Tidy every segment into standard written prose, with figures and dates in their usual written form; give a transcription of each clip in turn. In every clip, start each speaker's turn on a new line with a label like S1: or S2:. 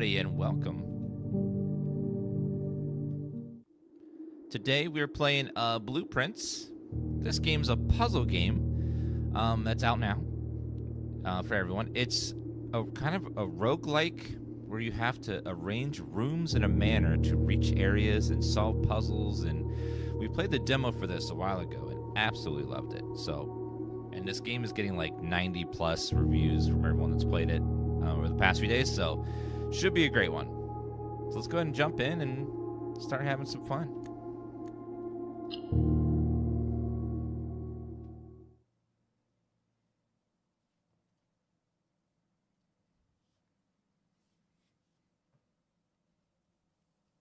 S1: And welcome. Today we're playing Blueprints. This game's a puzzle game that's out now for everyone. It's a kind of a roguelike where you have to arrange rooms in a manner to reach areas and solve puzzles. And we played the demo for this a while ago and absolutely loved it. And this game is getting like 90 plus reviews from everyone that's played it over the past few days. So should be a great one. So let's go ahead and jump in and start having some fun.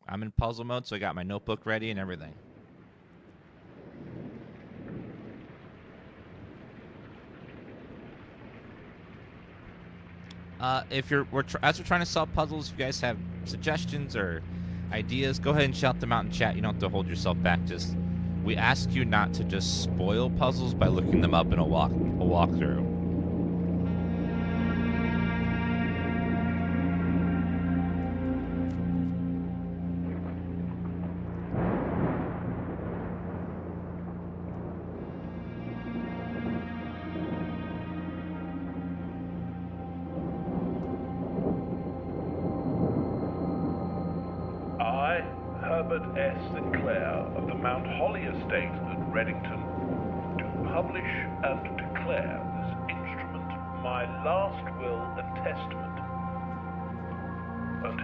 S1: I'm in puzzle mode, so I got my notebook ready and everything. If as we're trying to solve puzzles, if you guys have suggestions or ideas, go ahead and shout them out in chat. You don't have to hold yourself back. We ask you not to just spoil puzzles by looking them up in a walkthrough.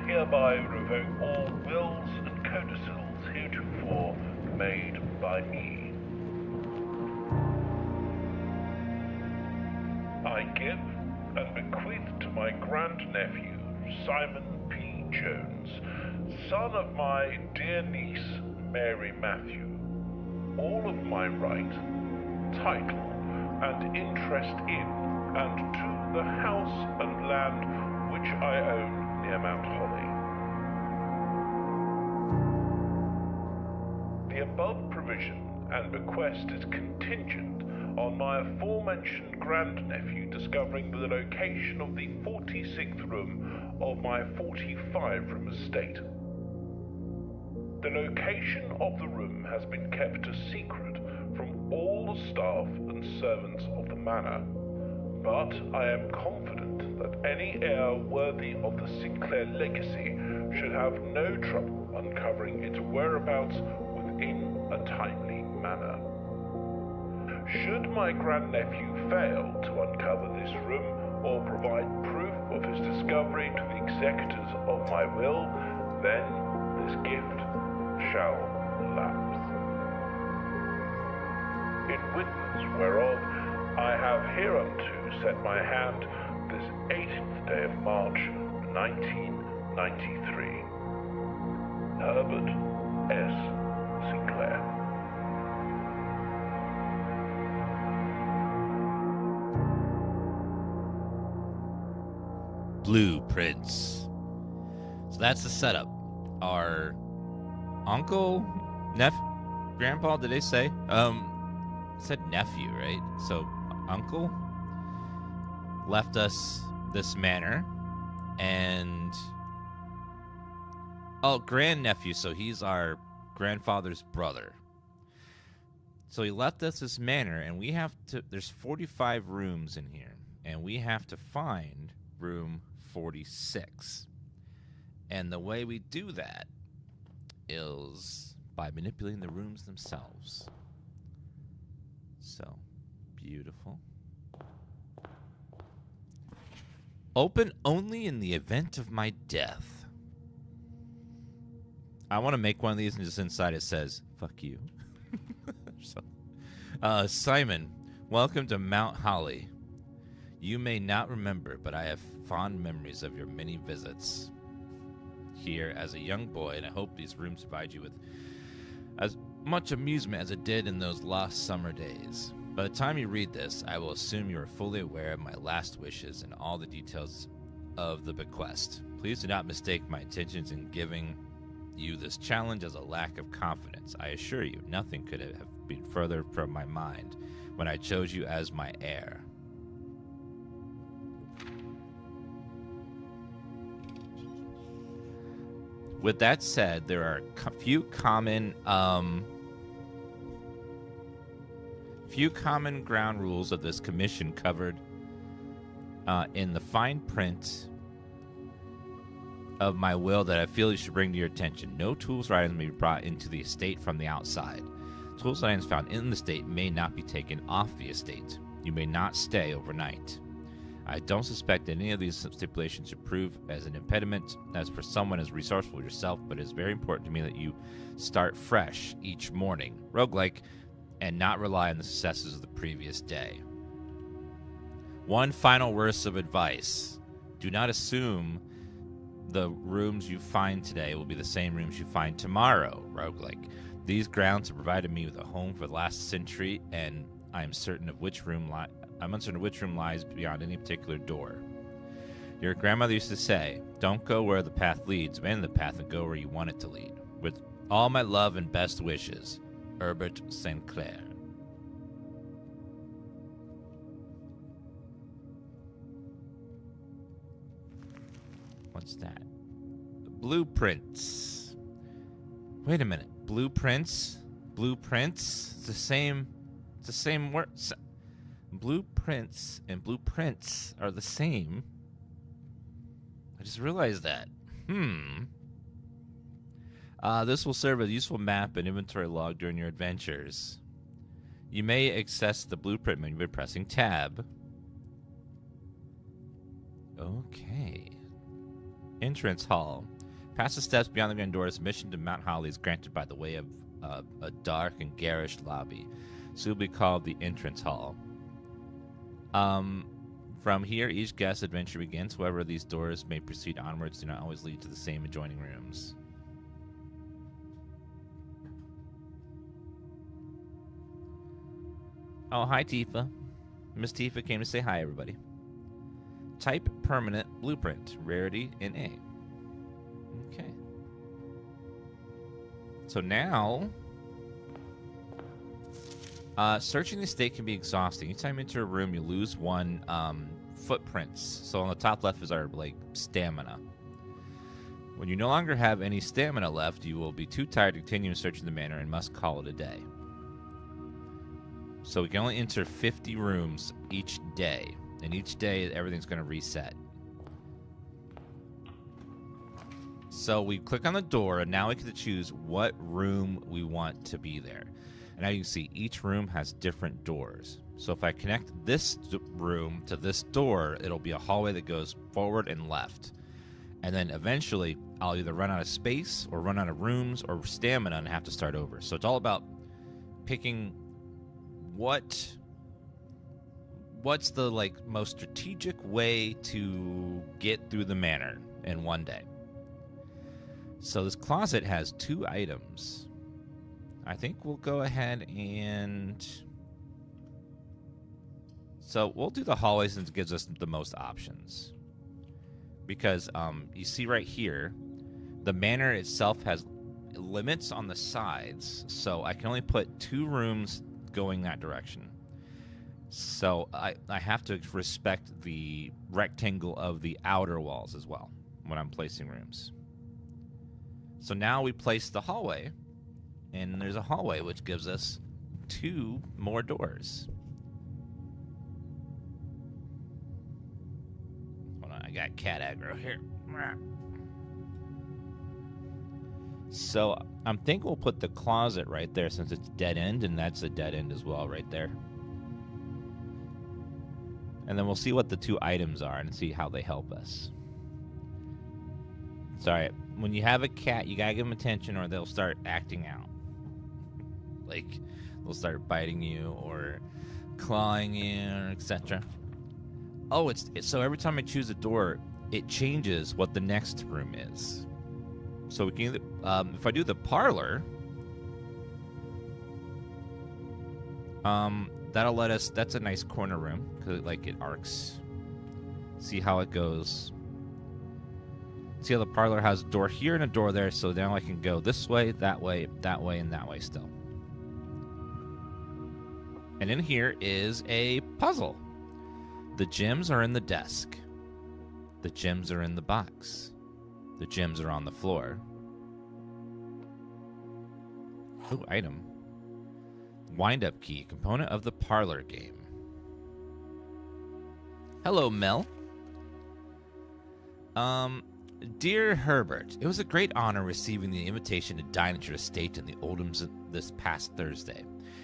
S2: Hereby revoke all wills and codicils heretofore made by me. I give and bequeath to my grandnephew, Simon P. Jones, son of my dear niece, Mary Matthew, all of my right, title, and interest in and to the house and land which I own near Mount Holly. The above provision and bequest is contingent on my aforementioned grandnephew discovering the location of the 46th room of my 45-room estate. The location of the room has been kept a secret from all the staff and servants of the manor, but I am confident that any heir worthy of the Sinclair legacy should have no trouble uncovering its whereabouts within a timely manner. Should my grandnephew fail to uncover this room or provide proof of his discovery to the executors of my will, then this gift shall lapse. In witness whereof, I have hereunto set my hand this 18th day of March, 1993. Herbert S. Sinclair.
S1: Blueprints. So that's the setup. Our uncle, grandpa, did they say? Said nephew, right? So uncle left us this manor, and grandnephew, so he's our grandfather's brother. So he left us this manor, and there's 45 rooms in here, and we have to find room 46. And the way we do that is by manipulating the rooms themselves. So, beautiful. Open only in the event of my death. I want to make one of these and just inside it says, fuck you. Simon, welcome to Mount Holly. You may not remember, but I have fond memories of your many visits here as a young boy, and I hope these rooms provide you with as much amusement as it did in those lost summer days. By the time you read this, I will assume you are fully aware of my last wishes and all the details of the bequest. Please do not mistake my intentions in giving you this challenge as a lack of confidence. I assure you, nothing could have been further from my mind when I chose you as my heir. with that said, there are a few common ground rules of this commission covered in the fine print of my will that I feel you should bring to your attention. No tools or items may be brought into the estate from the outside. Tools and items found in the estate may not be taken off the estate. You may not stay overnight. I don't suspect that any of these stipulations should prove as an impediment as for someone as resourceful as yourself, but it is very important to me that you start fresh each morning, roguelike, and not rely on the successes of the previous day. One final words of advice. Do not assume the rooms you find today will be the same rooms you find tomorrow, roguelike. These grounds have provided me with a home for the last century, and I'm uncertain of which room lies beyond any particular door. Your grandmother used to say, don't go where the path leads, abandon the path and go where you want it to lead. With all my love and best wishes, Herbert St. Clair. What's that? Blueprints. Wait a minute. Blueprints? It's the same word. Blueprints and blueprints are the same. I just realized that. This will serve as a useful map and inventory log during your adventures. You may access the blueprint menu by pressing tab. Okay. Entrance hall. Past the steps beyond the grand doors, admission to Mount Holly is granted by the way of a dark and garish lobby. So it will be called the entrance hall. From here, each guest adventure begins. However, these doors may proceed onwards, do not always lead to the same adjoining rooms. Oh, hi, Tifa. Miss Tifa came to say hi, everybody. Type permanent blueprint. Rarity in A. Okay. So now, searching the estate can be exhausting. Anytime you enter a room, you lose one footprints. So on the top left is our stamina. When you no longer have any stamina left, you will be too tired to continue searching the manor and must call it a day. So we can only enter 50 rooms each day. And each day, everything's going to reset. So we click on the door, and now we get to choose what room we want to be there. And now you can see each room has different doors. So if I connect this room to this door, it'll be a hallway that goes forward and left. And then eventually, I'll either run out of space or run out of rooms or stamina and have to start over. So it's all about picking what's the most strategic way to get through the manor in one day. So this closet has 2 items. I think we'll go ahead and... So we'll do the hallway since it gives us the most options. Because you see right here, the manor itself has limits on the sides. So I can only put 2 rooms going that direction. So I have to respect the rectangle of the outer walls as well when I'm placing rooms. So now we place the hallway, and there's a hallway which gives us 2 more doors. Hold on, I got cat aggro here. So I'm thinking we'll put the closet right there since it's dead end, and that's a dead end as well right there. And then we'll see what the 2 items are and see how they help us. Sorry, when you have a cat, you gotta give them attention or they'll start acting out. They'll start biting you or clawing you, etc. Oh, so every time I choose a door, it changes what the next room is. So we can either, if I do the parlor, that'll let us, that's a nice corner room, because it arcs. See how it goes. See how the parlor has a door here and a door there, so now I can go this way, and that way still. And in here is a puzzle. The gems are in the desk. The gems are in the box. The gems are on the floor. Ooh, item. Wind-up key, component of the parlor game. Hello, Mel. Dear Herbert, it was a great honor receiving the invitation to dine at your estate in the Oldhams this past Thursday.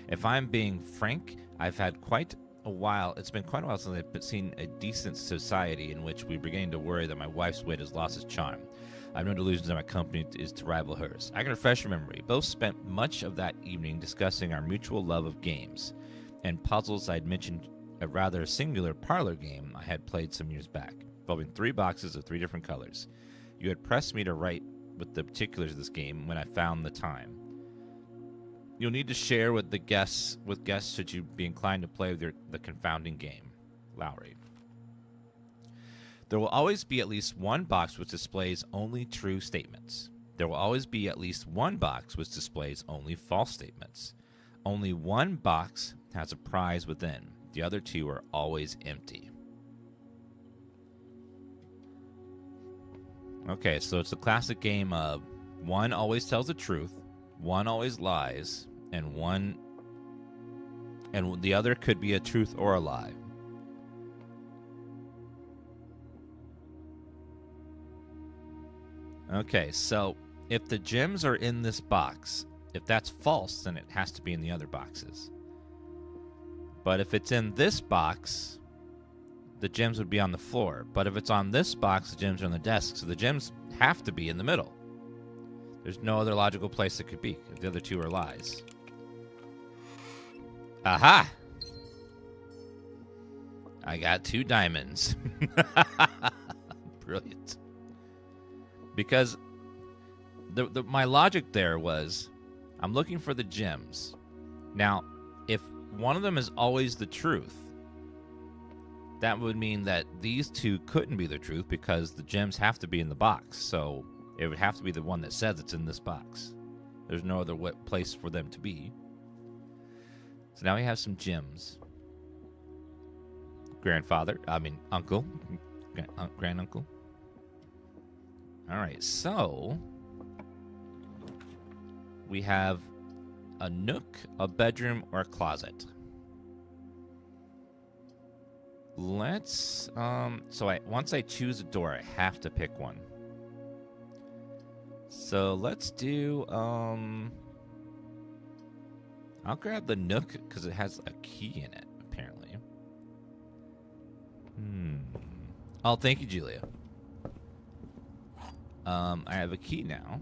S1: If I'm being frank, it's been quite a while since I've seen a decent society in which we're beginning to worry that my wife's wit has lost its charm. I have no delusions that my company is to rival hers. I can refresh your memory. Both spent much of that evening discussing our mutual love of games and puzzles. I'd mentioned a rather singular parlor game I had played some years back, involving 3 boxes of 3 different colors. You had pressed me to write with the particulars of this game when I found the time. You'll need to share with guests should you be inclined to play the confounding game. Lowry. There will always be at least one box which displays only true statements. There will always be at least one box which displays only false statements. Only one box has a prize within. The other 2 are always empty. Okay, so it's a classic game of one always tells the truth, one always lies, and the other could be a truth or a lie. Okay, so if the gems are in this box, if that's false, then it has to be in the other boxes. But if it's in this box, the gems would be on the floor. But if it's on this box, the gems are on the desk. So the gems have to be in the middle. There's no other logical place it could be if the other 2 are lies. Aha! I got 2 diamonds. Brilliant. Because my logic there was, I'm looking for the gems. Now, if one of them is always the truth, that would mean that these 2 couldn't be the truth because the gems have to be in the box. So it would have to be the one that says it's in this box. There's no other place for them to be. So now we have some gems. Uncle. Granduncle. All right, so we have a nook, a bedroom, or a closet. Let's, once I choose a door, I have to pick one. So let's do, I'll grab the nook because it has a key in it, apparently. Oh, thank you, Julia. I have a key now.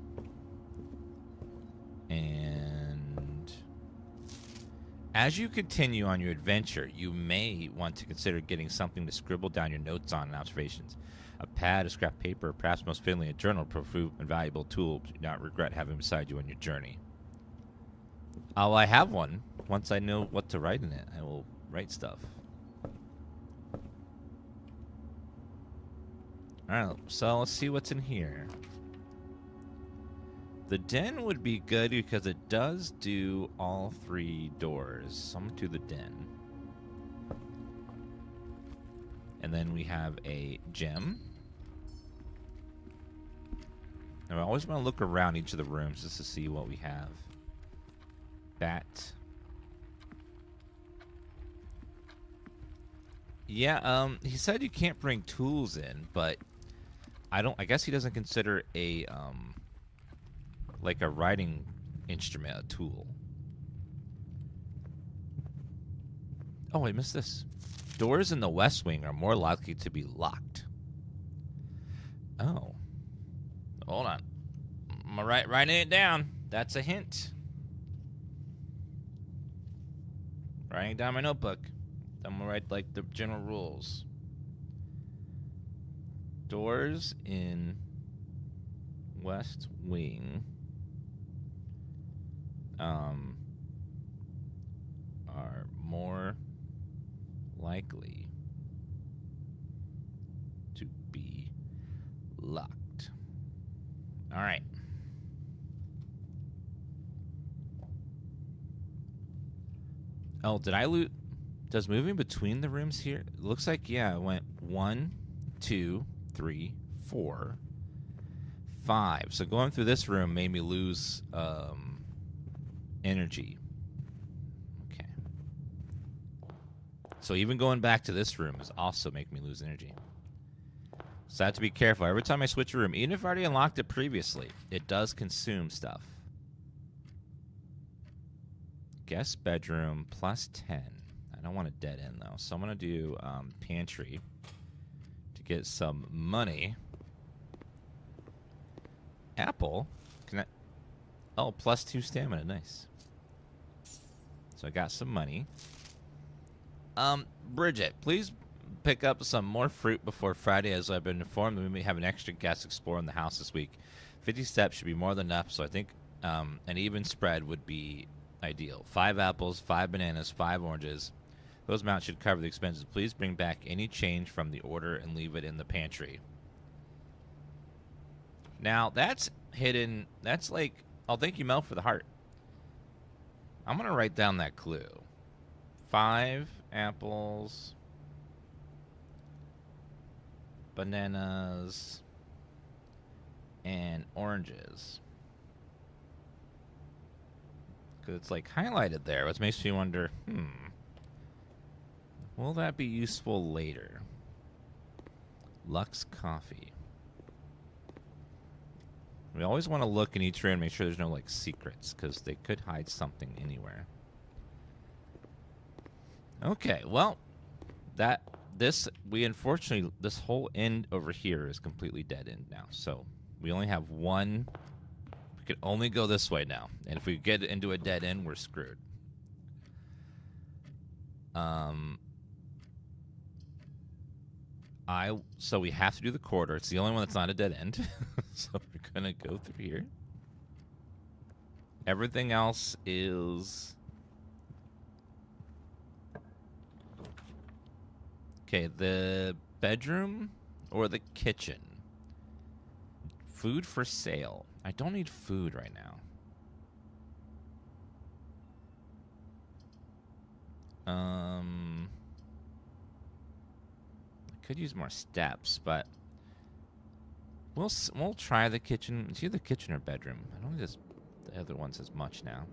S1: And as you continue on your adventure, you may want to consider getting something to scribble down your notes on and observations. A pad, a scrap paper, or perhaps most fittingly a journal will prove a valuable tool to not regret having beside you on your journey. Oh, I have one. Once I know what to write in it, I will write stuff. Alright, so let's see what's in here. The den would be good because it does do all 3 doors. So I'm going to do the den. And then we have a gem. Now I always want to look around each of the rooms just to see what we have. Bat. Yeah, he said you can't bring tools in, but I guess he doesn't consider a like a writing instrument a tool. Oh, I missed this. Doors in the West Wing are more likely to be locked. Oh. Hold on. I'm writing it down. That's a hint. Writing down my notebook. I'm gonna write like the general rules. Doors in West Wing are more likely to be locked. All right. Oh, did I loot? Does moving between the rooms here? It looks like, yeah, it went 1, 2, 3, 4, 5. So going through this room made me lose energy. Okay. So even going back to this room is also making me lose energy. So I have to be careful. Every time I switch a room, even if I already unlocked it previously, it does consume stuff. Guest bedroom plus 10. I don't want a dead end, though. So I'm going to do pantry to get some money. Apple. Can I... Oh, plus 2 stamina. Nice. So I got some money. Bridget, please pick up some more fruit before Friday, as I've been informed that we may have an extra guest exploring the house this week. 50 steps should be more than enough, so I think an even spread would be ideal. 5 apples, 5 bananas, 5 oranges. Those amounts should cover the expenses. Please bring back any change from the order and leave it in the pantry. Now, that's hidden. That's like, oh, thank you, Mel, for the heart. I'm going to write down that clue. 5 apples, bananas, and oranges. Because it's like highlighted there, which makes me wonder, will that be useful later? Lux Coffee. We always want to look in each room and make sure there's no, like, secrets, because they could hide something anywhere. Okay, well, unfortunately, this whole end over here is completely dead end now. So we only have one. We can only go this way now. And if we get into a dead end, we're screwed. So we have to do the corridor. It's the only one that's not a dead end. So we're going to go through here. Everything else is... Okay, the bedroom or the kitchen? Food for sale. I don't need food right now. I could use more steps, but we'll try the kitchen. It's either kitchen or bedroom. I don't think the other one's as much now.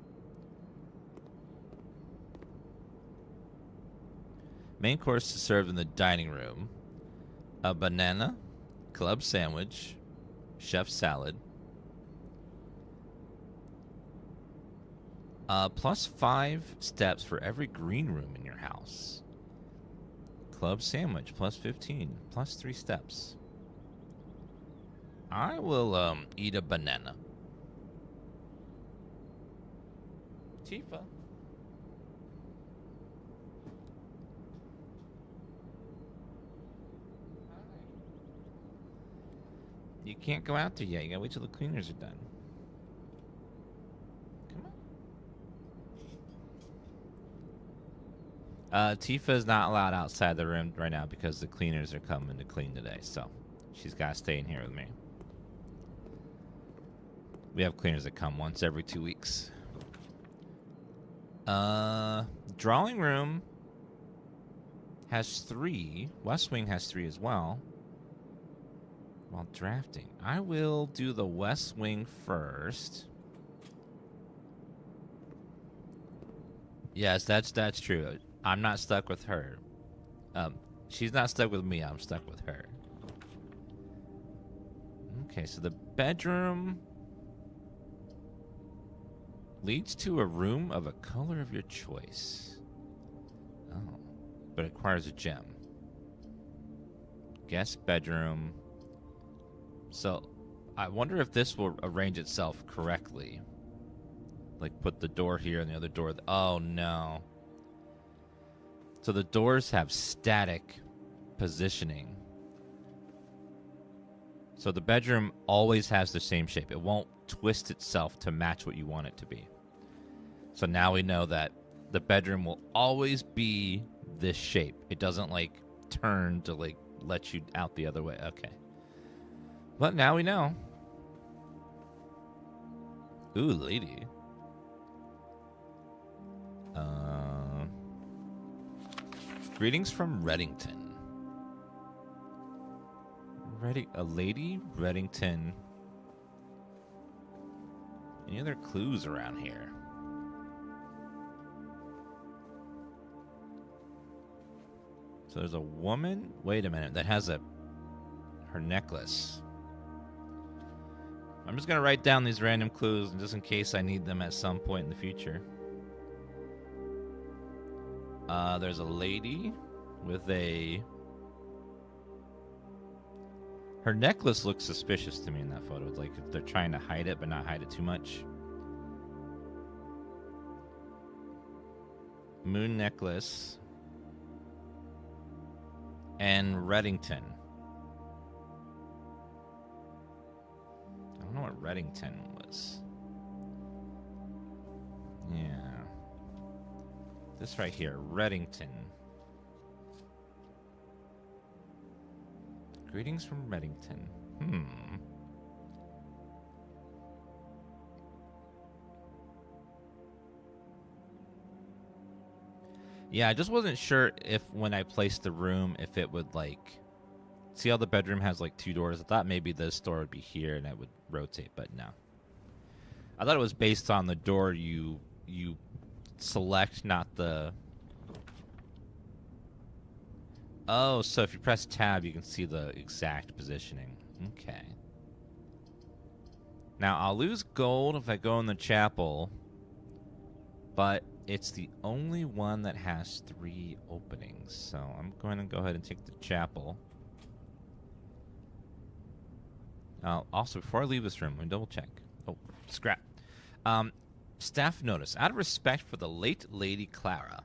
S1: Main course is served in the dining room. A banana, club sandwich, chef salad. Plus 5 steps for every green room in your house. Club sandwich, plus 15, plus 3 steps. I will eat a banana. Tifa. You can't go out there yet. You gotta wait till the cleaners are done. Come on. Tifa is not allowed outside the room right now because the cleaners are coming to clean today. So she's got to stay in here with me. We have cleaners that come once every 2 weeks. Drawing room has 3. West Wing has 3 as well. While drafting, I will do the West Wing first. Yes, that's true. I'm not stuck with her. She's not stuck with me. I'm stuck with her. Okay, so the bedroom leads to a room of a color of your choice. Oh, but it requires a gem. Guest bedroom. So, I wonder if this will arrange itself correctly. Like, put the door here and the other door... Oh, no. So, the doors have static positioning. So, the bedroom always has the same shape. It won't twist itself to match what you want it to be. So, now we know that the bedroom will always be this shape. It doesn't, like, turn to, like, let you out the other way. Okay. But now we know. Ooh, lady. Greetings from Reddington. A lady? Reddington. Any other clues around here? So there's a woman, wait a minute, that has her necklace. I'm just going to write down these random clues just in case I need them at some point in the future. There's a lady with a... Her necklace looks suspicious to me in that photo. It's like they're trying to hide it, but not hide it too much. Moon necklace. And Reddington. I don't know what Reddington was. Yeah. This right here, Reddington. Greetings from Reddington. Yeah, I just wasn't sure if when I placed the room, if it would like... See how the bedroom has like 2 doors? I thought maybe this door would be here and it would rotate, but no. I thought it was based on the door you select, not the... Oh, so if you press tab, you can see the exact positioning. Okay. Now, I'll lose gold if I go in the chapel, but it's the only one that has 3 openings. So I'm going to go ahead and take the chapel. Also, before I leave this room, let me double check. Oh, scrap. Staff notice. Out of respect for the late Lady Clara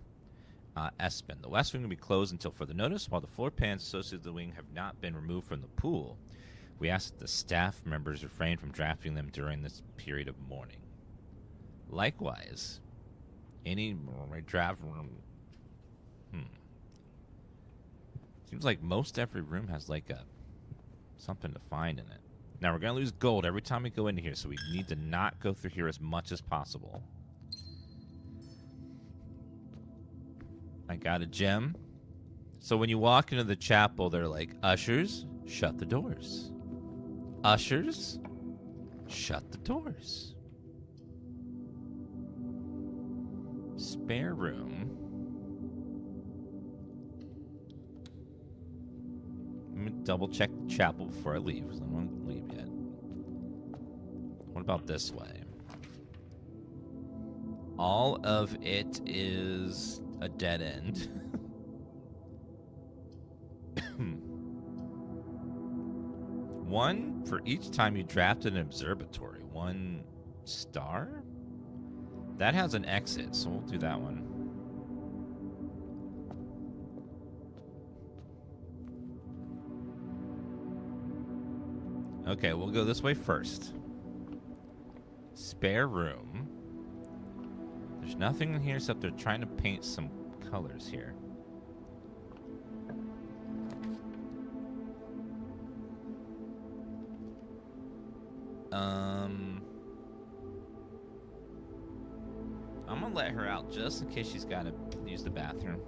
S1: Espin, the west wing will be closed until further notice, while the floor pans associated with the wing have not been removed from the pool. We ask that the staff members refrain from drafting them during this period of mourning. Likewise, any draft room... Seems like most every room has like something to find in it. Now, we're going to lose gold every time we go into here, so we need to not go through here as much as possible. I got a gem. So when you walk into the chapel, they're like, ushers, shut the doors. Ushers, shut the doors. Spare room. Let me double check the chapel before I leave, because I don't want to leave yet. What about this way? All of it is a dead end. One for each time you drafted an observatory. 1 star? That has an exit, so we'll do that one. Okay, we'll go this way first. Spare room. There's nothing in here except they're trying to paint some colors here. I'm gonna let her out just in case she's gotta use the bathroom.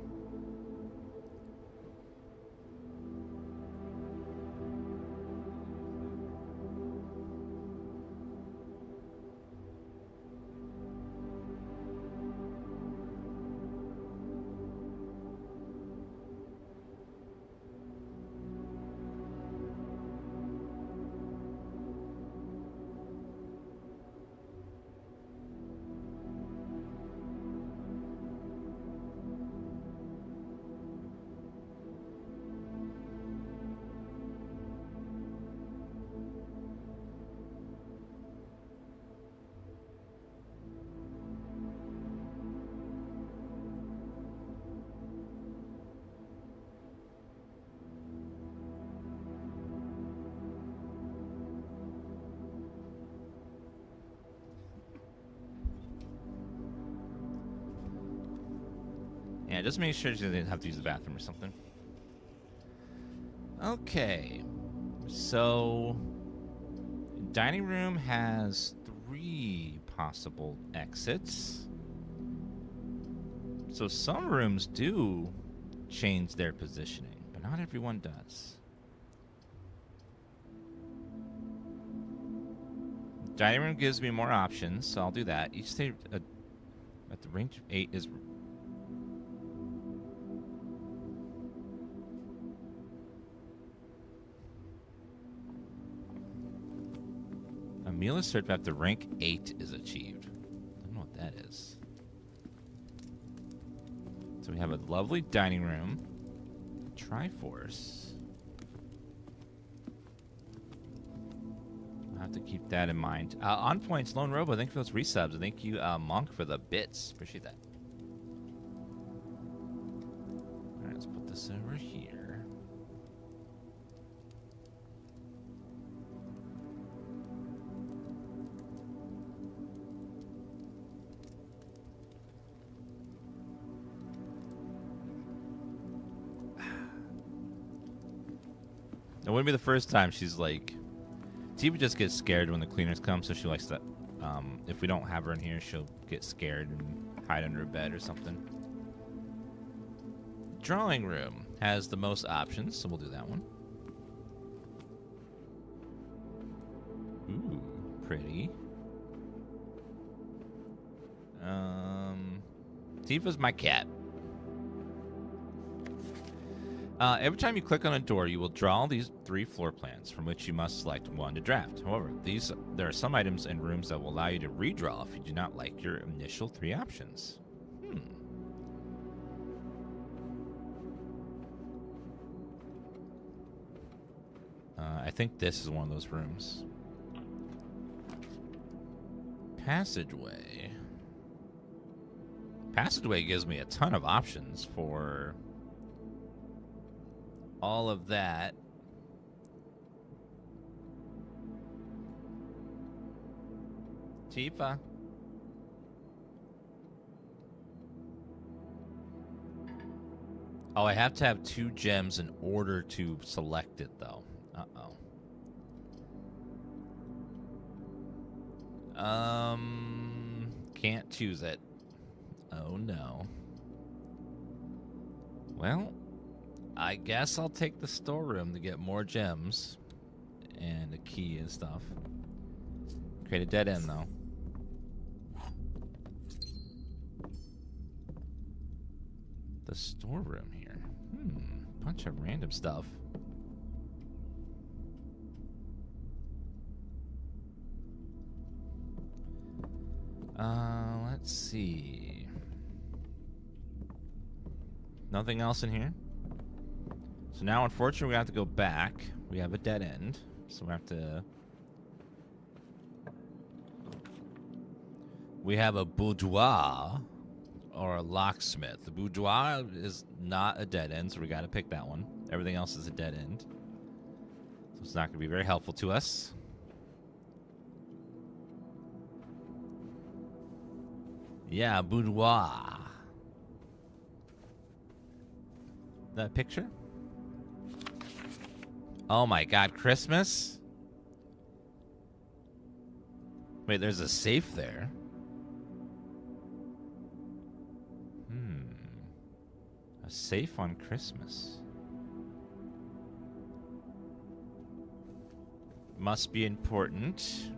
S1: Yeah, just make sure she didn't have to use the bathroom or something. Okay. So, dining room has 3 possible exits. So some rooms do change their positioning, but not everyone does. Dining room gives me more options, so I'll do that. Each stay at the range of 8 is... A meal is served after rank 8 is achieved. I don't know what that is. So we have a lovely dining room. Triforce. I'll have to keep that in mind. On points, Lone Robo, thank you for those resubs. Thank you, Monk, for the bits. Appreciate that. Alright, let's put this over here. It wouldn't be the first time she's like... Tifa just gets scared when the cleaners come, so she likes to... if we don't have her in here, she'll get scared and hide under a bed or something. Drawing room has the most options, so we'll do that one. Ooh, pretty. Tifa's my cat. Every time you click on a door, you will draw these 3 floor plans from which you must select one to draft. However, there are some items in rooms that will allow you to redraw if you do not like your initial 3 options. I think this is one of those rooms. Passageway. Passageway gives me a ton of options for... all of that. Tifa. Oh, I have to have 2 gems in order to select it, though. Uh-oh. Can't choose it. Oh, no. Well... I guess I'll take the storeroom to get more gems and a key and stuff. Create a dead end, though. The storeroom here. Bunch of random stuff. Let's see. Nothing else in here? So now, unfortunately, we have to go back. We have a dead end, so we have to... We have a boudoir or a locksmith. The boudoir is not a dead end, so we got to pick that one. Everything else is a dead end. So it's not going to be very helpful to us. Yeah, boudoir. That picture? Oh my god, Christmas? Wait, there's a safe there. A safe on Christmas. Must be important.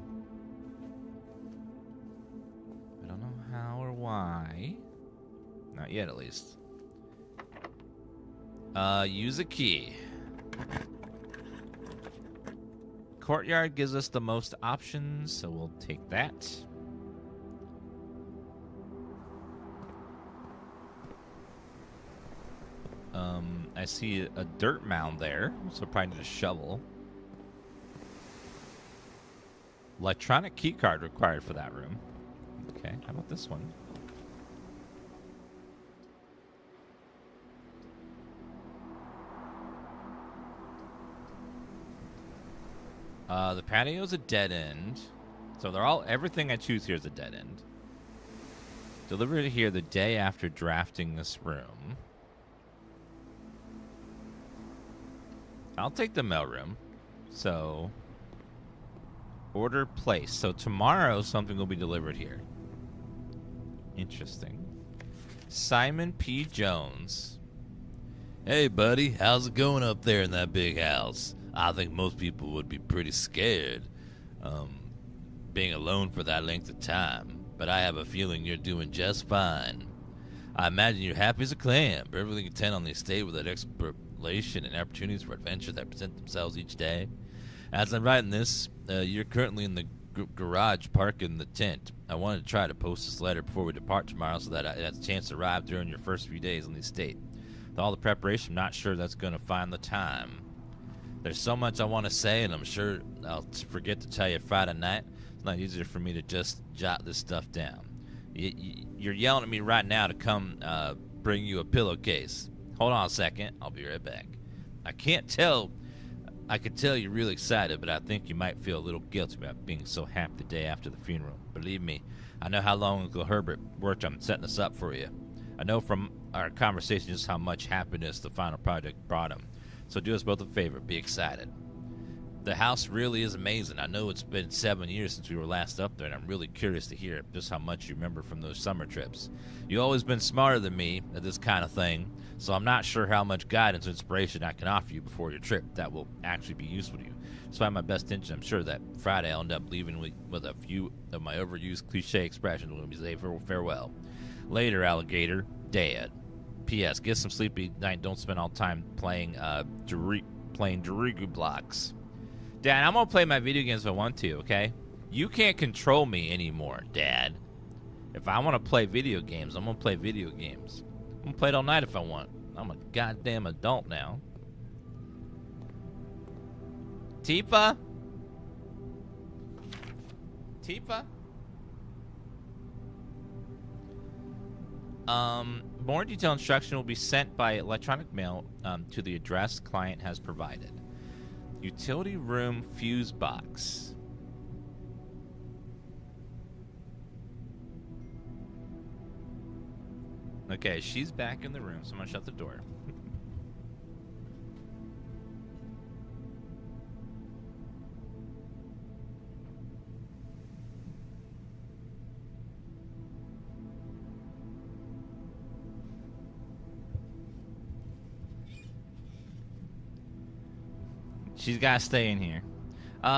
S1: I don't know how or why. Not yet, at least. Use a key. Courtyard gives us the most options, so we'll take that. I see a dirt mound there, so probably need a shovel. Electronic key card required for that room. Okay, how about this one? The patio's a dead end. So they're all, everything I choose here is a dead end. Delivered here the day after drafting this room. I'll take the mailroom. So, order placed. So tomorrow something will be delivered here. Interesting. Simon P. Jones. Hey, buddy. How's it going up there in that big house? I think most people would be pretty scared being alone for that length of time. But I have a feeling you're doing just fine. I imagine you're happy as a clam, perfectly content on the estate with that exploration and opportunities for adventure that present themselves each day. As I'm writing this, you're currently in the garage parking the tent. I wanted to try to post this letter before we depart tomorrow so that it has a chance to arrive during your first few days on the estate. With all the preparation, I'm not sure that's going to find the time. There's so much I want to say, and I'm sure I'll forget to tell you Friday night. It's not easier for me to just jot this stuff down. You're yelling at me right now to come bring you a pillowcase. Hold on a second. I'll be right back. I could tell you're really excited, but I think you might feel a little guilty about being so happy the day after the funeral. Believe me, I know how long Uncle Herbert worked on setting this up for you. I know from our conversation just how much happiness the final project brought him. So do us both a favor, be excited. The house really is amazing. I know it's been 7 years since we were last up there, and I'm really curious to hear just how much you remember from those summer trips. You've always been smarter than me at this kind of thing, so I'm not sure how much guidance or inspiration I can offer you before your trip that will actually be useful to you. Despite my best intention, I'm sure that Friday I'll end up leaving with a few of my overused cliche expressions when we say farewell. Later, alligator, Dad. P.S. Get some sleepy night. Don't spend all time playing Dorigu blocks. Dad, I'm going to play my video games if I want to, okay? You can't control me anymore, Dad. If I want to play video games, I'm going to play video games. I'm going to play it all night if I want. I'm a goddamn adult now. Tifa? Tifa? More detailed instruction will be sent by electronic mail to the address client has provided. Utility room fuse box. Okay, she's back in the room, so I'm gonna shut the door. She's got to stay in here.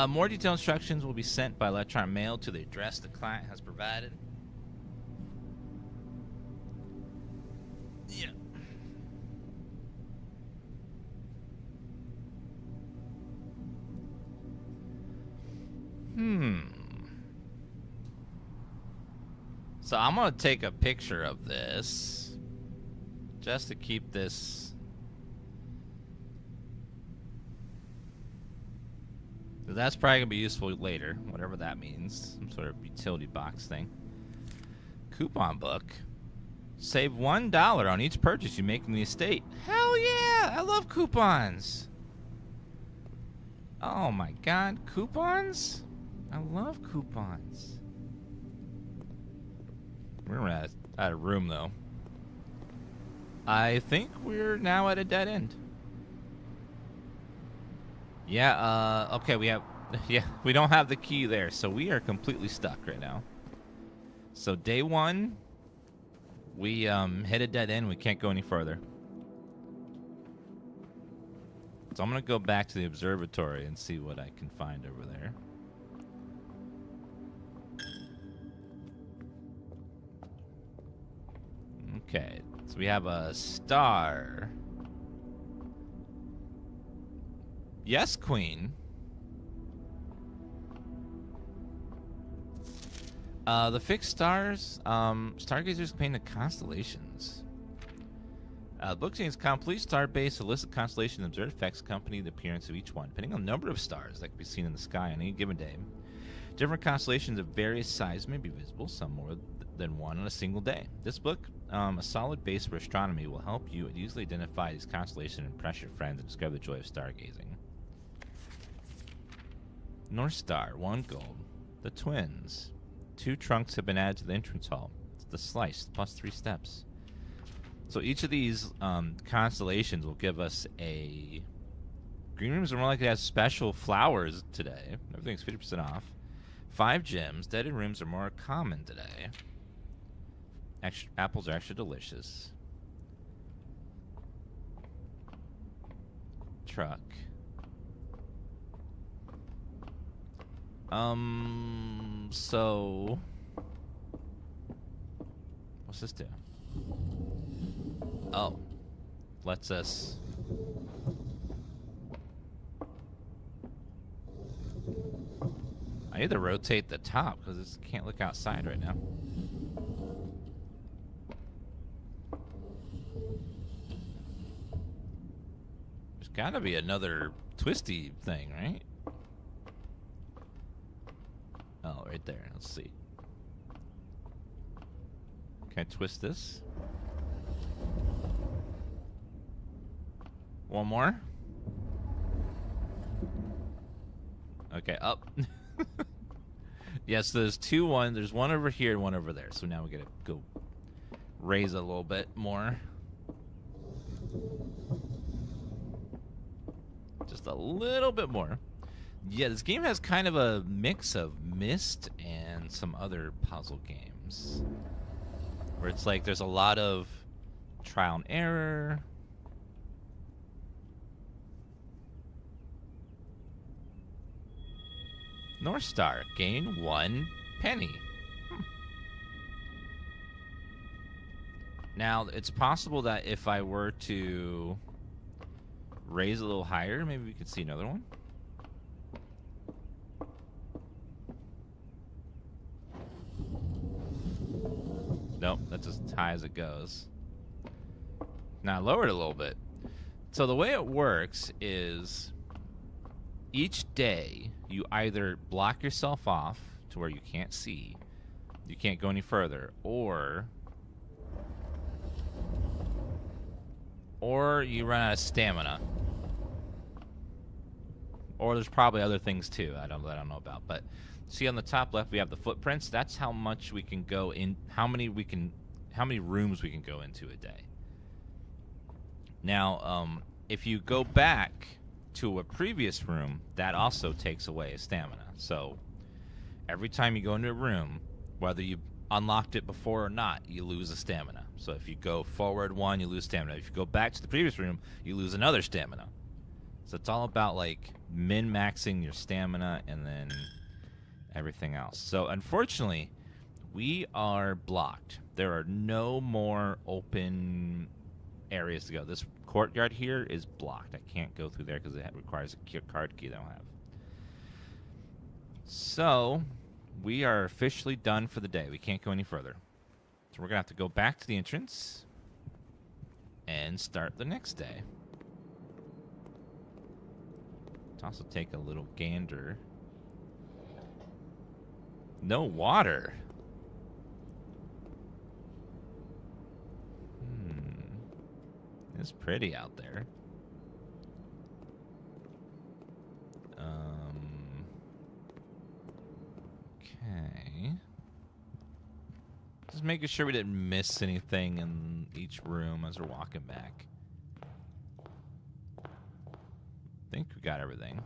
S1: More detailed instructions will be sent by electronic mail to the address the client has provided. Yeah. So I'm going to take a picture of this just to keep this. That's probably going to be useful later, whatever that means. Some sort of utility box thing. Coupon book. Save $1 on each purchase you make in the estate. Hell yeah! I love coupons. Oh my god, coupons? I love coupons. We're out of room, though. I think we're now at a dead end. Yeah, okay, we don't have the key there, so we are completely stuck right now. So day one, we hit a dead end, we can't go any further. So I'm gonna go back to the observatory and see what I can find over there. Okay, so we have a star. Yes, Queen. The fixed stars, stargazers paint the constellations. The book contains complete star-based illicit constellation and observed effects accompany the appearance of each one, depending on the number of stars that can be seen in the sky on any given day. Different constellations of various sizes may be visible, some more than one on a single day. This book, a solid base for astronomy, will help you easily identify these constellations and impress your friends and discover the joy of stargazing. North Star, 1 gold. The twins. 2 trunks have been added to the entrance hall. It's the slice, plus 3 steps. So each of these constellations will give us a... Green rooms are more likely to have special flowers today. Everything's 50% off. 5 gems. Deaded rooms are more common today. Apples are extra delicious. Truck. So... What's this do? Oh. Lets us... I need to rotate the top because it can't look outside right now. There's got to be another twisty thing, right? Oh, right there. Let's see. Can I twist this? One more. Okay, up. Yes, there's there's one over here and one over there. So now we gotta go raise a little bit more. Just a little bit more. Yeah, this game has kind of a mix of Myst and some other puzzle games. Where it's like there's a lot of trial and error. North Star, gain 1 penny. Now, it's possible that if I were to raise a little higher, maybe we could see another one. Nope, that's as high as it goes. Now, I lowered it a little bit. So the way it works is each day you either block yourself off to where you can't see, you can't go any further, or you run out of stamina. Or there's probably other things too I don't know about. But see on the top left we have the footprints. That's how much we can go in, how many rooms we can go into a day. Now, if you go back to a previous room, that also takes away a stamina. So every time you go into a room, whether you unlocked it before or not, you lose a stamina. So if you go forward 1, you lose stamina. If you go back to the previous room, you lose another stamina. So it's all about like min-maxing your stamina and then everything else. So unfortunately, we are blocked. There are no more open areas to go. This courtyard here is blocked. I can't go through there because it requires a card key that I don't have. So we are officially done for the day. We can't go any further. So we're going to have to go back to the entrance and start the next day. Let's also take a little gander. No water. It's pretty out there. Okay. Just making sure we didn't miss anything in each room as we're walking back. I think we got everything.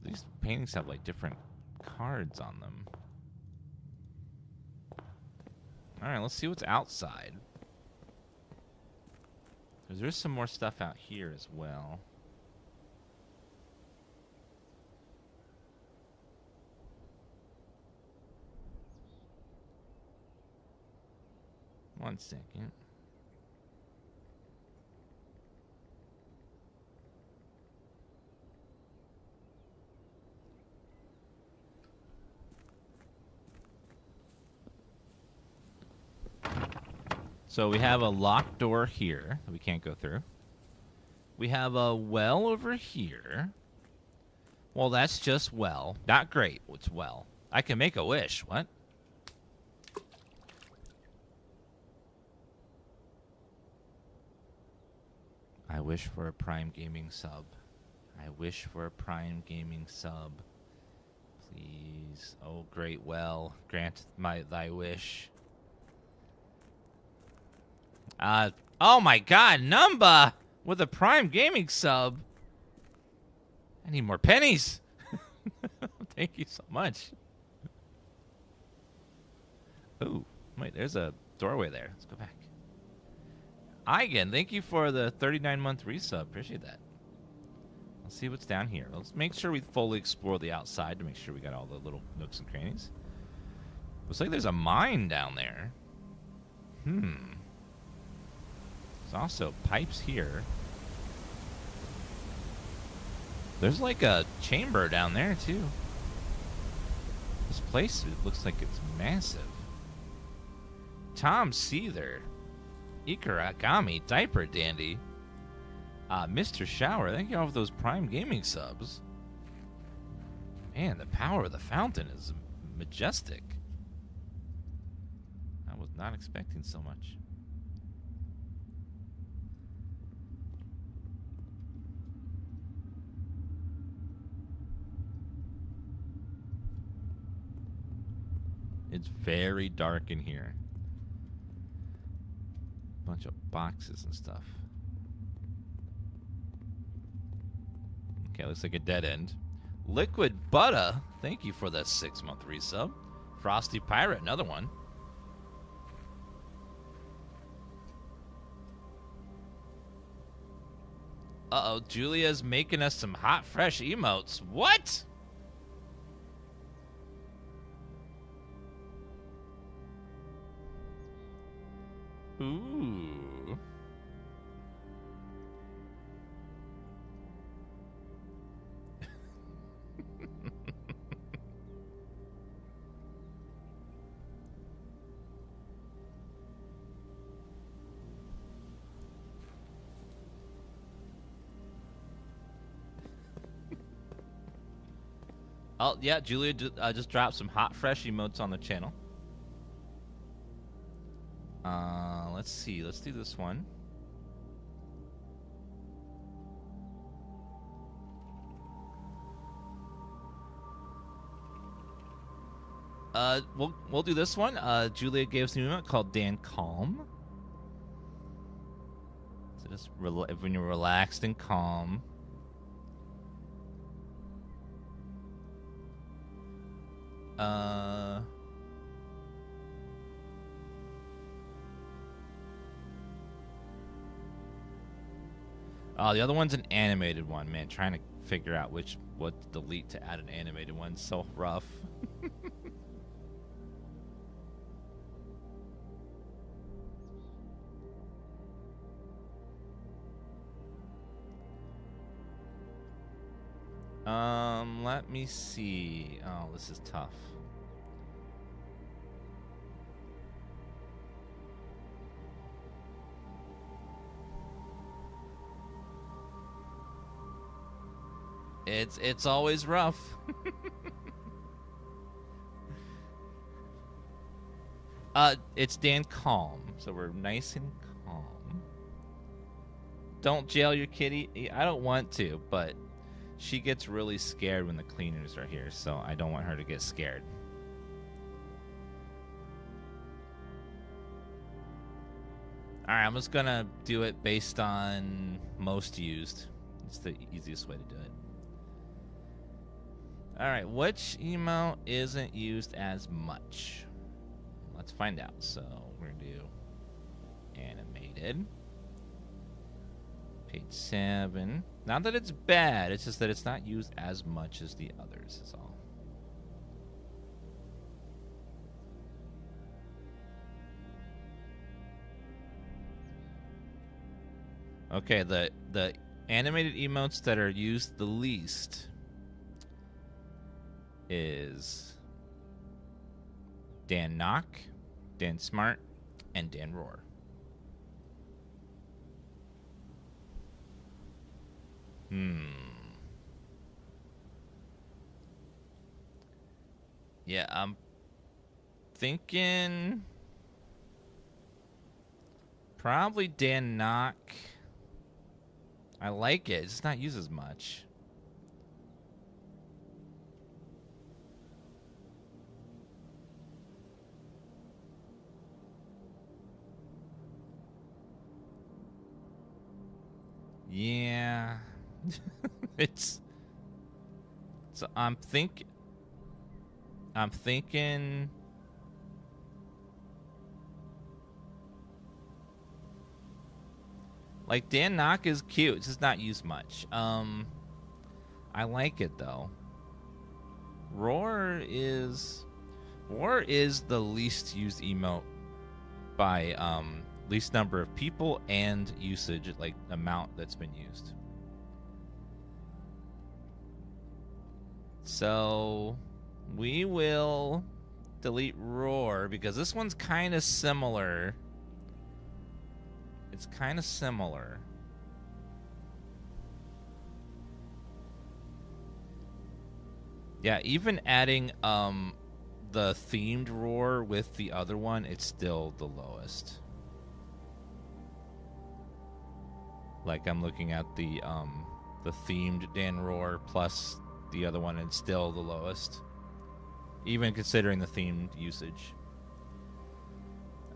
S1: These paintings have like different cards on them. Alright, let's see what's outside. There's some more stuff out here as well. One second. So we have a locked door here that we can't go through. We have a well over here. Well, that's just well. Not great. It's well. I can make a wish. What? I wish for a Prime Gaming sub. I wish for a Prime Gaming sub. Please. Oh, great well. Grant thy wish. Oh my god, Numba with a Prime Gaming sub. I need more pennies. Thank you so much. Ooh, wait, there's a doorway there. Let's go back. Igen, thank you for the 39-month resub. Appreciate that. Let's see what's down here. Let's make sure we fully explore the outside to make sure we got all the little nooks and crannies. Looks like there's a mine down there. There's also pipes here. There's like a chamber down there, too. This place, it looks like it's massive. Tom Seether. Ikaragami, Diaper Dandy. Mr. Shower, thank you all for those Prime Gaming subs. Man, the power of the fountain is majestic. I was not expecting so much. It's very dark in here. Bunch of boxes and stuff. Okay, looks like a dead end. Liquid Butter, thank you for the 6-month resub. Frosty Pirate, another one. Uh-oh, Julia's making us some hot, fresh emotes. What? Ooh. Oh, yeah, Julia just dropped some hot, fresh emotes on the channel. Let's see. Let's do this one. We'll do this one. Julia gave us a new emote called Dan Calm. So just when you're relaxed and calm. Oh, the other one's an animated one, man. Trying to figure out what to delete to add an animated one. So rough. Let me see. Oh, this is tough. It's always rough. It's Dan Calm, so we're nice and calm. Don't jail your kitty. I don't want to, but she gets really scared when the cleaners are here, so I don't want her to get scared. Alright, I'm just gonna do it based on most used. It's the easiest way to do it. Alright, which emote isn't used as much? Let's find out. So we're gonna do animated. Page 7. Not that it's bad, it's just that it's not used as much as the others, is all. Okay, the animated emotes that are used the least is Dan Knock, Dan Smart, and Dan Roar. Yeah, I'm thinking probably Dan Knock. I like it. It's not used as much. Yeah. So I'm thinking like Dan Knock is cute. It's just not used much. I like it though. Roar is the least used emote by least number of people and usage, like amount that's been used. So We will delete roar because this one's kind of similar. It's kind of similar. Yeah, even adding the themed roar with the other one, it's still the lowest. Like I'm looking at the themed Dan roar plus the other one, and it's still the lowest, even considering the themed usage.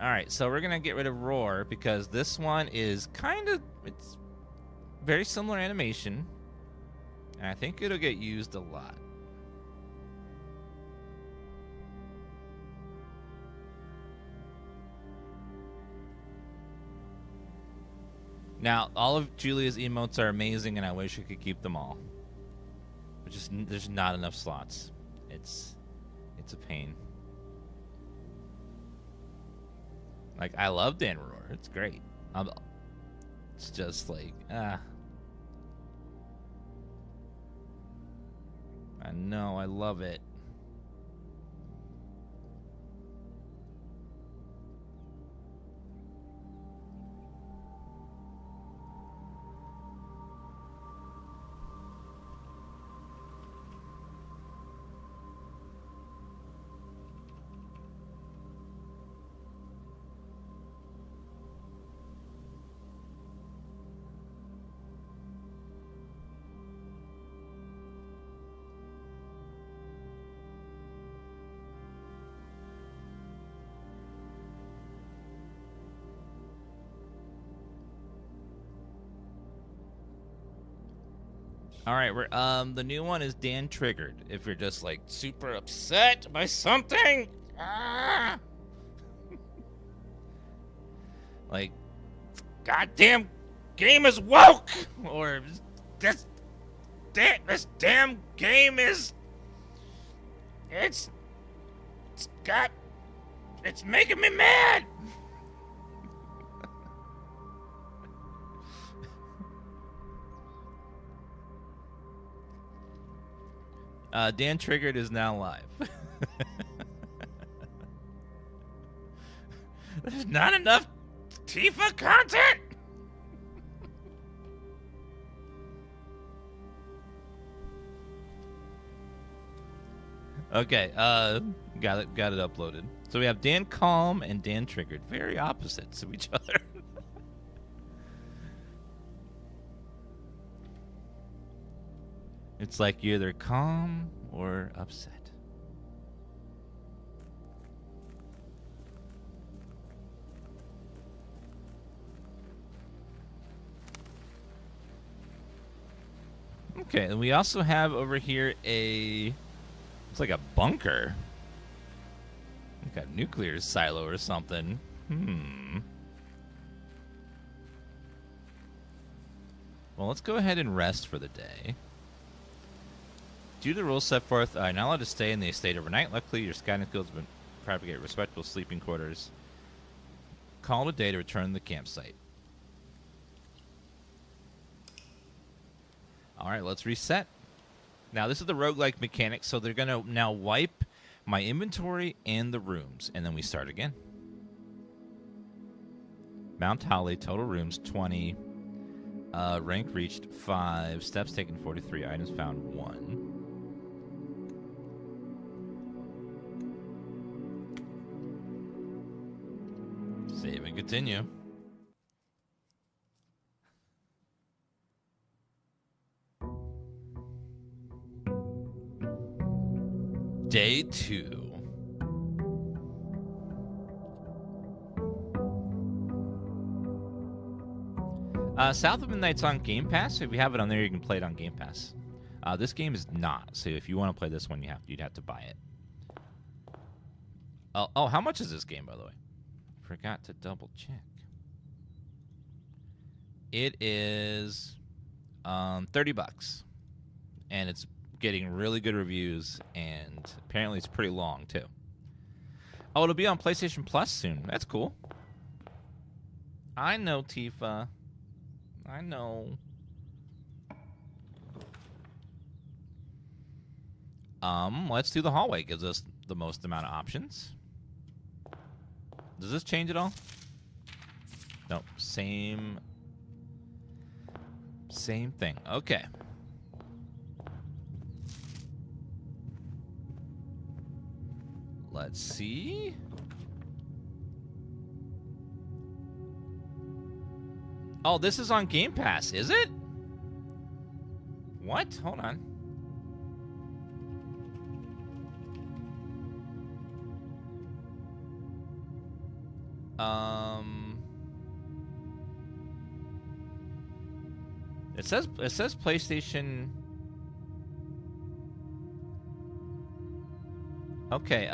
S1: All right, so we're gonna get rid of roar because this one is it's very similar animation, and I think it'll get used a lot. Now, all of Julia's emotes are amazing, and I wish I could keep them all. But just there's not enough slots. It's a pain. Like, I love Dan Roar. It's great. It's just like, I know, I love it. All right, we're the new one is Dan Triggered. If you're just like super upset by something, like goddamn game is woke, or this damn game is it's making me mad. Dan Triggered is now live. There's not enough Tifa content. Okay, got it uploaded. So we have Dan Calm and Dan Triggered, very opposites of each other. It's like you're either calm or upset. Okay, and we also have over here it's like a bunker. Like a nuclear silo or something. Well, let's go ahead and rest for the day. Due to the rules set forth, you're not allowed to stay in the estate overnight. Luckily, your scouting skills have been fabricated respectable sleeping quarters. Call it a day to return to the campsite. All right, let's reset. Now, this is the roguelike mechanic, so they're going to now wipe my inventory and the rooms, and then we start again. Mount Holly, total rooms 20. Rank reached 5. Steps taken 43. Items found 1. Save and continue. Day 2. South of Midnight's on Game Pass. If you have it on there, you can play it on Game Pass. This game is not. So if you want to play this one, you'd have to buy it. Oh, how much is this game, by the way? Forgot to double check. It is $30, and it's getting really good reviews, and apparently it's pretty long too. Oh, it'll be on PlayStation Plus soon. That's cool. I know, Tifa. I know. Let's do the hallway. Gives us the most amount of options. Does this change at all? Nope. Same thing. Okay. Let's see. Oh, this is on Game Pass, is it? What? Hold on. It says PlayStation. Okay,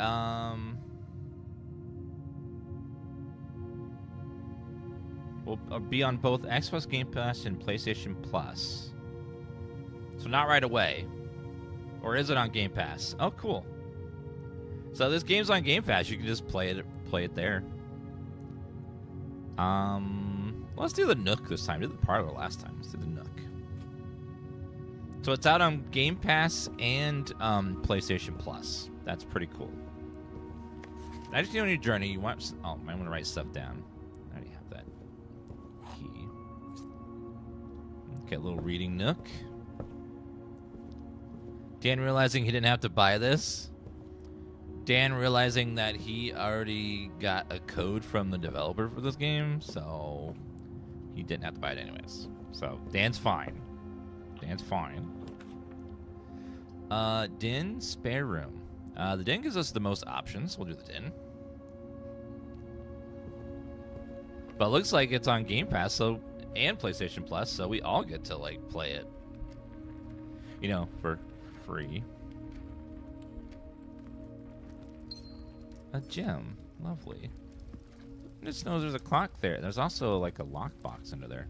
S1: will be on both Xbox Game Pass and PlayStation Plus. So not right away. Or is it on Game Pass? Oh, cool. So this game's on Game Pass. You can just play it there. Let's do the Nook this time. We did the Parlor last time. Let's do the Nook. So it's out on Game Pass and PlayStation Plus. That's pretty cool. As you on your journey, you want... Oh, I might want to write stuff down. I already have that key. Okay, a little reading Nook. Dan realizing he didn't have to buy this. Dan realizing that he already got a code from the developer for this game, so he didn't have to buy it anyways. So Dan's fine. Dan's fine. Den, spare room. The Den gives us the most options. We'll do the Den. But it looks like it's on Game Pass, so and PlayStation Plus, so we all get to like play it. You know, for free. A gem. Lovely. Just knows there's a clock there. There's also like a lockbox under there.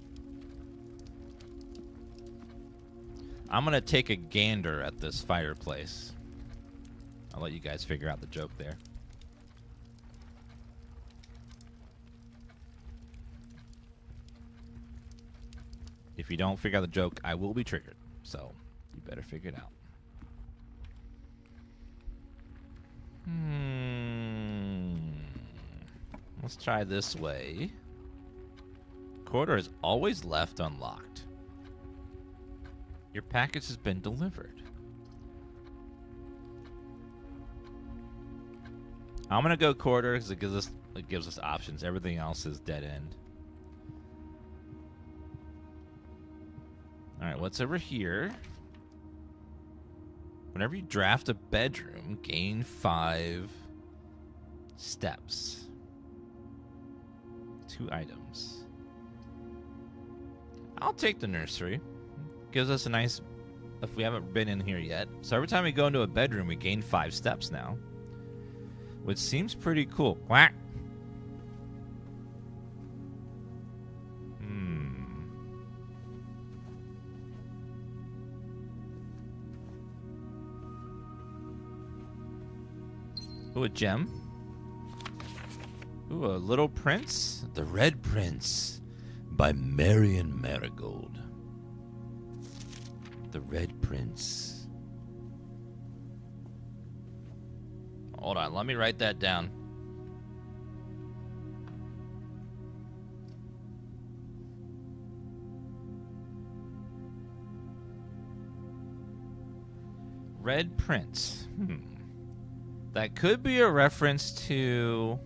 S1: I'm gonna take a gander at this fireplace. I'll let you guys figure out the joke there. If you don't figure out the joke, I will be triggered. So you better figure it out. Let's try this way. Corridor is always left unlocked. Your package has been delivered. I'm gonna go corridor because it gives us options. Everything else is dead end. All right, what's over here? Whenever you draft a bedroom, gain 5 steps. 2 items. I'll take the nursery. Gives us a nice, if we haven't been in here yet. So every time we go into a bedroom, we gain 5 steps now. Which seems pretty cool. Quack. Ooh, a gem. Ooh, a Little Prince. The Red Prince by Marion Marigold. The Red Prince. Hold on, let me write that down. Red Prince. That could be a reference to...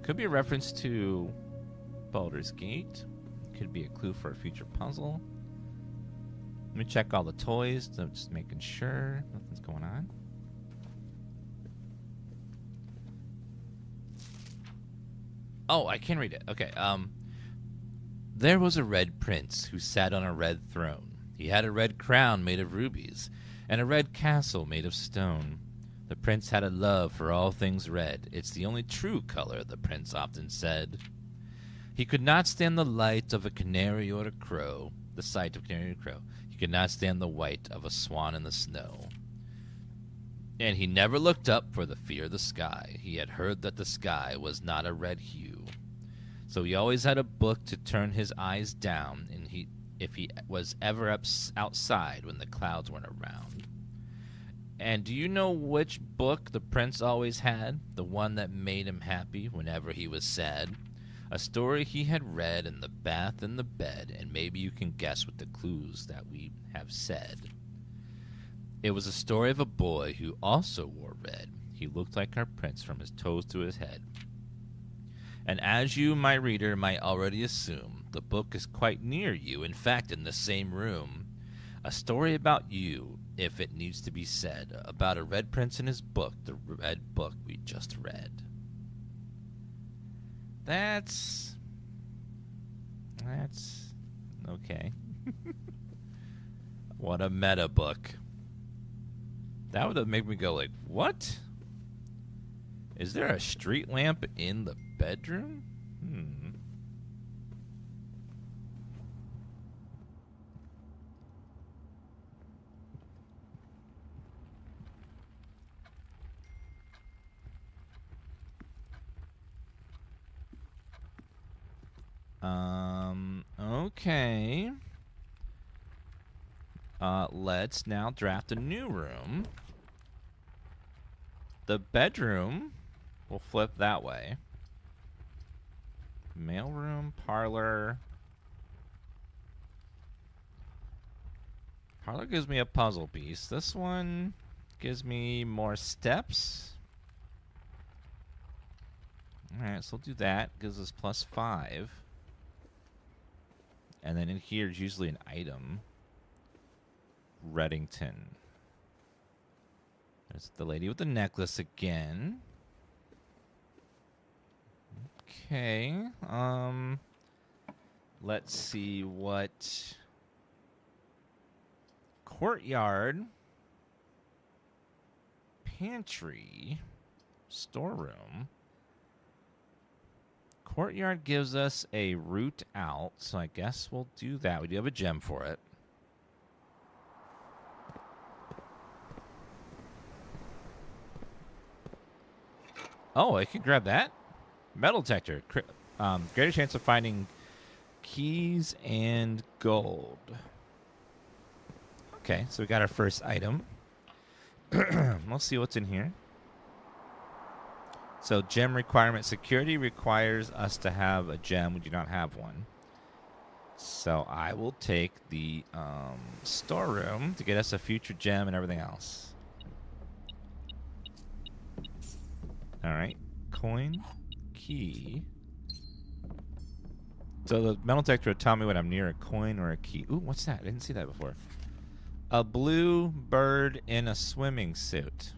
S1: Could be a reference to Baldur's Gate. Could be a clue for a future puzzle. Let me check all the toys. So just making sure nothing's going on. Oh, I can read it. Okay. There was a red prince who sat on a red throne. He had a red crown made of rubies and a red castle made of stone. The prince had a love for all things red. It's the only true color, the prince often said. He could not stand the light of a canary or a crow, the sight of a canary or a crow. He could not stand the white of a swan in the snow. And he never looked up for the fear of the sky. He had heard that the sky was not a red hue. So he always had a book to turn his eyes down, and if he was ever outside when the clouds weren't around. And do you know which book the prince always had? The one that made him happy whenever he was sad? A story he had read in the bath and the bed, and maybe you can guess what the clues that we have said. It was a story of a boy who also wore red. He looked like our prince from his toes to his head. And as you, my reader, might already assume, the book is quite near you, in fact, in the same room. A story about you, if it needs to be said, about a red prince and his book, the red book we just read. That's okay. What a meta book. That would have made me go like, what? Is there a street lamp in the bedroom? Okay. Let's now draft a new room. The bedroom, we'll flip that way. Mailroom, parlor. Parlor gives me a puzzle piece. This one gives me more steps. Alright, so we'll do that. Gives us +5. And then in here is usually an item. Reddington. There's the lady with the necklace again. Okay. Let's see what... Courtyard. Pantry. Storeroom. Courtyard gives us a route out, so I guess we'll do that. We do have a gem for it. Oh, I can grab that. Metal detector. Greater chance of finding keys and gold. Okay, so we got our first item. We'll see what's in here. So gem requirement. Security requires us to have a gem. We do not have one. So I will take the storeroom to get us a future gem and everything else. All right. Coin. Key. So the metal detector will tell me when I'm near a coin or a key. Ooh, what's that? I didn't see that before. A blue bird in a swimming suit.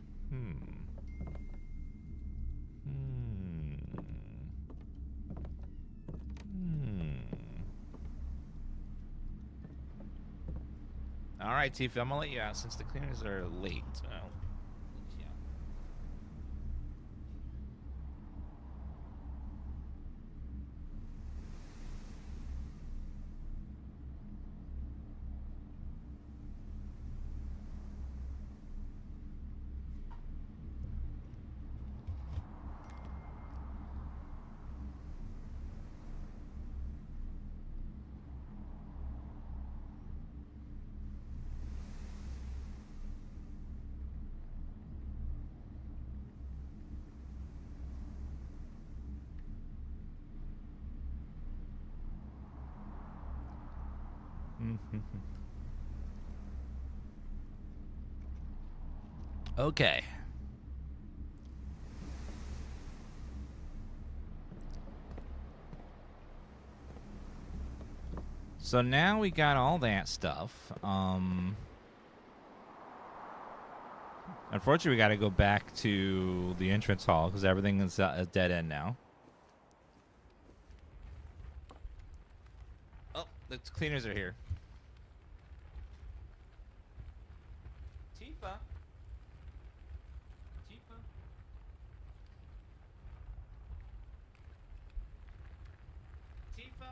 S1: All right, Tifa, I'm going to let you out since the cleaners are late. Yeah. Okay. So now we got all that stuff. Unfortunately, we got to go back to the entrance hall because everything is a dead end now. Oh, the cleaners are here. Tifa. Tifa. Tifa.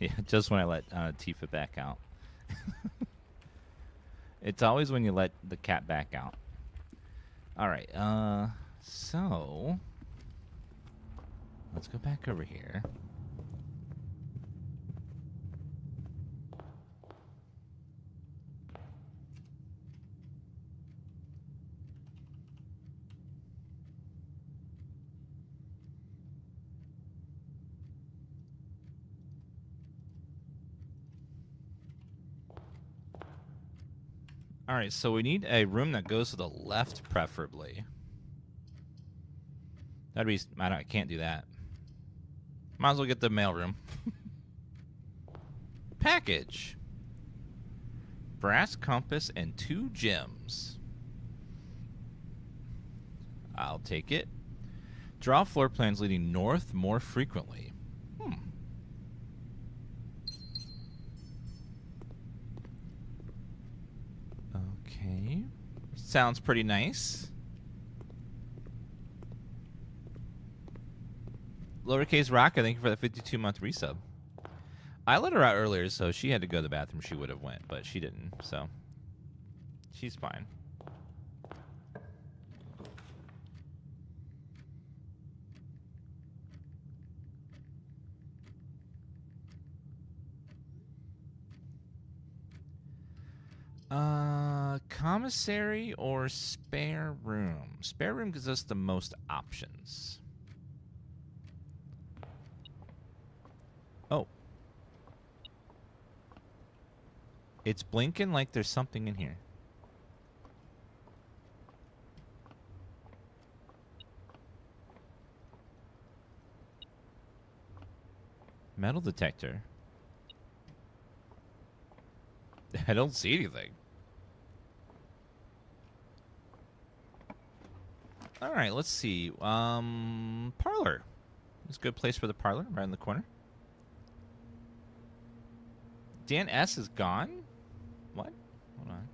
S1: Yeah, just when I let Tifa back out. It's always when you let the cat back out. All right, so let's go back over here. All right, so we need a room that goes to the left, preferably. That'd be... I can't do that. Might as well get the mailroom. Package. Brass compass and 2 gems. I'll take it. Draw floor plans leading north more frequently. Okay. Sounds pretty nice. Lowercase Rocka, thank you for the 52-month resub. I let her out earlier, so she had to go to the bathroom. She would have went, but she didn't, so she's fine. Commissary or spare room? Spare room gives us the most options. Oh. It's blinking like there's something in here. Metal detector. I don't see anything. All right, let's see. Parlor. It's a good place for the parlor, right in the corner. Dan S is gone? What? Hold on.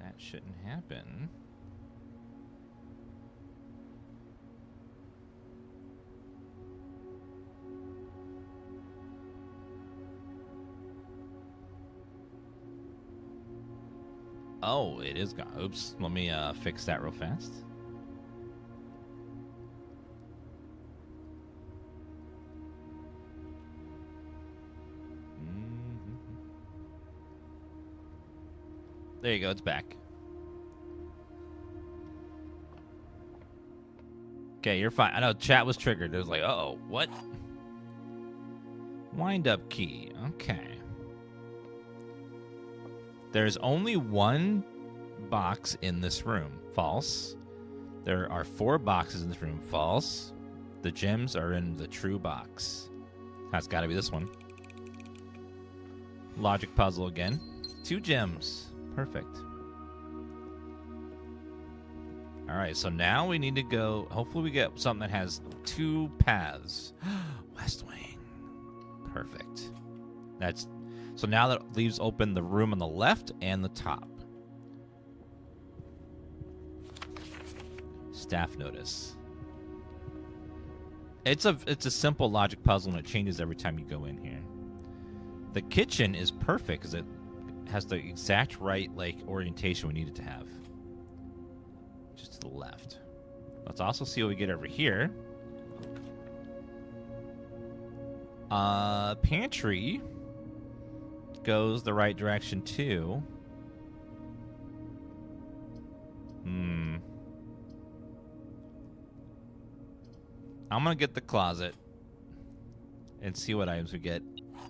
S1: That shouldn't happen. Oh, it is gone. Oops. Let me fix that real fast. There you go. It's back. Okay, you're fine. I know chat was triggered. It was like, uh-oh, what? Wind up key. Okay. There's only 1 box in this room. False. There are 4 boxes in this room. False. The gems are in the true box. That's got to be this one. Logic puzzle again. 2 gems. Perfect. All right, so now we need to go. Hopefully we get something that has 2 paths. West Wing. Perfect. That's... So now that leaves open the room on the left and the top. Staff notice. It's a simple logic puzzle and it changes every time you go in here. The kitchen is perfect because it has the exact right orientation we need it to have. Just to the left. Let's also see what we get over here. Pantry goes the right direction too. I'm gonna get the closet and see what items we get.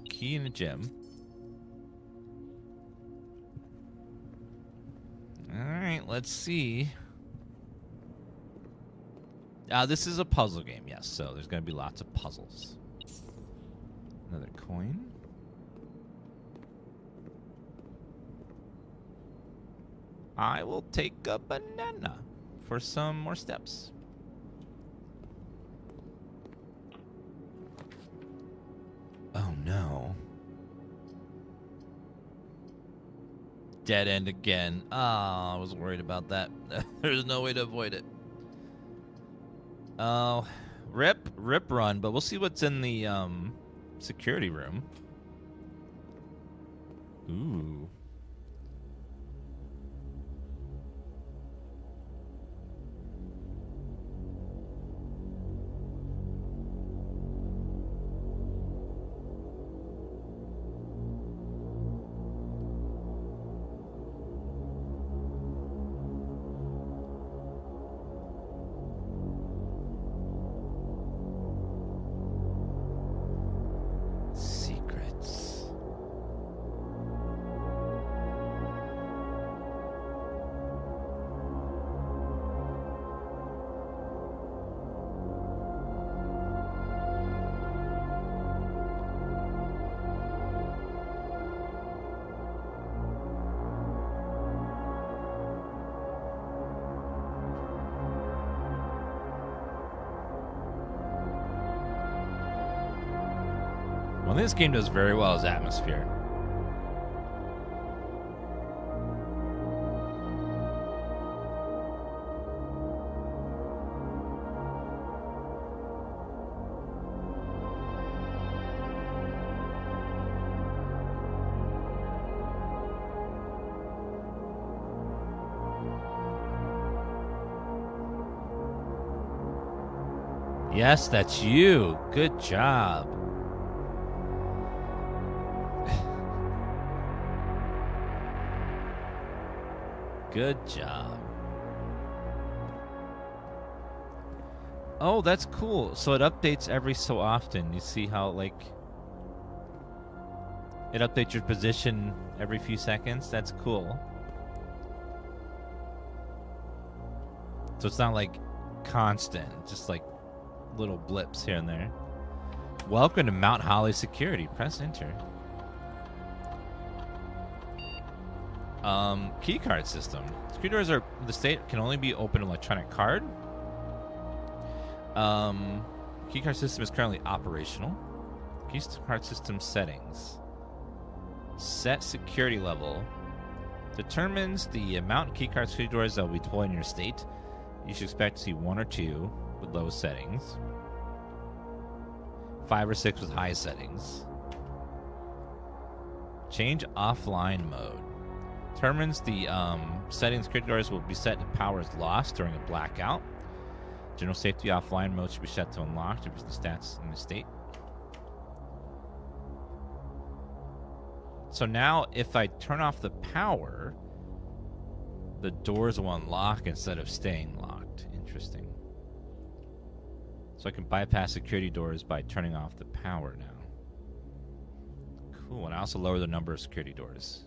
S1: Key and a gem. Alright, let's see. This is a puzzle game, yes, so there's gonna be lots of puzzles. Another coin. I will take a banana for some more steps. Oh no. Dead end again. Ah, I was worried about that. There's no way to avoid it. Oh, rip run, but we'll see what's in the security room. Ooh. Secrets. Well, this game does very well as atmosphere. Yes, that's you. Good job. Good job. Oh, that's cool. So it updates every so often. You see how, like, it updates your position every few seconds? That's cool. So it's not, like, constant. Just, like, little blips here and there. Welcome to Mount Holly Security. Press enter. Key card system. Security doors are the state can only be opened electronic card. Key card system is currently operational. Key card system settings. Set security level. Determines the amount of key card security doors that will be deployed in your state. You should expect to see 1 or 2 with low settings. 5 or 6 with high settings. Change offline mode. Determines the settings security doors will be set to power is lost during a blackout. General safety offline mode should be set to unlocked if it's the stats in the state. So now if I turn off the power, the doors will unlock instead of staying locked. Interesting. So I can bypass security doors by turning off the power now. Cool, and I also lower the number of security doors.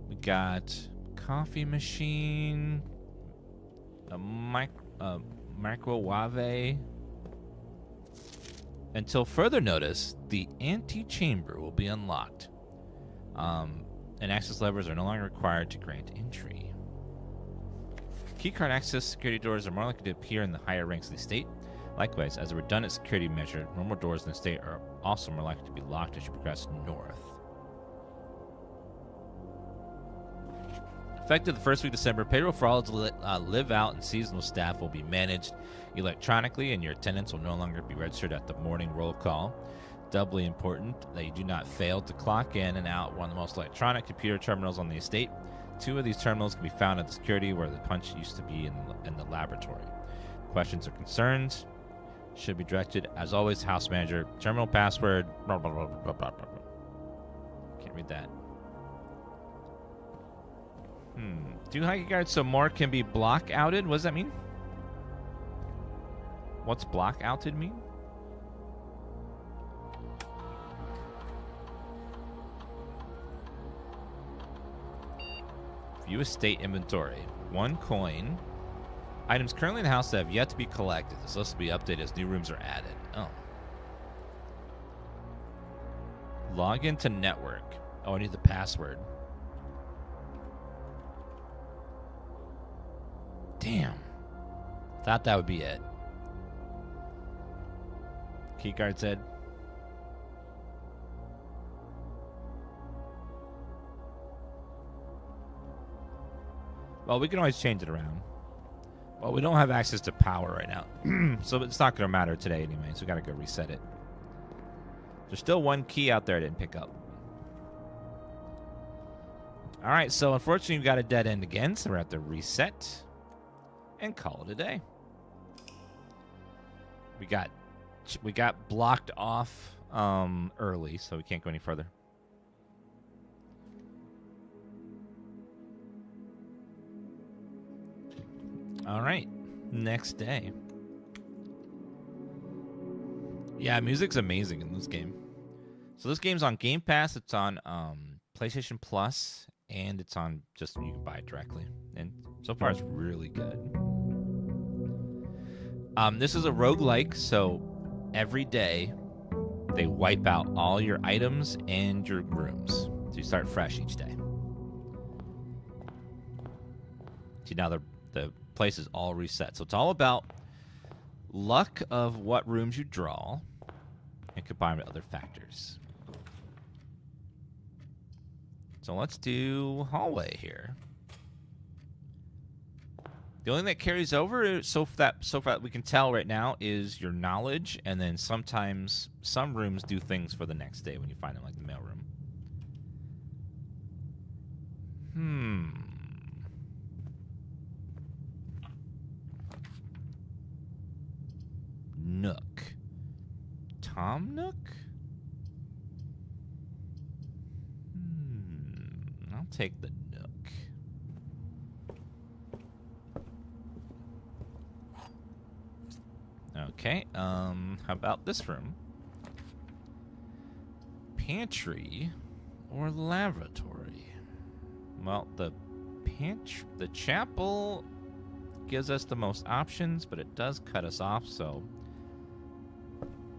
S1: We got coffee machine, a microwave. Until further notice, the antechamber will be unlocked, and access levers are no longer required to grant entry. Keycard access security doors are more likely to appear in the higher ranks of the state. Likewise, as a redundant security measure, normal doors in the state are also more likely to be locked as you progress north. Effective the first week of December, payroll for all live out and seasonal staff will be managed electronically, and your attendance will no longer be registered at the morning roll call. Doubly important that you do not fail to clock in and out one of the most electronic computer terminals on the estate. 2 of these terminals can be found at the security where the punch used to be in the laboratory. Questions or concerns should be directed, as always, house manager. Terminal password. Blah, blah, blah, blah, blah, blah. Can't read that. 2 high guards so more can be block outed. What does that mean? What's block outed mean? View estate inventory. 1 coin. Items currently in the house that have yet to be collected. This list will be updated as new rooms are added. Oh. Log into network. Oh, I need the password. Damn. Thought that would be it. Keycard said. Well, we can always change it around. Well, we don't have access to power right now, so it's not going to matter today anyway, so we got to go reset it. There's still one key out there I didn't pick up. All right, so unfortunately, we've got a dead end again, so we're going to have to reset and call it a day. We got blocked off early, so we can't go any further. All right, next day. Yeah, music's amazing in this game. So this game's on Game Pass. It's on PlayStation Plus, and it's on just you can buy it directly. And so far, it's really good. This is a roguelike, so every day they wipe out all your items and your rooms. So you start fresh each day. See, now the place is all reset. So it's all about luck of what rooms you draw and combine with other factors. So let's do hallway here. The only thing that carries over, so far we can tell right now, is your knowledge, and then sometimes some rooms do things for the next day when you find them, like the mailroom. Nook. Tom Nook? I'll take the Nook. Okay, how about this room? Pantry or lavatory? Well, the chapel gives us the most options, but it does cut us off, so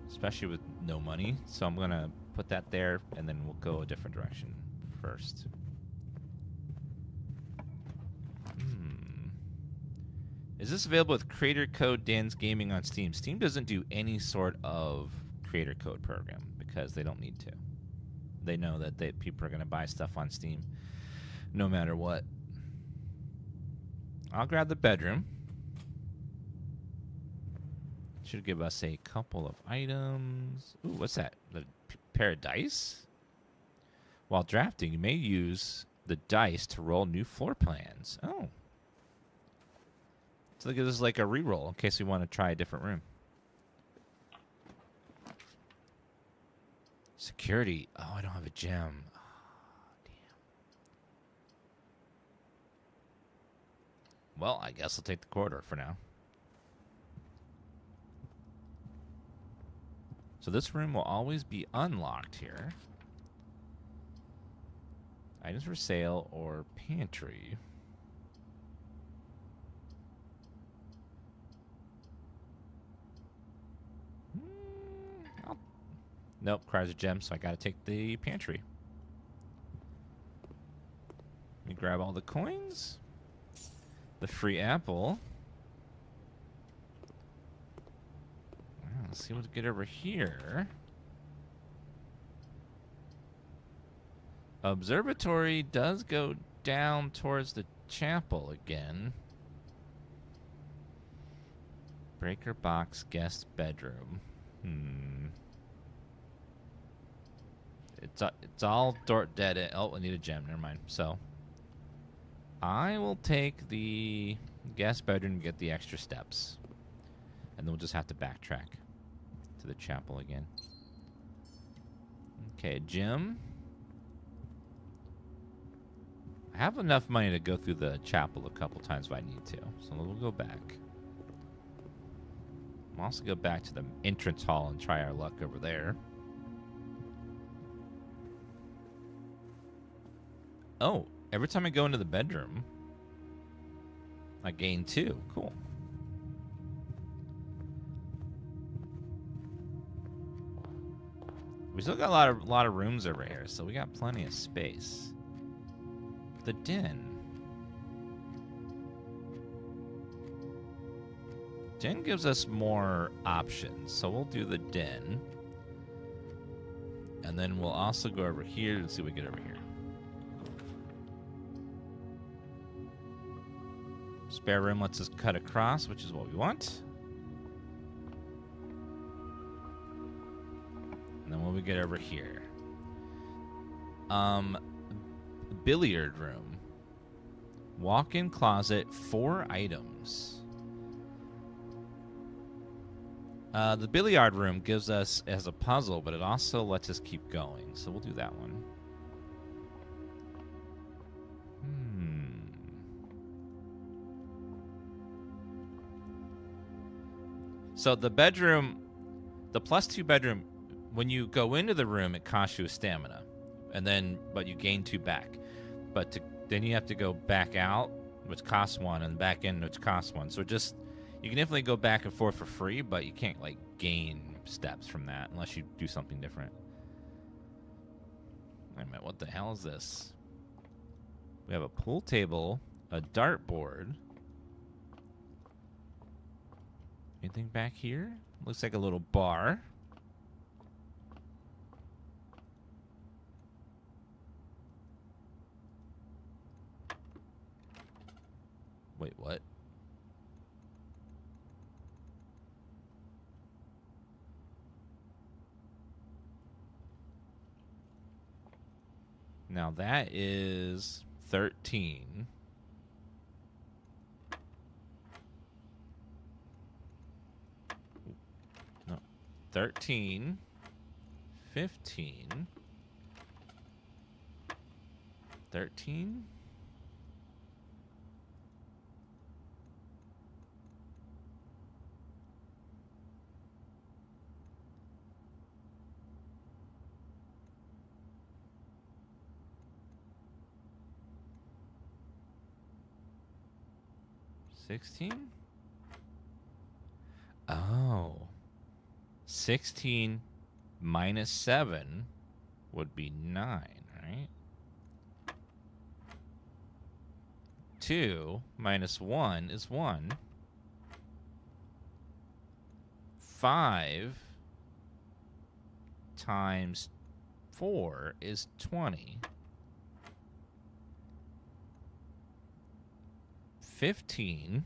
S1: especially with no money. So I'm going to put that there, and then we'll go a different direction first. Is this available with creator code DansGaming on Steam? Steam doesn't do any sort of creator code program because they don't need to. They know that people are going to buy stuff on Steam no matter what. I'll grab the bedroom. Should give us a couple of items. Ooh, what's that? The pair of dice? While drafting, you may use the dice to roll new floor plans. Oh. So this is like a reroll in case we want to try a different room. Security. Oh, I don't have a gem. Oh, damn. Well, I guess I'll take the corridor for now. So this room will always be unlocked here. Items for sale or pantry. Nope, requires a gem, so I gotta take the pantry. Let me grab all the coins. The free apple. Let's see what we get over here. Observatory does go down towards the chapel again. Breaker box, guest bedroom. It's all dead. Oh, I need a gem. Never mind. So I will take the guest bedroom and get the extra steps, and then we'll just have to backtrack to the chapel again. Okay, gym. I have enough money to go through the chapel a couple times if I need to, so we'll go back. We'll also go back to the entrance hall and try our luck over there. Oh, every time I go into the bedroom, I gain 2. Cool. We still got a lot of rooms over here, so we got plenty of space. The den. Den gives us more options, so we'll do the den. And then we'll also go over here and see what we get over here. spare room lets us cut across, which is what we want. And then when we get over here, billiard room, walk-in closet, 4 items. The billiard room gives us as a puzzle, but it also lets us keep going, so we'll do that one. So the bedroom, the +2 bedroom, when you go into the room, it costs you a stamina, but you gain 2 back. But then you have to go back out, which costs 1, and back in, which costs 1. So you can definitely go back and forth for free, but you can't like gain steps from that unless you do something different. Wait a minute, what the hell is this? We have a pool table, a dartboard. Anything back here? Looks like a little bar. Wait, what? Now that is 13. No. 13. 15. 13. $16? Oh. 16 minus 7 would be 9, right? 2 minus 1 is 1. 5 times 4 is 20. 15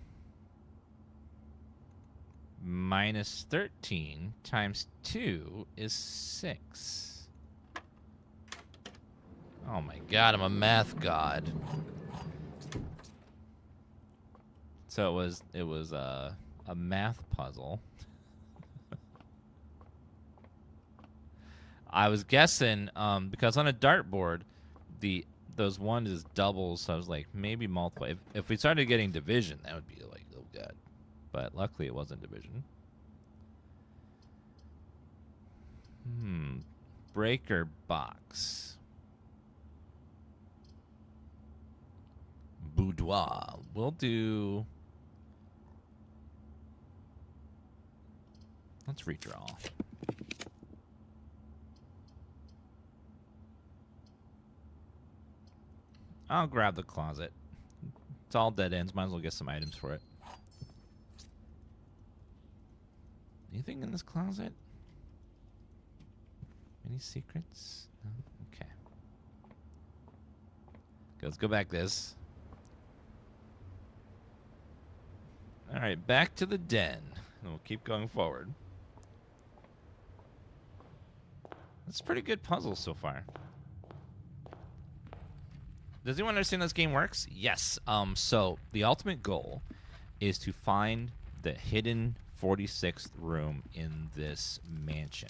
S1: minus 13 times 2 is 6. Oh my god, I'm a math god. So it was a math puzzle. I was guessing because on a dartboard those ones is doubles, so I was like, maybe multiply. If we started getting division, that would be like, oh god. But luckily it wasn't division. Breaker box. Boudoir. We'll do... Let's redraw. I'll grab the closet. It's all dead ends. Might as well get some items for it. Anything in this closet? Any secrets? No? Okay. Let's go back this. Alright, back to the den. And we'll keep going forward. That's a pretty good puzzle so far. Does anyone understand how this game works? Yes. So the ultimate goal is to find the hidden 46th room in this mansion.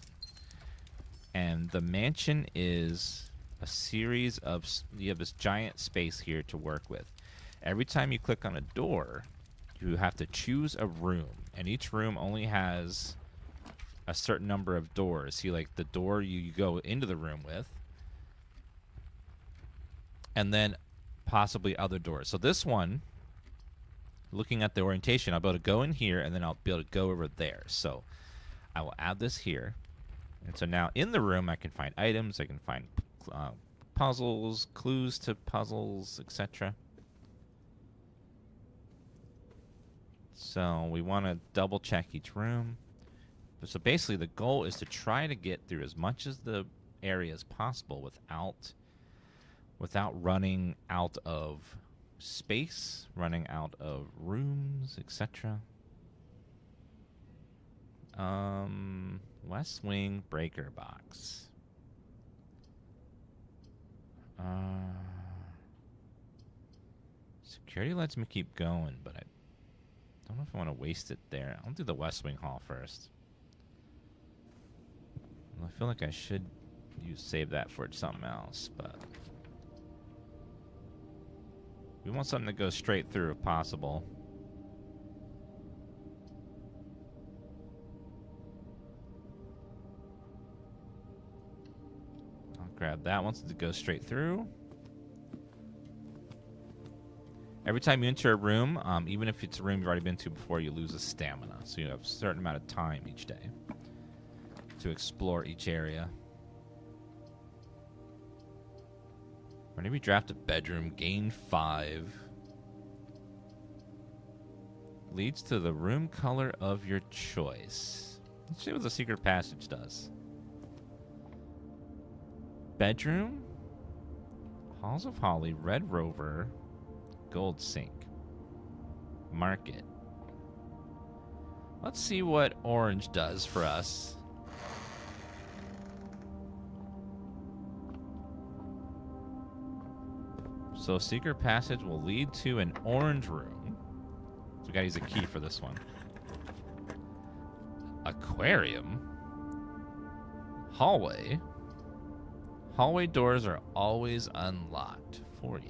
S1: And the mansion is a series of... You have this giant space here to work with. Every time you click on a door, you have to choose a room. And each room only has a certain number of doors. See, like the door you go into the room with. And then possibly other doors. So this one, looking at the orientation, I'll be able to go in here, and then I'll be able to go over there. So I will add this here. And so now in the room, I can find items. I can find puzzles, clues to puzzles, etc. So we want to double check each room. So basically the goal is to try to get through as much of the area as possible without running out of space, running out of rooms, etc. West Wing breaker box. Security lets me keep going, but I don't know if I want to waste it there. I'll do the West Wing hall first. Well, I feel like I should save that for something else, but we want something that goes straight through if possible. I'll grab that one since it goes straight through. Every time you enter a room, even if it's a room you've already been to before, you lose a stamina. So you have a certain amount of time each day to explore each area. Whenever you draft a bedroom, gain 5. Leads to the room color of your choice. Let's see what the secret passage does. Bedroom, Halls of Holly, Red Rover, Gold Sink. Market. Let's see what orange does for us. So secret passage will lead to an orange room. So we gotta use a key for this one. Aquarium. Hallway. Hallway doors are always unlocked. Foyer.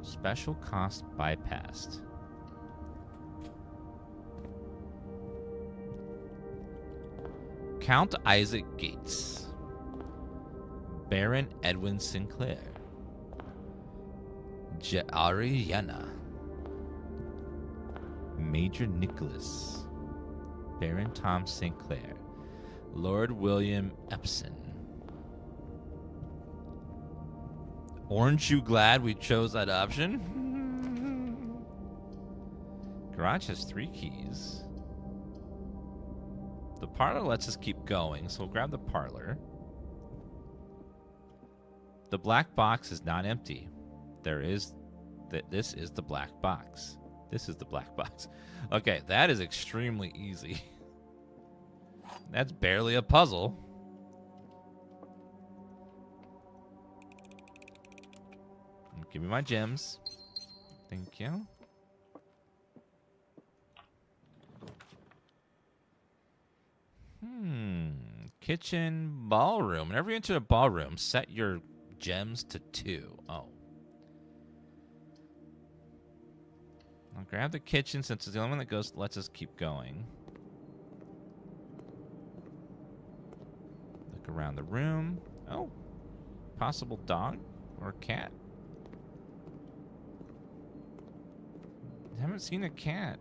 S1: Special cost bypassed. Count Isaac Gates. Baron Edwin Sinclair. Ariana. Major Nicholas. Baron Tom Sinclair. Lord William Epson. Aren't you glad we chose that option? Garage has 3 keys. The parlor lets us keep going, so we'll grab the parlor. The black box is not empty. This is the black box. This is the black box. Okay, that is extremely easy. That's barely a puzzle. Give me my gems. Thank you. Kitchen, ballroom. Whenever you enter a ballroom, set your gems to 2. Oh. I'll grab the kitchen since it's the only one that lets us keep going. Look around the room. Oh. Possible dog or cat. I haven't seen a cat.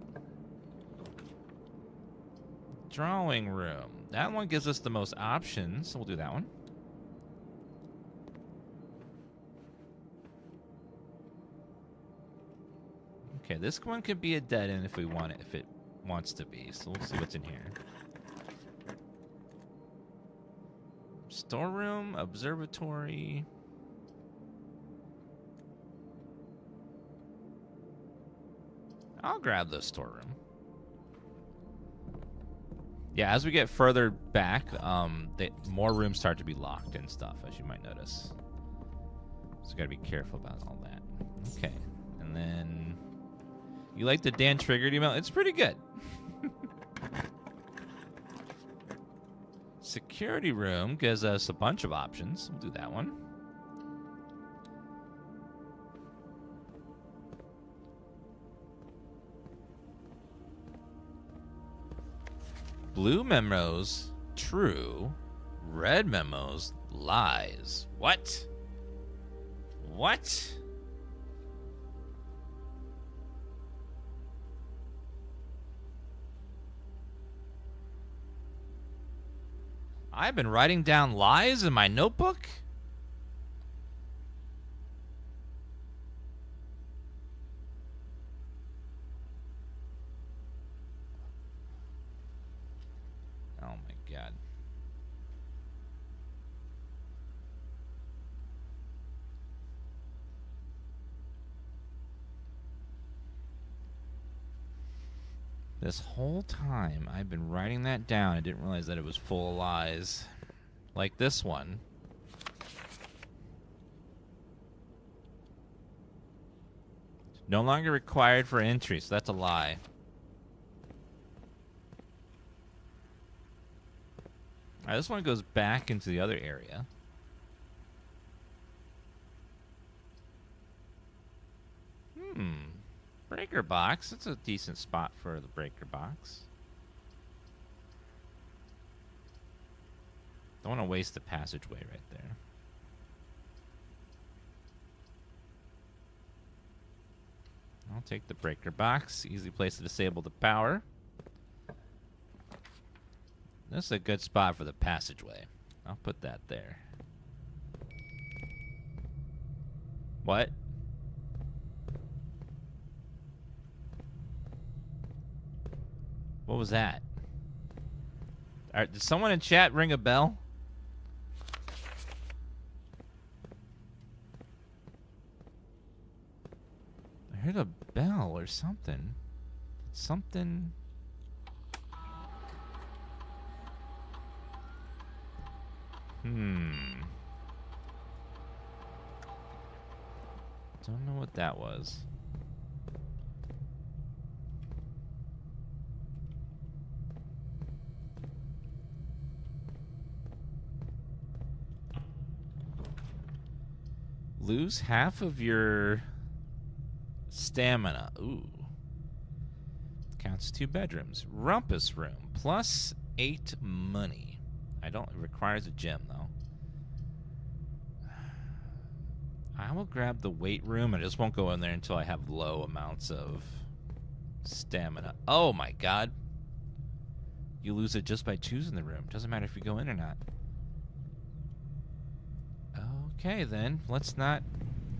S1: Drawing room. That one gives us the most options, so we'll do that one. Okay, this one could be a dead end if we want it, if it wants to be. So we'll see what's in here. Storeroom, observatory. I'll grab the storeroom. Yeah, as we get further back, more rooms start to be locked and stuff, as you might notice. So gotta be careful about all that. Okay, and then you like the Dan triggered email? It's pretty good. Security room gives us a bunch of options. We'll do that one. Blue memos, true. Red memos, lies. What? What? I've been writing down lies in my notebook? Oh my God. This whole time, I've been writing that down. I didn't realize that it was full of lies. Like this one. No longer required for entry, so that's a lie. Alright, this one goes back into the other area. Breaker box. That's a decent spot for the breaker box. Don't want to waste the passageway right there. I'll take the breaker box. Easy place to disable the power. This is a good spot for the passageway. I'll put that there. What? What was that? Did someone in chat ring a bell? I heard a bell or something. Something. Don't know what that was. Lose half of your stamina. Ooh. Counts 2 bedrooms. Rumpus room. Plus 8 money. It requires a gem, though. I will grab the weight room. I just won't go in there until I have low amounts of stamina. Oh, my God. You lose it just by choosing the room. Doesn't matter if you go in or not. Okay, then. Let's not...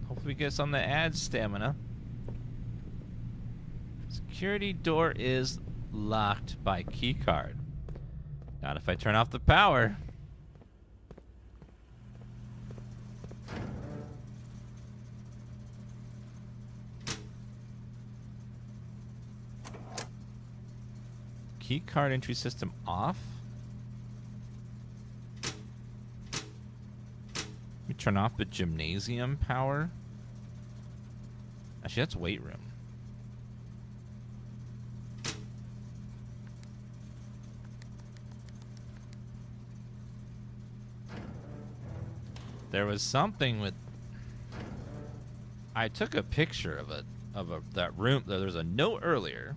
S1: Hopefully we get something that adds stamina. Security door is locked by keycard. Not if I turn off the power. Keycard entry system off. Let me turn off the gymnasium power. Actually, that's weight room. There was something with... I took a picture of that room. There was a note earlier.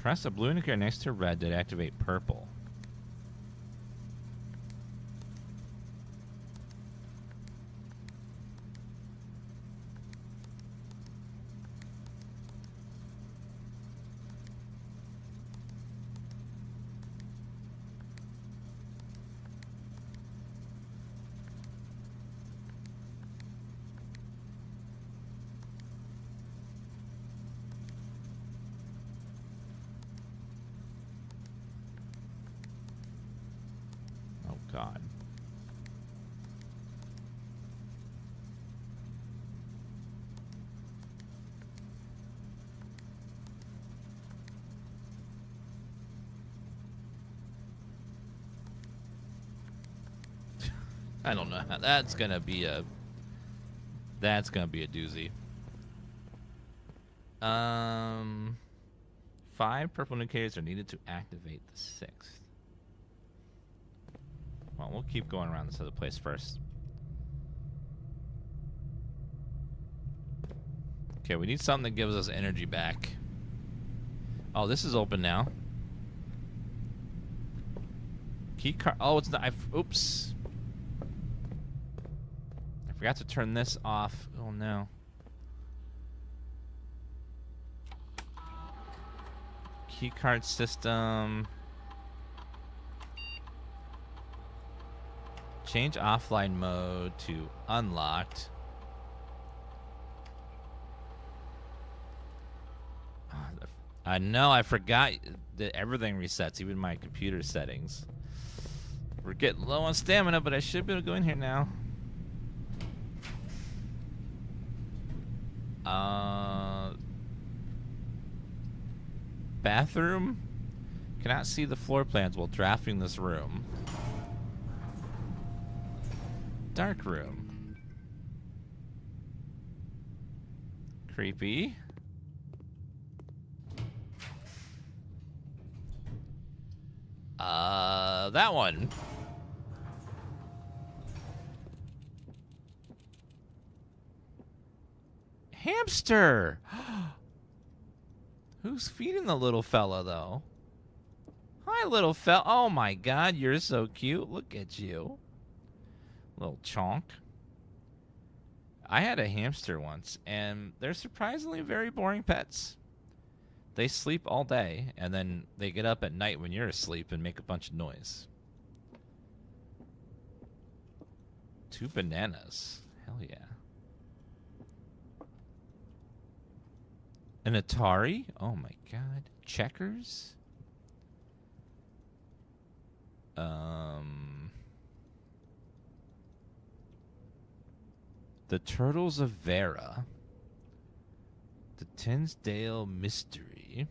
S1: Press the blue indicator next to red to activate purple. God. I don't know how that's gonna be a doozy. 5 purple indicators are needed to activate the 6th. Well, we'll keep going around this other place first. Okay, we need something that gives us energy back. Oh, this is open now. Key card. Oh, it's not. Oops. I forgot to turn this off. Oh, no. Key card system. Change offline mode to unlocked. I know, I forgot that everything resets, even my computer settings. We're getting low on stamina, but I should be able to go in here now. Bathroom? Cannot see the floor plans while drafting this room. Dark room. Creepy. That one. Hamster! Who's feeding the little fella, though? Hi, little fella. Oh, my God, you're so cute. Look at you. Little chonk. I had a hamster once, and they're surprisingly very boring pets. They sleep all day, and then they get up at night when you're asleep and make a bunch of noise. 2 bananas. Hell yeah. An Atari? Oh my God. Checkers? The Turtles of Vera. The Tinsdale Mystery.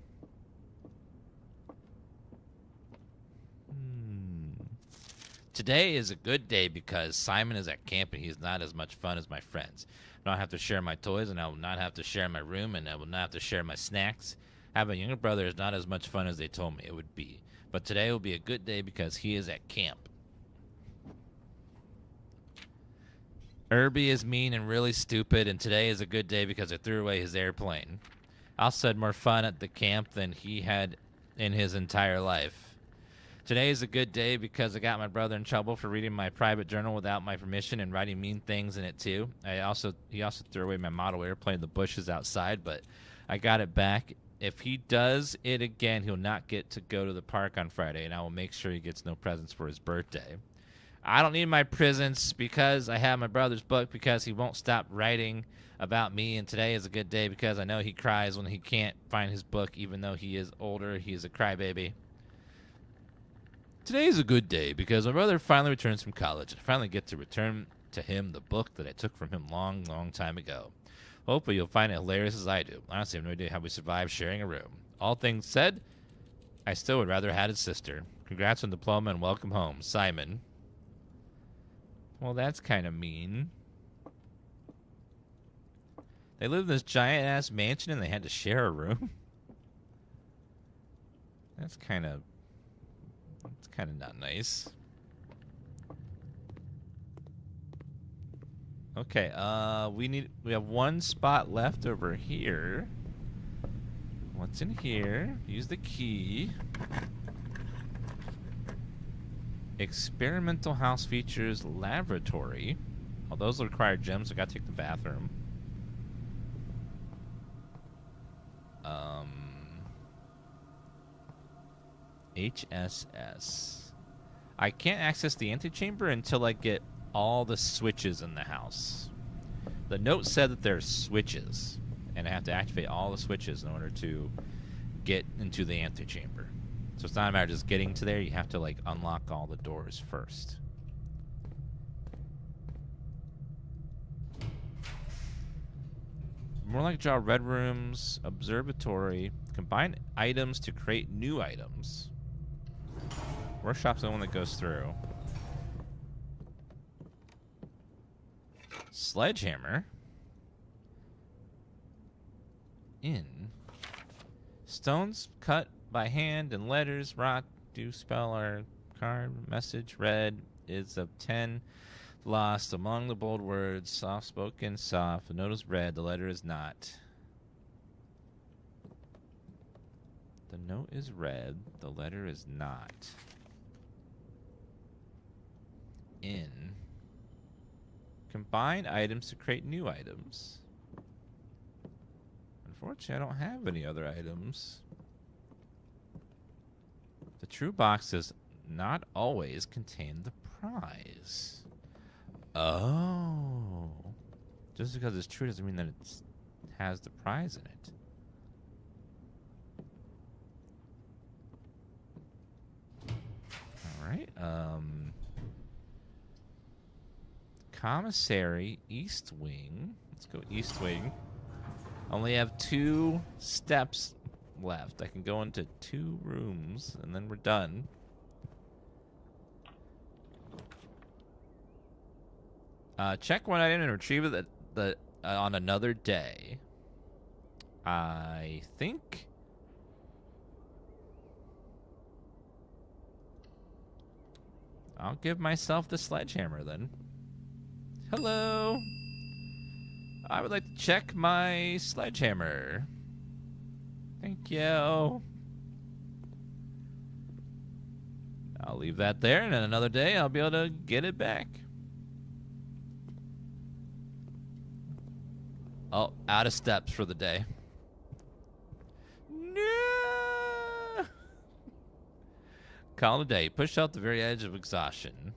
S1: Today is a good day because Simon is at camp and he's not as much fun as my friends. I don't have to share my toys, and I will not have to share my room, and I will not have to share my snacks. Having a younger brother is not as much fun as they told me it would be. But today will be a good day because he is at camp. Irby is mean and really stupid, and today is a good day because I threw away his airplane. I also had more fun at the camp than he had in his entire life. Today is a good day because I got my brother in trouble for reading my private journal without my permission and writing mean things in it too. He also threw away my model airplane in the bushes outside, but I got it back. If he does it again, he'll not get to go to the park on Friday, and I will make sure he gets no presents for his birthday. I don't need my presents because I have my brother's book because he won't stop writing about me, and today is a good day because I know he cries when he can't find his book, even though he is older. He is a crybaby. Today is a good day because my brother finally returns from college, and I finally get to return to him the book that I took from him long, long time ago. Hopefully you'll find it hilarious as I do. Honestly, I have no idea how we survived sharing a room. All things said, I still would rather have had his sister. Congrats on the diploma and welcome home, Simon. Well, that's kind of mean. They lived in this giant-ass mansion and they had to share a room? That's kind of not nice. Okay, we have one spot left over here. What's in here? Use the key. Experimental house features laboratory. Oh, those require gems, so I gotta take the bathroom. HSS. I can't access the antechamber until I get all the switches in the house. The note said that there's switches, and I have to activate all the switches in order to get into the antechamber. So it's not a matter of just getting to there. You have to, like, unlock all the doors first. More like draw red rooms, observatory, combine items to create new items. Workshop's the one that goes through. Sledgehammer. In. Stones cut by hand and letters. Rock. Do spell our card. Message. Red is of 10. Lost among the bold words. Soft spoken. Soft. The note is red. The letter is not. The note is red. The letter is not. In. Combine items to create new items. Unfortunately, I don't have any other items. The true box does not always contain the prize. Oh. Just because it's true doesn't mean that it has the prize in it. All right. Commissary, East Wing. Let's go East Wing. Only have 2 steps left. I can go into 2 rooms, and then we're done. Check one item and retrieve it on another day. I think... I'll give myself the sledgehammer, then. Hello! I would like to check my sledgehammer. Thank you. I'll leave that there, and then another day I'll be able to get it back. Oh, out of steps for the day. No! Call it a day. Push out the very edge of exhaustion.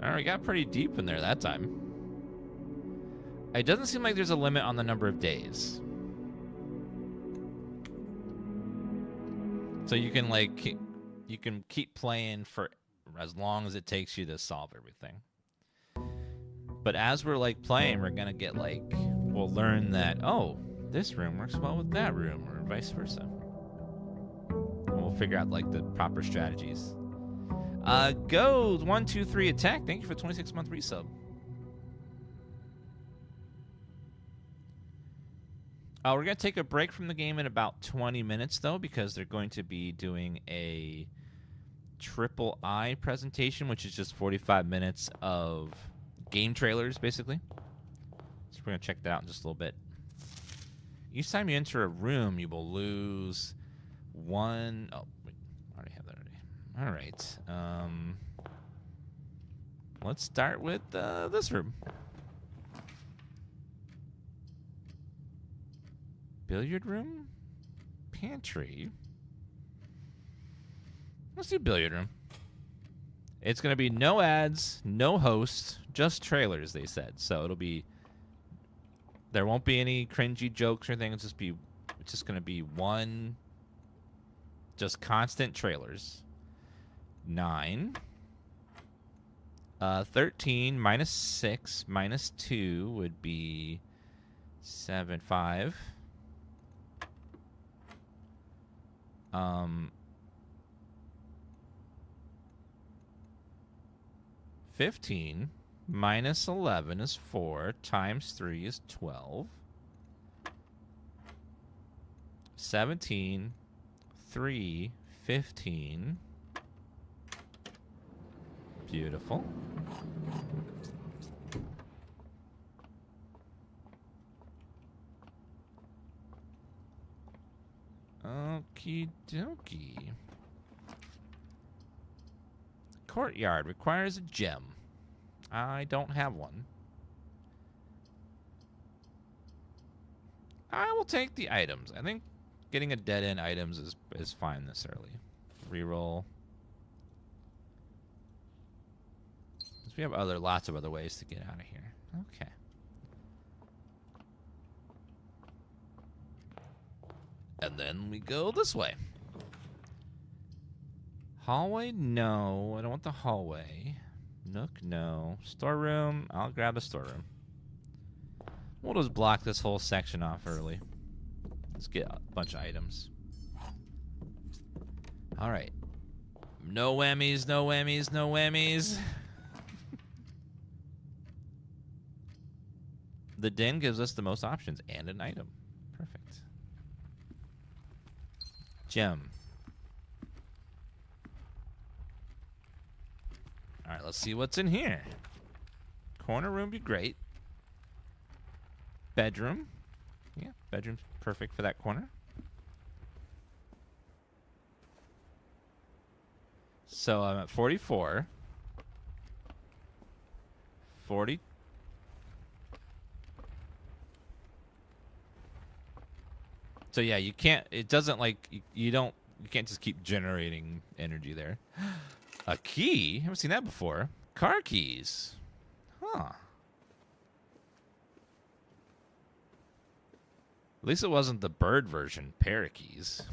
S1: All right, we got pretty deep in there that time. It doesn't seem like there's a limit on the number of days. So you can keep playing for as long as it takes you to solve everything. But as we're like playing, we're gonna get like, we'll learn that, oh, this room works well with that room, or vice versa. And we'll figure out like the proper strategies. Goes 1, 2, 3 attack. Thank you for 26-month resub. We're going to take a break from the game in about 20 minutes, though, because they're going to be doing a triple I presentation, which is just 45 minutes of game trailers, basically. So we're going to check that out in just a little bit. Each time you enter a room, you will lose 1... Oh, wait. I already have that already. All right. Let's start with this room. Billiard room? Pantry? Let's do billiard room. It's going to be no ads, no hosts, just trailers, they said. So it'll be... There won't be any cringy jokes or anything. It's just going to be one... Just constant trailers. 9. 13 minus 6 minus 2 would be 7, 5. 15 minus 11 is 4 times 3 is 12. 17, 3, 15. Beautiful. Okie dokie. Courtyard requires a gem. I don't have one. I will take the items. I think getting a dead-end items is fine this early. Reroll. Because we have lots of other ways to get out of here. Okay. And then we go this way. Hallway, no. I don't want the hallway. Nook, no. Storeroom, I'll grab the storeroom. We'll just block this whole section off early. Let's get a bunch of items. All right. No whammies, no whammies, no whammies. The den gives us the most options and an item. Perfect. Gem. All right, let's see what's in here. Corner room be great. Bedroom. Yeah, bedroom's perfect for that corner. So I'm at 44. 40. So yeah, you can't. It doesn't like you don't. You can't just keep generating energy there. A key? Haven't seen that before. Car keys. Huh. At least it wasn't the bird version. Parakeys.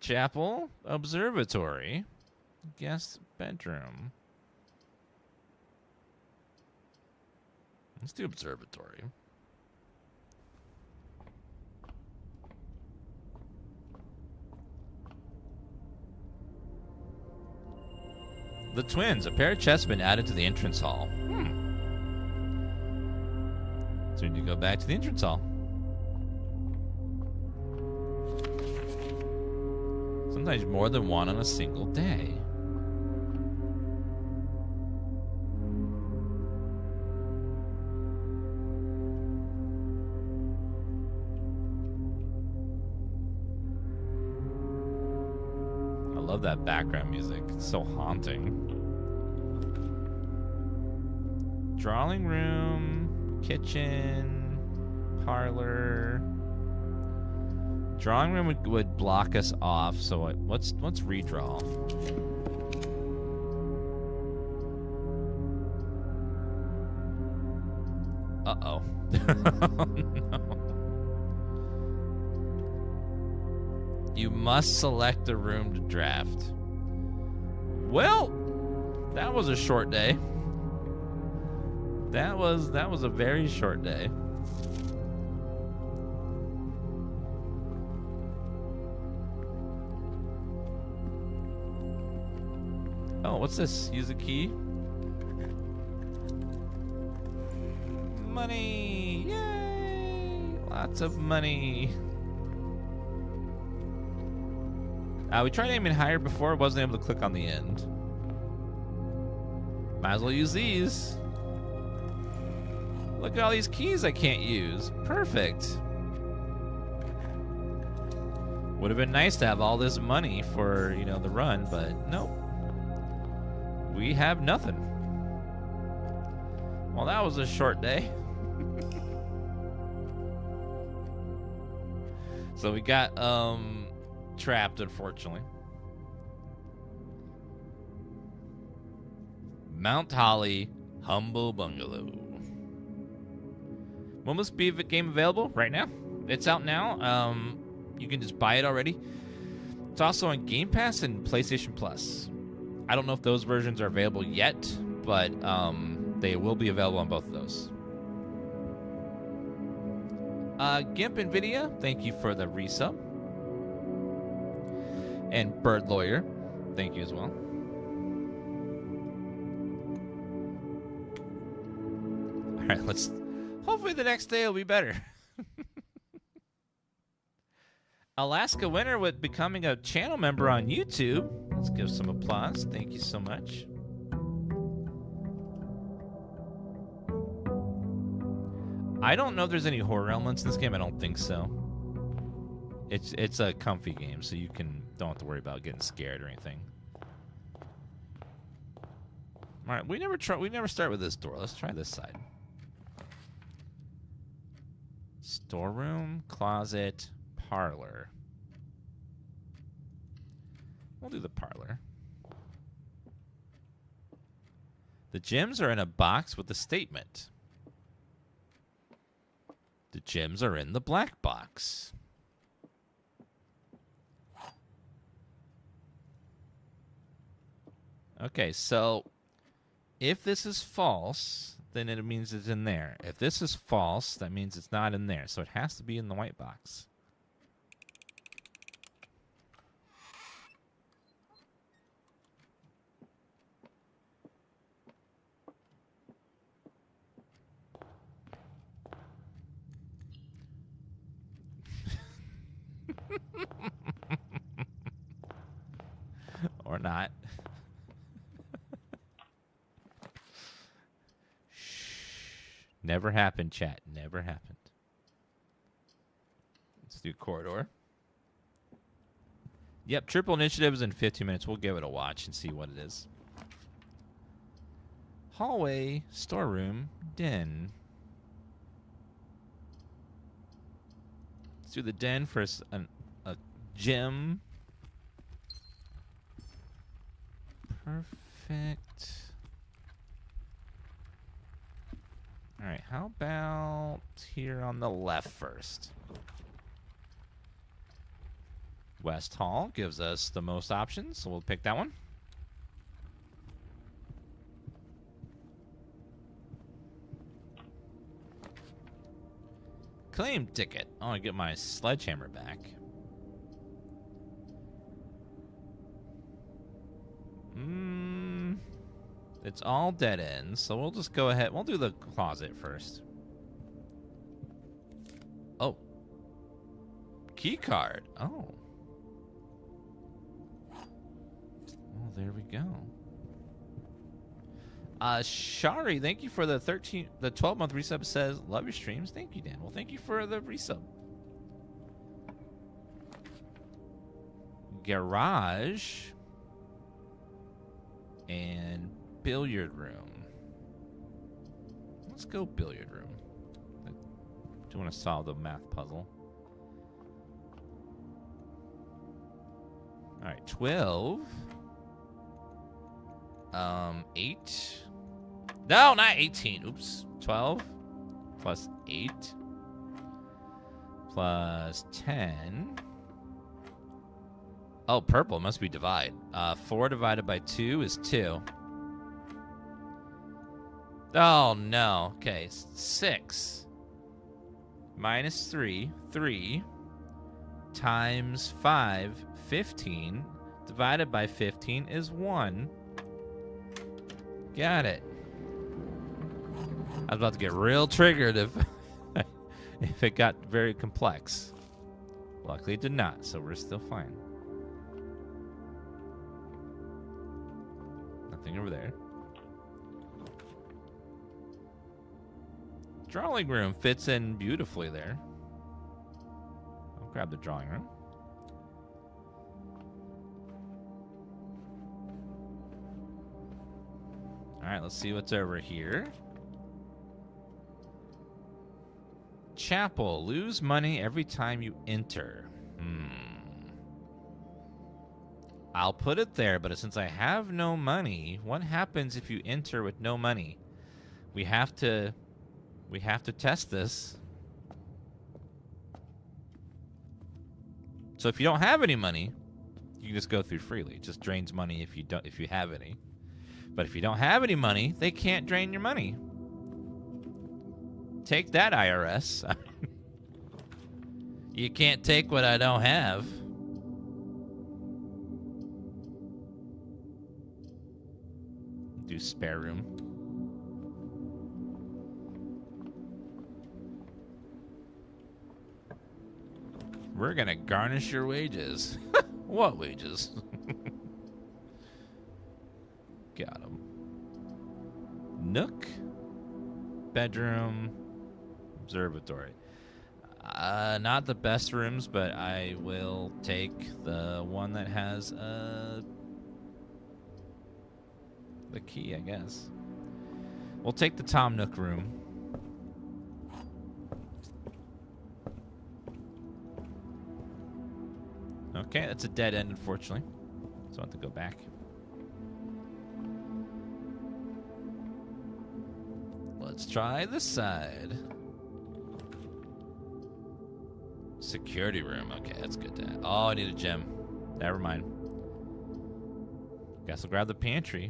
S1: Chapel. Observatory. Guest bedroom. Let's do observatory. The twins. A pair of chests have been added to the entrance hall. So we need to go back to the entrance hall. Sometimes more than one on a single day. I love that background music. It's so haunting. Drawing room, kitchen, parlor. Drawing room would block us off, so let's redraw. Uh-oh. Oh, no. You must select a room to draft. Well, that was a short day. That was a very short day. Oh, what's this? Use a key. Money! Yay! Lots of money. We tried aiming higher before. Wasn't able to click on the end. Might as well use these. Look at all these keys I can't use. Perfect. Would have been nice to have all this money for, you know, the run, but nope. We have nothing. Well, that was a short day. So we got trapped, unfortunately. Mount Holly Humble Bungalow. When will this game available? Right now. It's out now. You can just buy it already. It's also on Game Pass and PlayStation Plus. I don't know if those versions are available yet, but they will be available on both of those. Gimp Nvidia, thank you for the resub. And Bird Lawyer, thank you as well. All right, let's. Hopefully the next day will be better. Alaska winner with becoming a channel member on YouTube. Let's give some applause. Thank you so much. I don't know if there's any horror elements in this game. I don't think so. It's a comfy game, so you don't have to worry about getting scared or anything. All right, we never start with this door. Let's try this side. Storeroom, closet, parlor. We'll do the parlor. The gems are in a box with a statement. The gems are in the black box. Okay, so if this is false, then it means it's in there. If this is false, that means it's not in there. So it has to be in the white box. Or not. Never happened, chat. Never happened. Let's do corridor. Yep, triple initiatives in 15 minutes. We'll give it a watch and see what it is. hallway, storeroom, den. Let's do the den for a gym. Perfect. All right, how about here on the left first? West Hall gives us the most options, so we'll pick that one. Claim ticket. I want to get my sledgehammer back. It's all dead ends, so we'll just go ahead. We'll do the closet first. Oh. Key card. Oh. Oh, there we go. Shari, thank you for the 12-month resub. Says, love your streams. Thank you, Dan. Well, thank you for the resub. Garage. And billiard room. Let's go billiard room. I do want to solve the math puzzle. All right, 12. 8. No, not 18. Oops. 12 plus 8 plus 10. Oh, purple must be divide. 4 divided by 2 is 2. Oh, no. Okay, 6 minus 3. 3 times 5, 15. Divided by 15 is 1. Got it. I was about to get real triggered if it got very complex. Luckily it did not, so we're still fine. Nothing over there. Drawing room fits in beautifully there. I'll grab the drawing room. All right, let's see what's over here. Chapel. Lose money every time you enter. I'll put it there, but since I have no money, what happens if you enter with no money? We have to test this. So if you don't have any money, you can just go through freely. It just drains money if you have any. But if you don't have any money, they can't drain your money. Take that, IRS. You can't take what I don't have. Do spare room. We're gonna garnish your wages. What wages? Got him. Nook. Bedroom. Observatory. Not the best rooms, but I will take the one that has the key, I guess. We'll take the Tom Nook room. Okay, that's a dead end, unfortunately. So I have to go back. Let's try this side. Security room. Okay, that's good to have. Oh, I need a gem. Never mind. Guess I'll grab the pantry.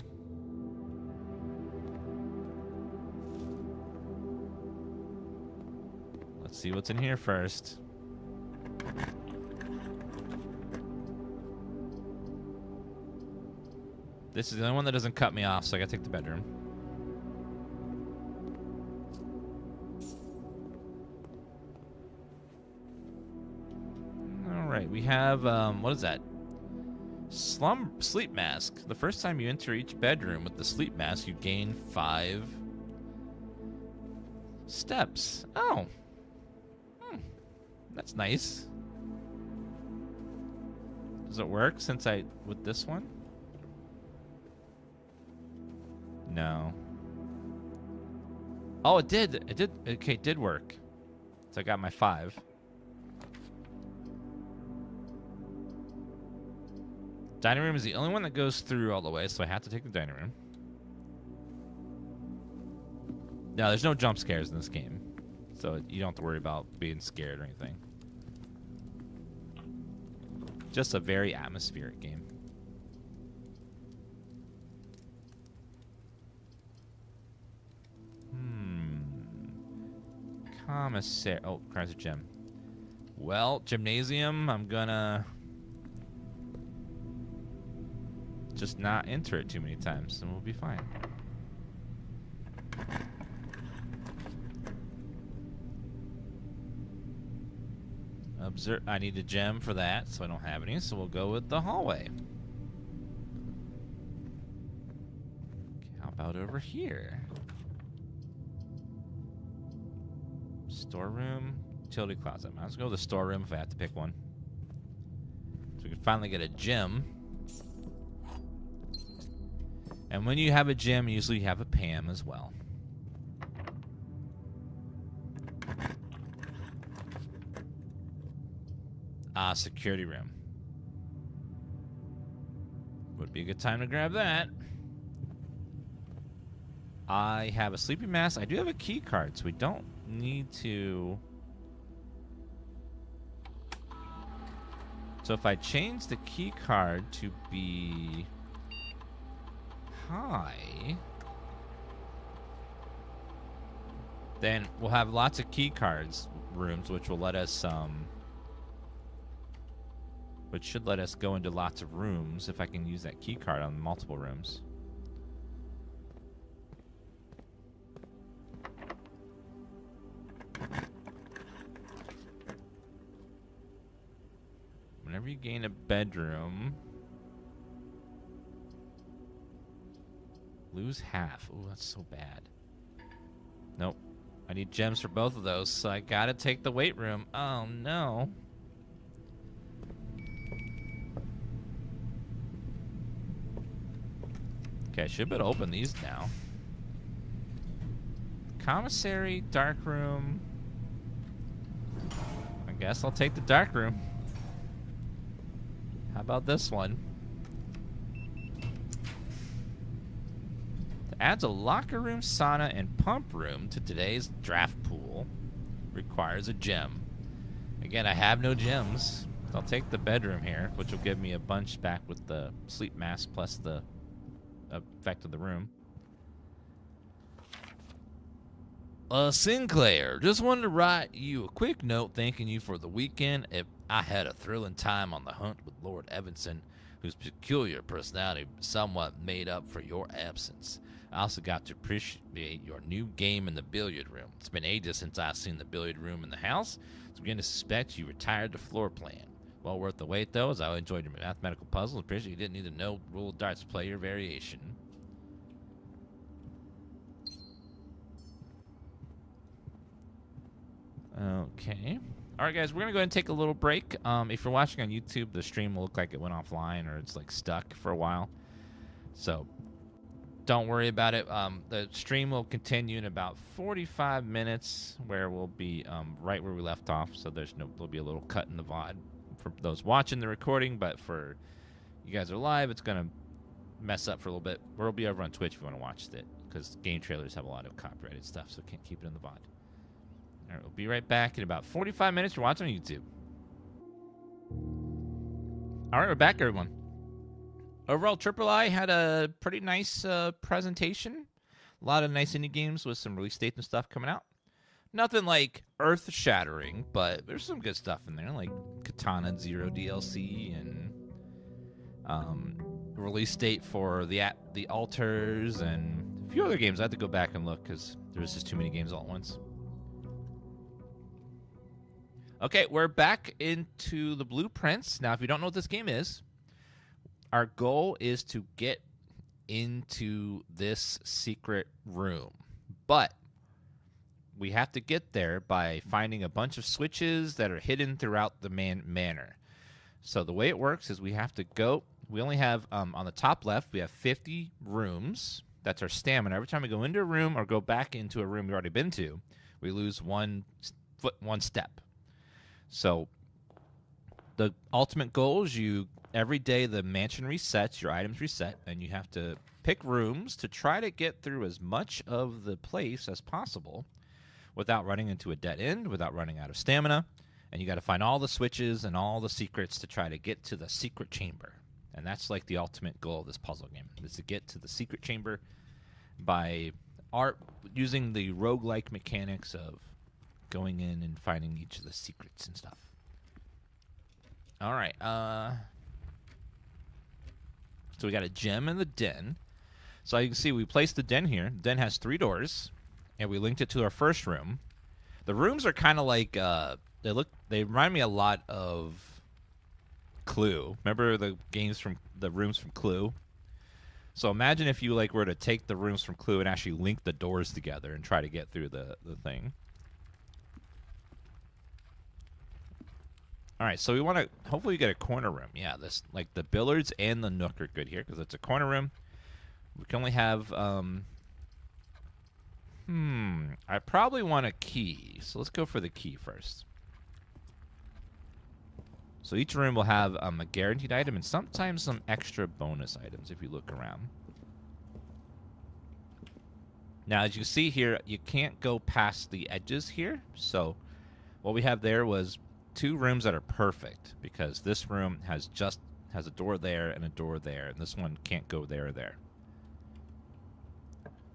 S1: Let's see what's in here first. This is the only one that doesn't cut me off, so I gotta take the bedroom. Alright, we have, what is that? Sleep mask. The first time you enter each bedroom with the sleep mask, you gain 5 steps. Oh. That's nice. Does it work with this one? No. Oh, it did. It did. Okay, it did work. So I got my 5. Dining room is the only one that goes through all the way, so I have to take the dining room. No, there's no jump scares in this game, so you don't have to worry about being scared or anything. Just a very atmospheric game. Commissary. Oh, cries a gem. Well, gymnasium, I'm gonna just not enter it too many times, and we'll be fine. Observe. I need a gem for that, so I don't have any, so we'll go with the hallway. Okay, how about over here? Storeroom, utility closet. Might as well go to the storeroom if I have to pick one. So we can finally get a gem. And when you have a gem, usually you have a Pam as well. Security room. Would be a good time to grab that. I have a sleeping mask. I do have a key card, so we don't need to. So if I change the key card to be high, then we'll have lots of key cards rooms, which will let us which should let us go into lots of rooms if I can use that key card on multiple rooms. Whenever you gain a bedroom, lose half. Ooh, that's so bad. Nope. I need gems for both of those, so I gotta take the weight room. Oh, no. Okay, I should be able to open these now. Commissary, dark room. I guess I'll take the dark room. How about this one? Adds a locker room, sauna, and pump room to today's draft pool. Requires a gem. Again, I have no gems. I'll take the bedroom here, which will give me a bunch back with the sleep mask plus the effect of the room. Sinclair, just wanted to write you a quick note thanking you for the weekend. If I had a thrilling time on the hunt with Lord Evanson, whose peculiar personality somewhat made up for your absence. I also got to appreciate your new game in the billiard room. It's been ages since I've seen the billiard room in the house, so I'm beginning to suspect you retired the floor plan. Well worth the wait, though, as I enjoyed your mathematical puzzles. Appreciate you didn't need to know rule darts to play your variation. Okay. All right, guys, we're going to go ahead and take a little break. If you're watching on YouTube, the stream will look like it went offline or it's, like, stuck for a while. So don't worry about it. The stream will continue in about 45 minutes where we'll be right where we left off. So there'll be a little cut in the VOD for those watching the recording, but for you guys who are live, it's going to mess up for a little bit. We'll be over on Twitch if you want to watch it because game trailers have a lot of copyrighted stuff, so can't keep it in the VOD. All right, we'll be right back in about 45 minutes. You're watching on YouTube. All right, we're back, everyone. Overall, III had a pretty nice presentation. A lot of nice indie games with some release dates and stuff coming out. Nothing like earth-shattering, but there's some good stuff in there, like Katana Zero DLC and release date for the Altars and a few other games. I had to go back and look because there was just too many games all at once. Okay, we're back into the blueprints. Now, if you don't know what this game is, our goal is to get into this secret room. But we have to get there by finding a bunch of switches that are hidden throughout the manor. So the way it works is we have to go. We only have, on the top left, we have 50 rooms. That's our stamina. Every time we go into a room or go back into a room we've already been to, we lose one step. So the ultimate goal is every day the mansion resets, your items reset, and you have to pick rooms to try to get through as much of the place as possible without running into a dead end, without running out of stamina. And you got to find all the switches and all the secrets to try to get to the secret chamber. And that's like the ultimate goal of this puzzle game, is to get to the secret chamber by using the roguelike mechanics of going in and finding each of the secrets and stuff. All right. So we got a gem in the den. So you can see we placed the den here. The den has 3 doors, and we linked it to our first room. The rooms are kind of like they remind me a lot of Clue. Remember the rooms from Clue? So imagine if you were to take the rooms from Clue and actually link the doors together and try to get through the thing. All right, so we want to hopefully get a corner room. Yeah, this the billiards and the nook are good here because it's a corner room. We can only have I probably want a key. So let's go for the key first. So each room will have a guaranteed item and sometimes some extra bonus items if you look around. Now, as you see here, you can't go past the edges here. So what we have there was 2 rooms that are perfect because this room has a door there and a door there, and this one can't go there or there.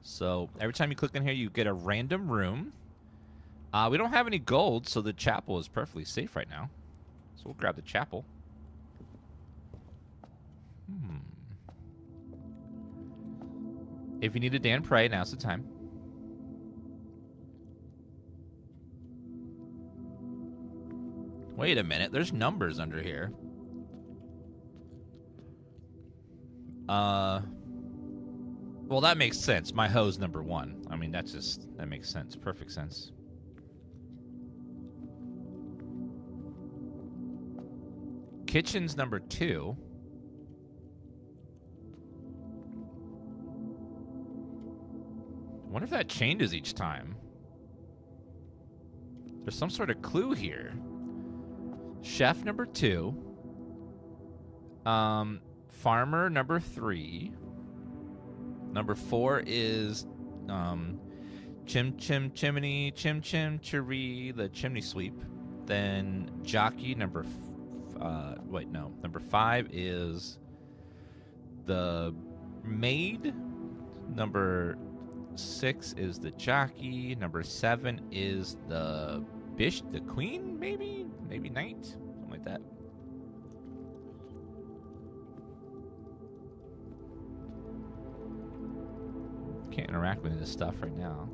S1: So every time you click in here, you get a random room. We don't have any gold, so the chapel is perfectly safe right now. So we'll grab the chapel. If you need to Dan pray, now's the time. Wait a minute, there's numbers under here. Well, that makes sense. My hoe's number 1. I mean, that makes sense. Perfect sense. Kitchen's number 2. I wonder if that changes each time. There's some sort of clue here. Chef number 2. Farmer number 3. Number 4 is chimney, chiree, the chimney sweep. Then jockey number number 5 is the maid. Number 6 is the jockey. Number 7 is the queen, maybe knight, something like that. Can't interact with this stuff right now.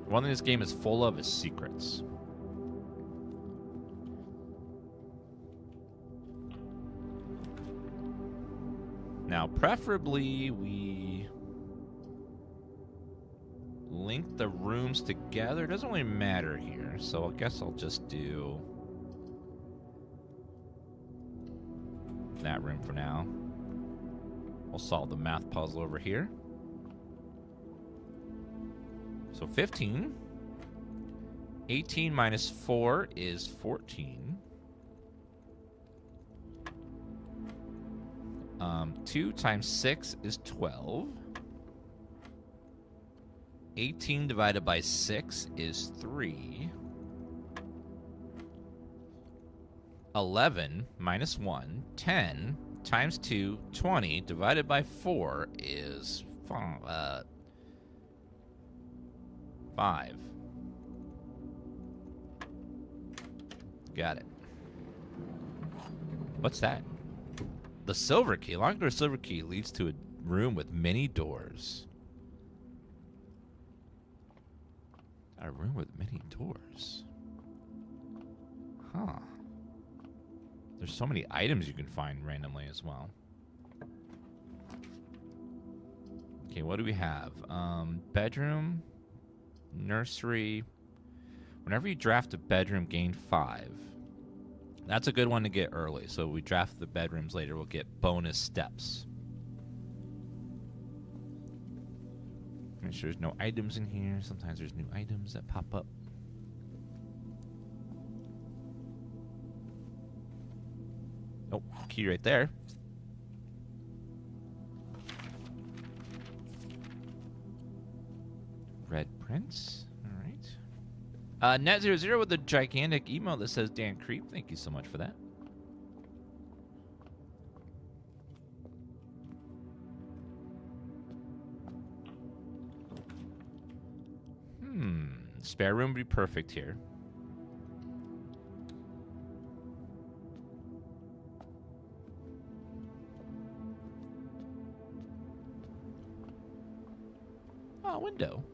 S1: One thing this game is full of is secrets. Now, preferably, we link the rooms together. It doesn't really matter here, so I guess I'll just do that room for now. We'll solve the math puzzle over here. So 15. 18 minus 4 is 14. 2 times 6 is 12. 18 divided by 6 is 3. 11 minus 1, 10 times 2, 20 divided by 4 is 5. Got it. What's that? The silver key. Locked door silver key leads to a room with many doors. A room with many doors. Huh. There's so many items you can find randomly as well. Okay, what do we have? Bedroom, nursery. Whenever you draft a bedroom, gain 5. That's a good one to get early. So we draft the bedrooms later, we'll get bonus steps. Make sure there's no items in here. Sometimes there's new items that pop up. Oh, key right there. Red Prince. All right. Net00 with a gigantic email that says Dan Creep. Thank you so much for that. Spare room would be perfect here. Oh, window.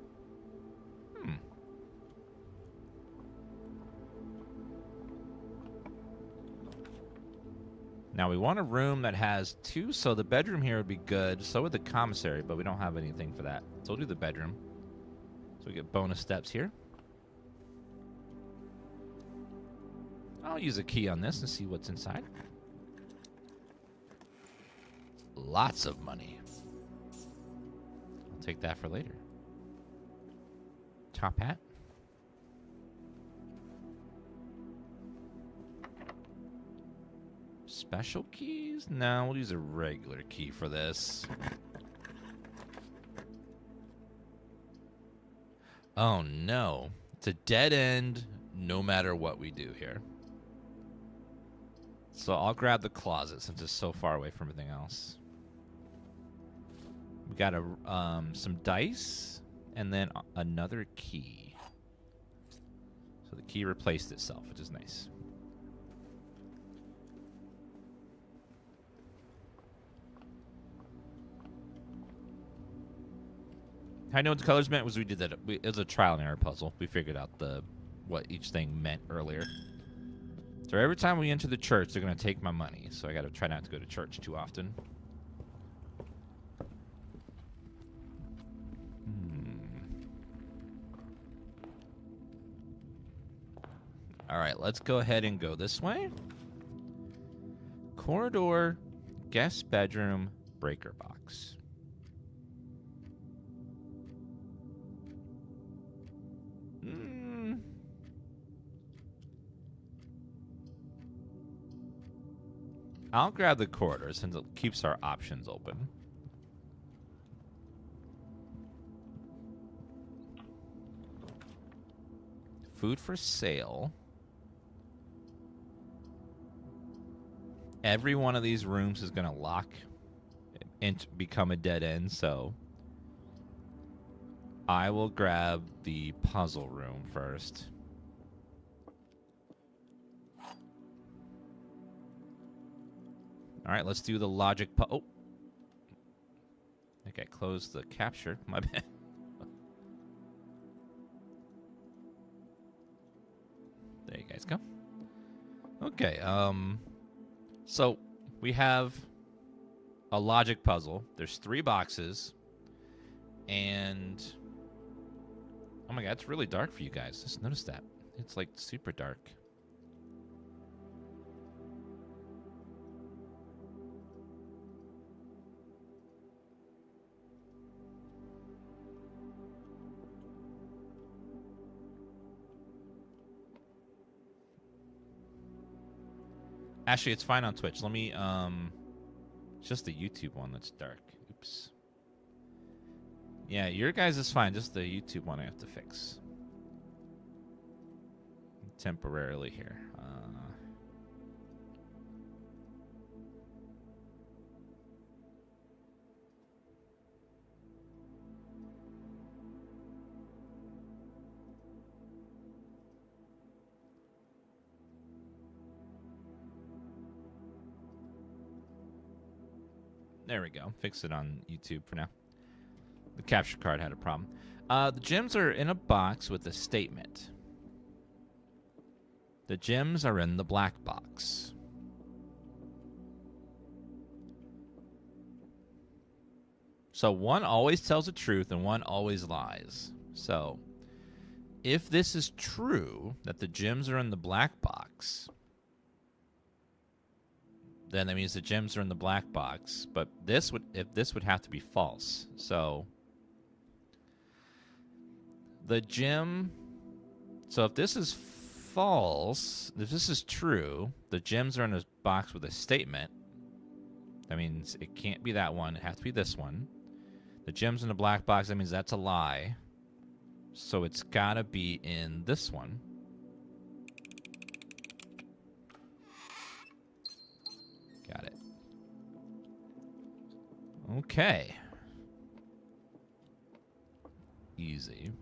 S1: Now we want a room that has 2, so the bedroom here would be good. So would the commissary, but we don't have anything for that. So we'll do the bedroom. So we get bonus steps here. I'll use a key on this and see what's inside. Lots of money. I'll take that for later. Top hat. Special keys? No, we'll use a regular key for this. Oh no. It's a dead end no matter what we do here. So I'll grab the closet since it's so far away from everything else. We got some dice and then another key. So the key replaced itself, which is nice. How I know what the colors meant was we did that. It was a trial and error puzzle. We figured out what each thing meant earlier. So every time we enter the church, they're going to take my money. So I got to try not to go to church too often. All right, let's go ahead and go this way. Corridor, guest bedroom, breaker box. I'll grab the corridor since it keeps our options open. Food for sale. Every one of these rooms is going to lock and become a dead end, so I will grab the puzzle room first. All right, let's do the logic. Oh, I think I closed the capture. My bad. There you guys go. Okay. So we have a logic puzzle. There's 3 boxes, and oh my god, it's really dark for you guys. Just notice that it's like super dark. Actually, it's fine on Twitch. Let me, it's just the YouTube one that's dark. Oops. Yeah, your guys is fine. Just the YouTube one I have to fix. Temporarily here. There we go. Fix it on YouTube for now. The capture card had a problem. The gems are in a box with a statement. The gems are in the black box. So one always tells the truth and one always lies. So if this is true, that the gems are in the black box, then that means the gems are in the black box. But this would have to be false. So the gem. So if this is false, if this is true, the gems are in a box with a statement. That means it can't be that one. It has to be this one. The gems in the black box, that means that's a lie. So it's got to be in this one. Got it. Okay. Easy.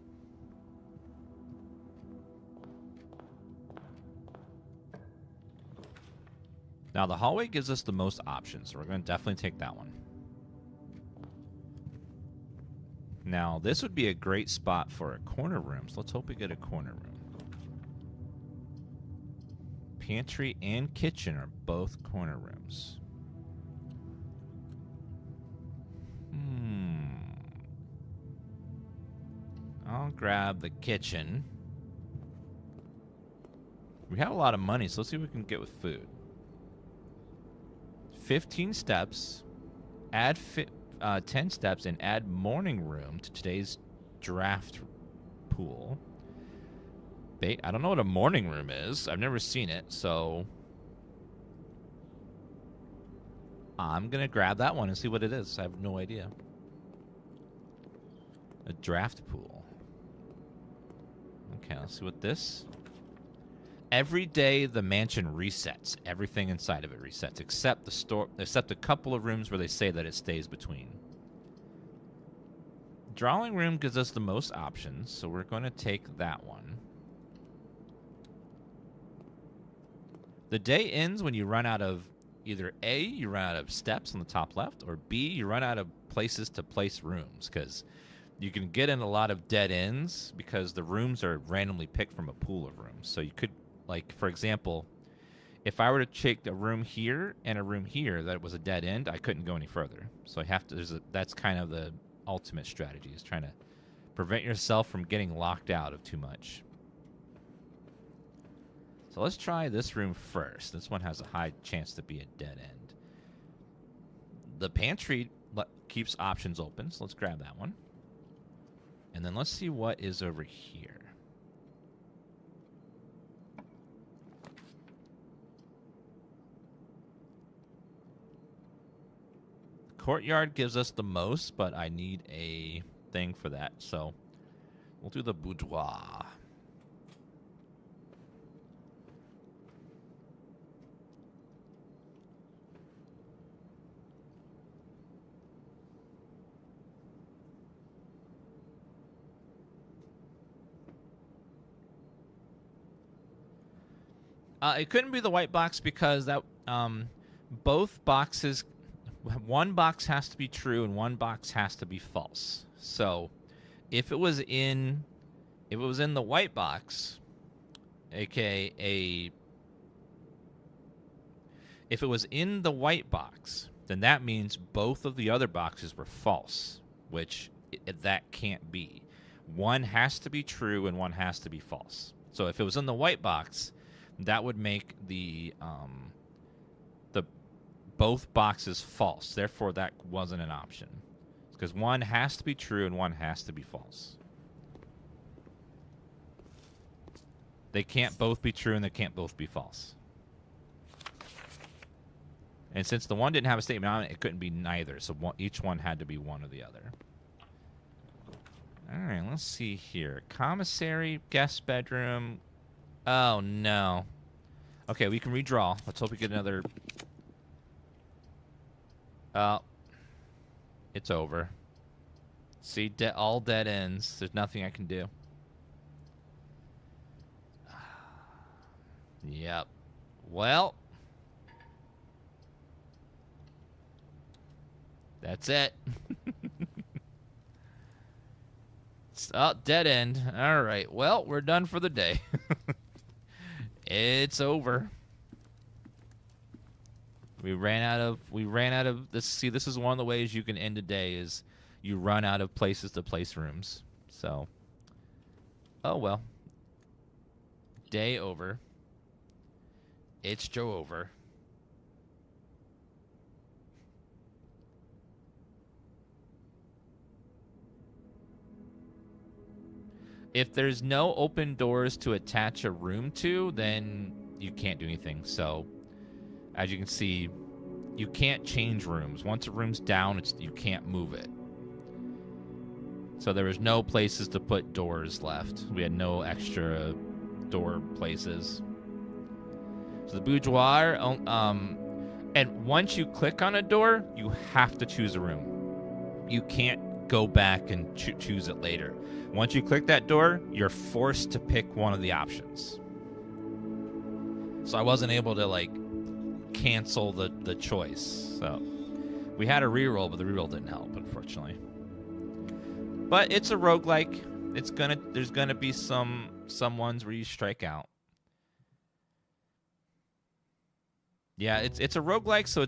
S1: Now, the hallway gives us the most options, so we're going to definitely take that one. Now, this would be a great spot for a corner room, so let's hope we get a corner room. Pantry and kitchen are both corner rooms. I'll grab the kitchen. We have a lot of money, so let's see what we can get with food. 15 steps, add 10 steps, and add morning room to today's draft pool. I don't know what a morning room is. I've never seen it, so I'm going to grab that one and see what it is. I have no idea. A draft pool. Okay, let's see what this... Every day the mansion resets. Everything inside of it resets, except the store, except a couple of rooms where they say that it stays between. Drawing room gives us the most options, so we're going to take that one. The day ends when you run out of either A, you run out of steps on the top left, or B, you run out of places to place rooms, because you can get in a lot of dead ends because the rooms are randomly picked from a pool of rooms. So you could, like, for example, if I were to take a room here and a room here that was a dead end, I couldn't go any further. So I have to. That's kind of the ultimate strategy, is trying to prevent yourself from getting locked out of too much. So let's try this room first. This one has a high chance to be a dead end. The pantry keeps options open, so let's grab that one. And then let's see what is over here. Courtyard gives us the most, but I need a thing for that, so we'll do the boudoir. It couldn't be the white box because that both boxes, one box has to be true and one box has to be false. So if it was in the white box, aka if it was in the white box, then that means both of the other boxes were false, which that can't be. One has to be true and one has to be false. So if it was in the white box, that would make the both boxes false. Therefore, that wasn't an option, because one has to be true and one has to be false. They can't both be true and they can't both be false. And since the one didn't have a statement on it, it couldn't be neither. So each one had to be one or the other. All right, let's see here. Commissary, guest bedroom. Oh, no. Okay, we can redraw. Let's hope we get another... it's over. See, all dead ends. There's nothing I can do. Yep. Well... that's it. Oh, dead end. All right. Well, we're done for the day. It's over. We ran out of this. See, this is one of the ways you can end a day, is you run out of places to place rooms. So, oh well. Day over. It's Joe over. If there's no open doors to attach a room to, then you can't do anything. So, as you can see, you can't change rooms. Once a room's down, you can't move it. So there was no places to put doors left. We had no extra door places. So the boudoir, and once you click on a door, you have to choose a room. You can't go back and choose it later. Once you click that door, you're forced to pick one of the options. So I wasn't able to, like, cancel the choice. So we had a reroll, but the reroll didn't help, unfortunately. But it's a roguelike. There's gonna be some ones where you strike out. Yeah, it's a roguelike, so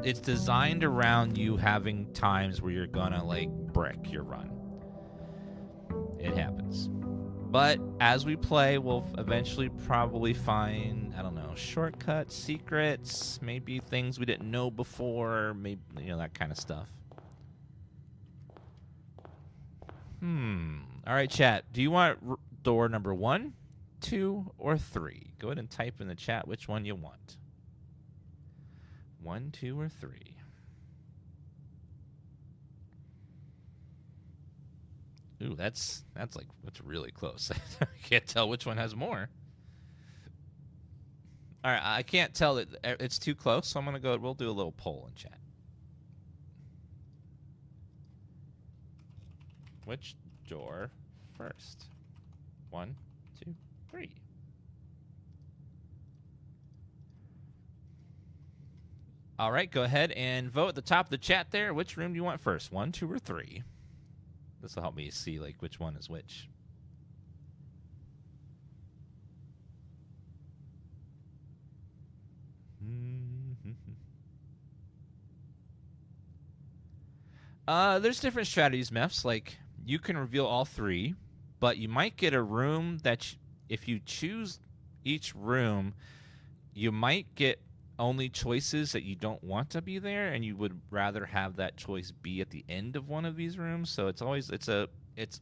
S1: it's designed around you having times where you're gonna, like, brick your run. It happens. But as we play, we'll eventually probably find, I don't know, shortcuts, secrets, maybe things we didn't know before, maybe, that kind of stuff. All right, chat. Do you want door number 1, 2, or 3? Go ahead and type in the chat which one you want. 1, 2, or 3. Ooh, that's really close. I can't tell which one has more. All right, I can't tell it. It's too close, so I'm gonna go. We'll do a little poll in chat. Which door first? 1, 2, 3. All right, go ahead and vote at the top of the chat there. Which room do you want first? 1, 2, or 3? This will help me see, like, which one is which. There's different strategies, Mefs. Like, you can reveal all 3, but you might get a room that, if you choose each room, you might get only choices that you don't want to be there, and you would rather have that choice be at the end of one of these rooms. So it's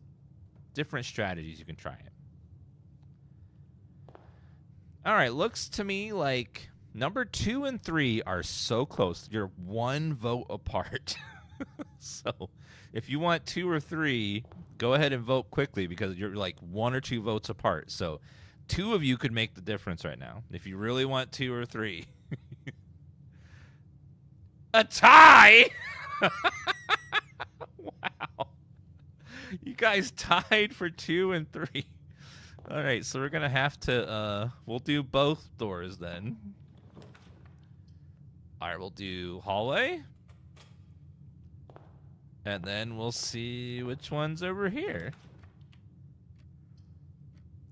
S1: different strategies you can try it. All right, looks to me like number 2 and 3 are so close. You're 1 vote apart. So if you want 2 or 3, go ahead and vote quickly, because you're like 1 or 2 votes apart. So 2 of you could make the difference right now if you really want 2 or 3. A tie? Wow. You guys tied for 2 and 3. All right, so we're going to have to, we'll do both doors then. All right, we'll do hallway. And then we'll see which one's over here.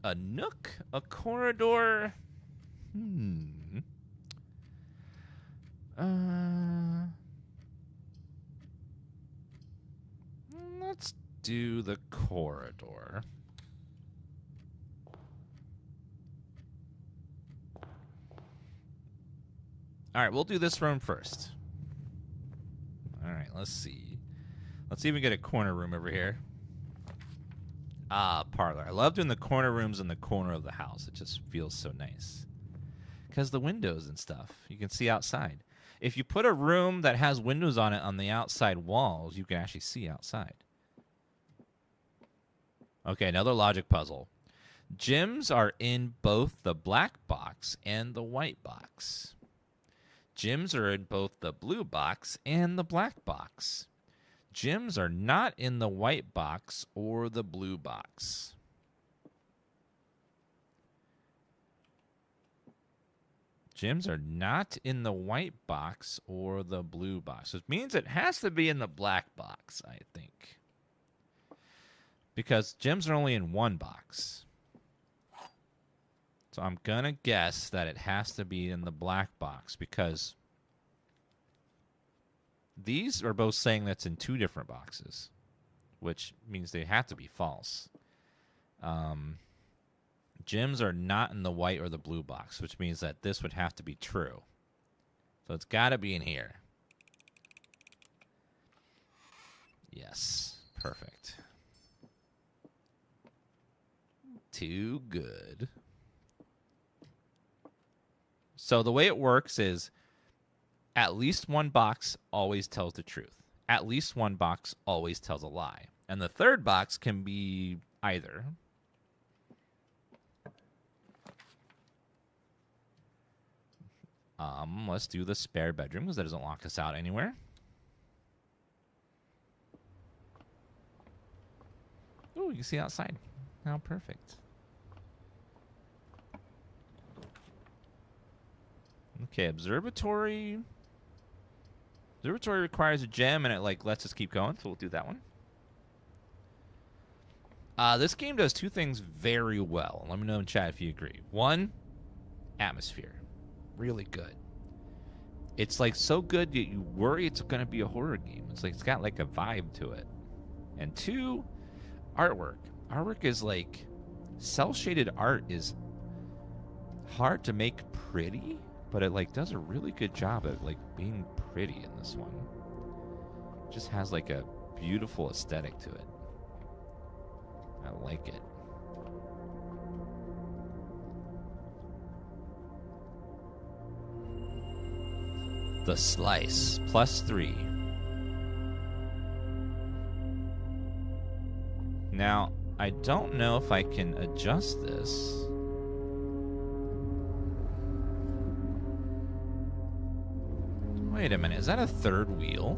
S1: A nook, a corridor. Let's do the corridor. All right, we'll do this room first. All right, let's see. Let's even get a corner room over here. Ah, parlor. I love doing the corner rooms in the corner of the house. It just feels so nice. Because the windows and stuff, you can see outside. If you put a room that has windows on it on the outside walls, you can actually see outside. Okay, another logic puzzle. Gems are in both the black box and the white box. Gems are in both the blue box and the black box. Gems are not in the white box or the blue box. Gems are not in the white box or the blue box. Which means it has to be in the black box, I think. Because gems are only in one box. So I'm going to guess that it has to be in the black box, because these are both saying that's in 2 different boxes, which means they have to be false. Gems are not in the white or the blue box, which means that this would have to be true. So it's got to be in here. Yes. Perfect. too good. So the way it works is at least one box always tells the truth. At least one box always tells a lie. And the third box can be either. Let's do the spare bedroom because that doesn't lock us out anywhere. Oh, you can see outside. How perfect. Okay, observatory. Observatory requires a gem, and it like lets us keep going, so we'll do that one. This game does two things very well. Let me know in chat if you agree. One, atmosphere. Really good. It's like so good that you worry it's going to be a horror game. It's like it's got like a vibe to it. And two, artwork. Artwork is like cel-shaded art is hard to make pretty, but it like does a really good job at like being pretty in this one. It just has like a beautiful aesthetic to it. I like it. The slice, +3. Now, I don't know if I can adjust this. Wait a minute, is that a third wheel?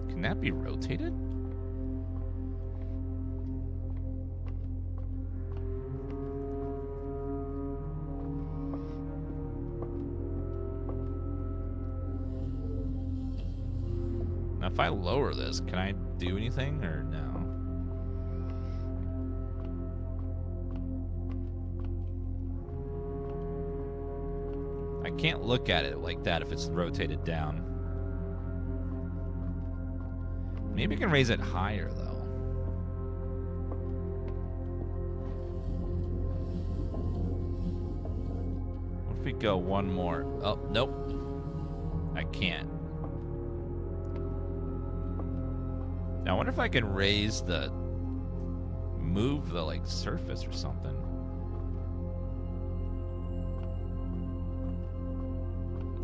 S1: Can that be rotated? Now, if I lower this, can I do anything or no? I can't look at it like that if it's rotated down. Maybe I can raise it higher, though. What if we go one more? Oh, nope. I can't. Now, I wonder if I can raise the... move the, like, surface or something.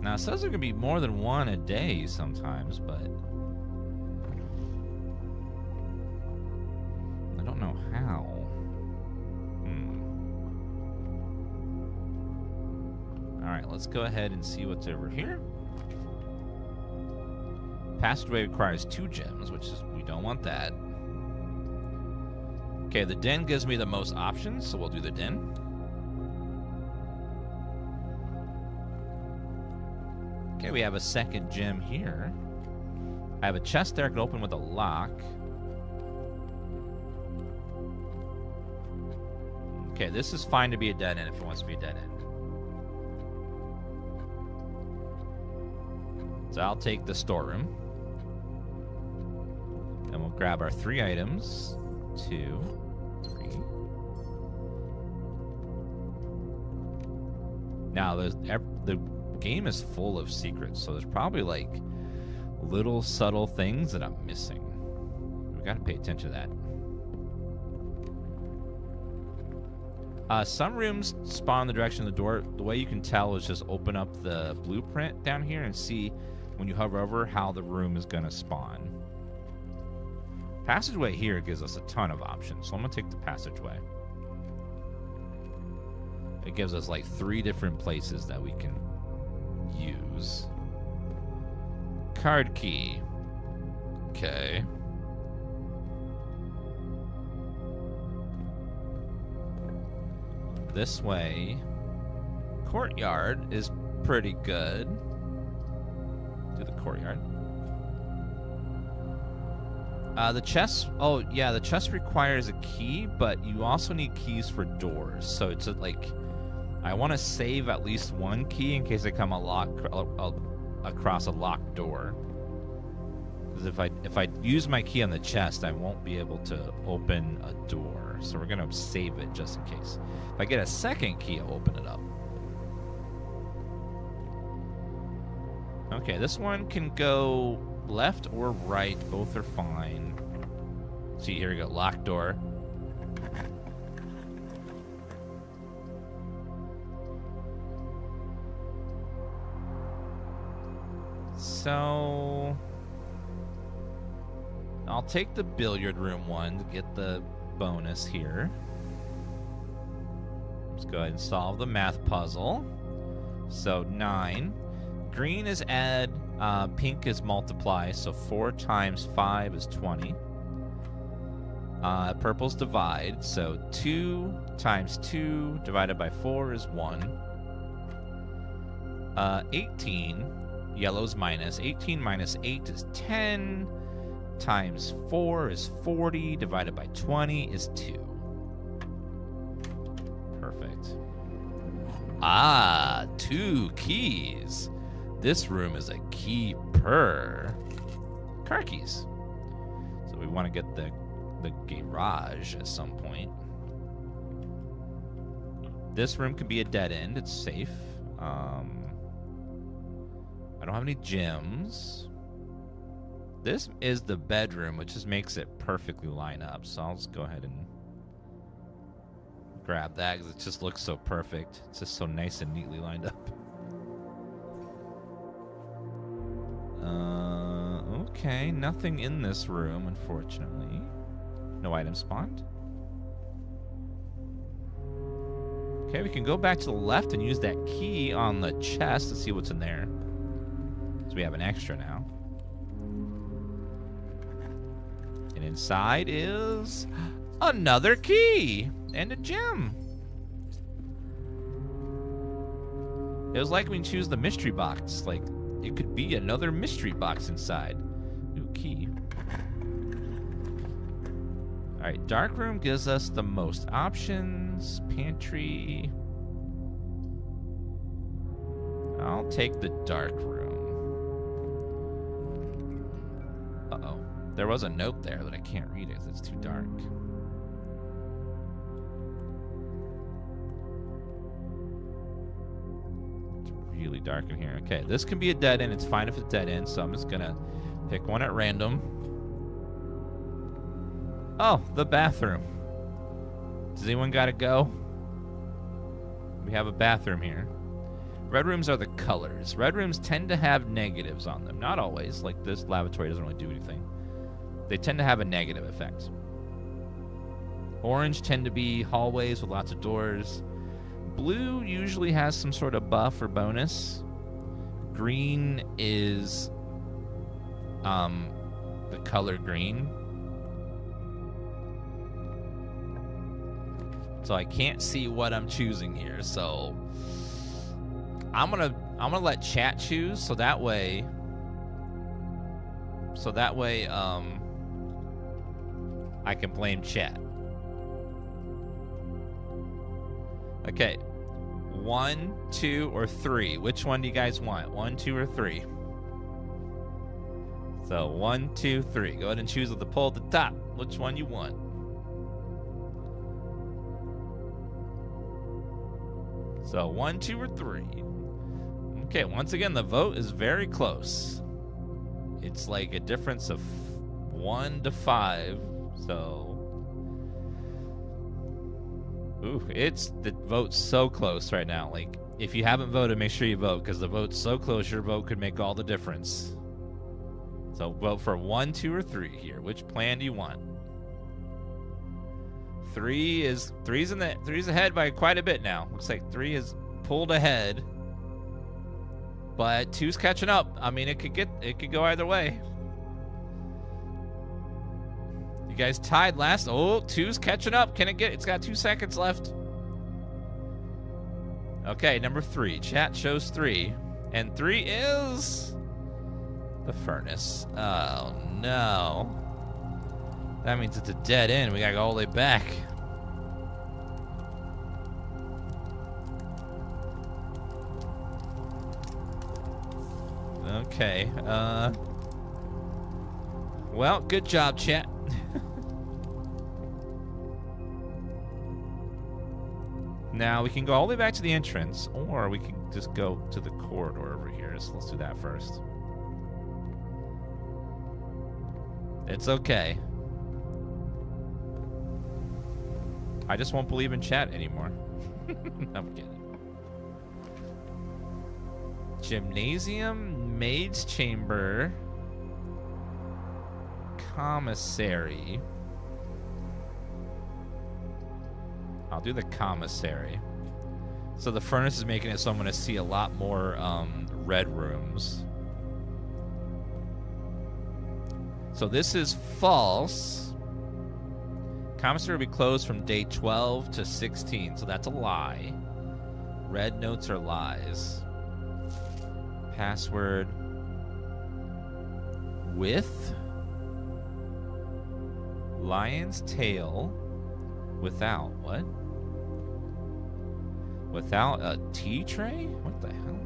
S1: Now, it says there can be more than one a day sometimes, but... I don't know how. Alright, let's go ahead and see what's over here. Passageway requires 2 gems, which is... we don't want that. Okay, the den gives me the most options, so we'll do the den. Okay, we have a second gem here. I have a chest there I can open with a lock. Okay, this is fine to be a dead end if it wants to be a dead end. So I'll take the storeroom. And we'll grab our 3 items. 2, 3. Now, the game is full of secrets, so there's probably like little subtle things that I'm missing. We gotta pay attention to that. Some rooms spawn in the direction of the door. The way you can tell is just open up the blueprint down here and see when you hover over how the room is gonna spawn. Passageway here gives us a ton of options, so I'm gonna take the passageway. It gives us like 3 different places that we can use. Card key. Okay. This way. Courtyard is pretty good. Do the courtyard. The chest, oh yeah, the chest requires a key, but you also need keys for doors. So it's like, I want to save at least 1 key in case I come across a locked door. Because if I use my key on the chest, I won't be able to open a door. So we're gonna save it just in case. If I get a second key, I'll open it up. Okay, this one can go left or right, both are fine. See, here we go, locked door. So I'll take the billiard room one to get the bonus here. Let's go ahead and solve the math puzzle. So 9. Green is add, pink is multiply, so 4 times 5 is 20. Purple's divide, so 2 times 2 divided by 4 is 1. 18, yellow's minus. 18 minus 8 is 10. Times 4 is 40, divided by 20 is 2. Perfect. Ah, 2 keys. This room is a keeper. Car keys. So we want to get the garage at some point. This room can be a dead end. It's safe. I don't have any gems. This is the bedroom, which just makes it perfectly line up. So I'll just go ahead and grab that because it just looks so perfect. It's just so nice and neatly lined up. Okay, nothing in this room, unfortunately. No item spawned. Okay, we can go back to the left and use that key on the chest to see what's in there. So we have an extra now. And inside is another key and a gem. It was like when you choose the mystery box. Like, it could be another mystery box inside. New key. Alright, dark room gives us the most options. Pantry. I'll take the dark room. Uh-oh. There was a note there that I can't read it because it's too dark. It's really dark in here. Okay, this can be a dead end. It's fine if it's dead end, so I'm just gonna pick one at random. Oh, the bathroom. Does anyone gotta go? We have a bathroom here. Red rooms are the colors. Red rooms tend to have negatives on them. Not always. Like this lavatory doesn't really do anything. They tend to have a negative effect. Orange tend to be hallways with lots of doors. Blue usually has some sort of buff or bonus. Green is the color green. So I can't see what I'm choosing here. So I'm gonna let chat choose so that way I can blame chat. Okay. 1, 2, or 3. Which one do you guys want? 1, 2, or 3? So 1, 2, 3. Go ahead and choose with the poll at the top. Which one you want? So 1, 2, or 3. Okay, once again, the vote is very close. It's like a difference of 1 to 5. So, ooh, the vote's so close right now. Like, if you haven't voted, make sure you vote because the vote's so close. Your vote could make all the difference. So vote for 1, 2, or 3 here. Which plan do you want? 3's ahead by quite a bit now. Looks like 3 is pulled ahead, but 2's catching up. I mean, it could go either way. You guys tied last. Oh, 2's catching up. It's got 2 seconds left. Okay, number 3. Chat shows 3. And 3 is the furnace. Oh, no. That means it's a dead end. We gotta go all the way back. Okay. Well, good job, chat. Now, we can go all the way back to the entrance, or we can just go to the corridor over here. So let's do that first. It's okay. I just won't believe in chat anymore. I'm kidding. Gymnasium, maid's chamber, commissary. I'll do the commissary. So the furnace is making it so I'm going to see a lot more red rooms. So this is false. Commissary will be closed from day 12 to 16, so that's a lie. Red notes are lies. Password with lion's tail without what? Without a tea tray? What the hell?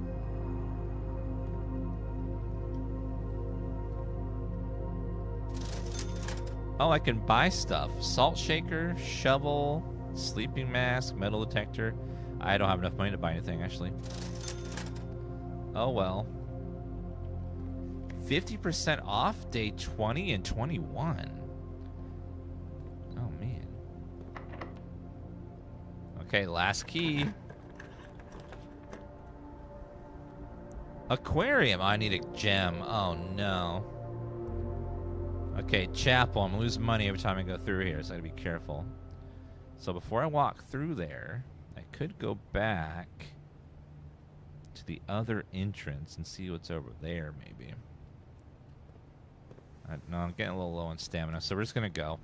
S1: Oh, I can buy stuff. Salt shaker, shovel, sleeping mask, metal detector. I don't have enough money to buy anything, actually. Oh, well. 50% off day 20 and 21. Oh, man. Okay, last key. Aquarium. I need a gem. Oh, no. Okay, chapel. I'm losing money every time I go through here, so I gotta be careful. So before I walk through there, I could go back to the other entrance and see what's over there, maybe. No, I'm getting a little low on stamina, so we're just gonna go.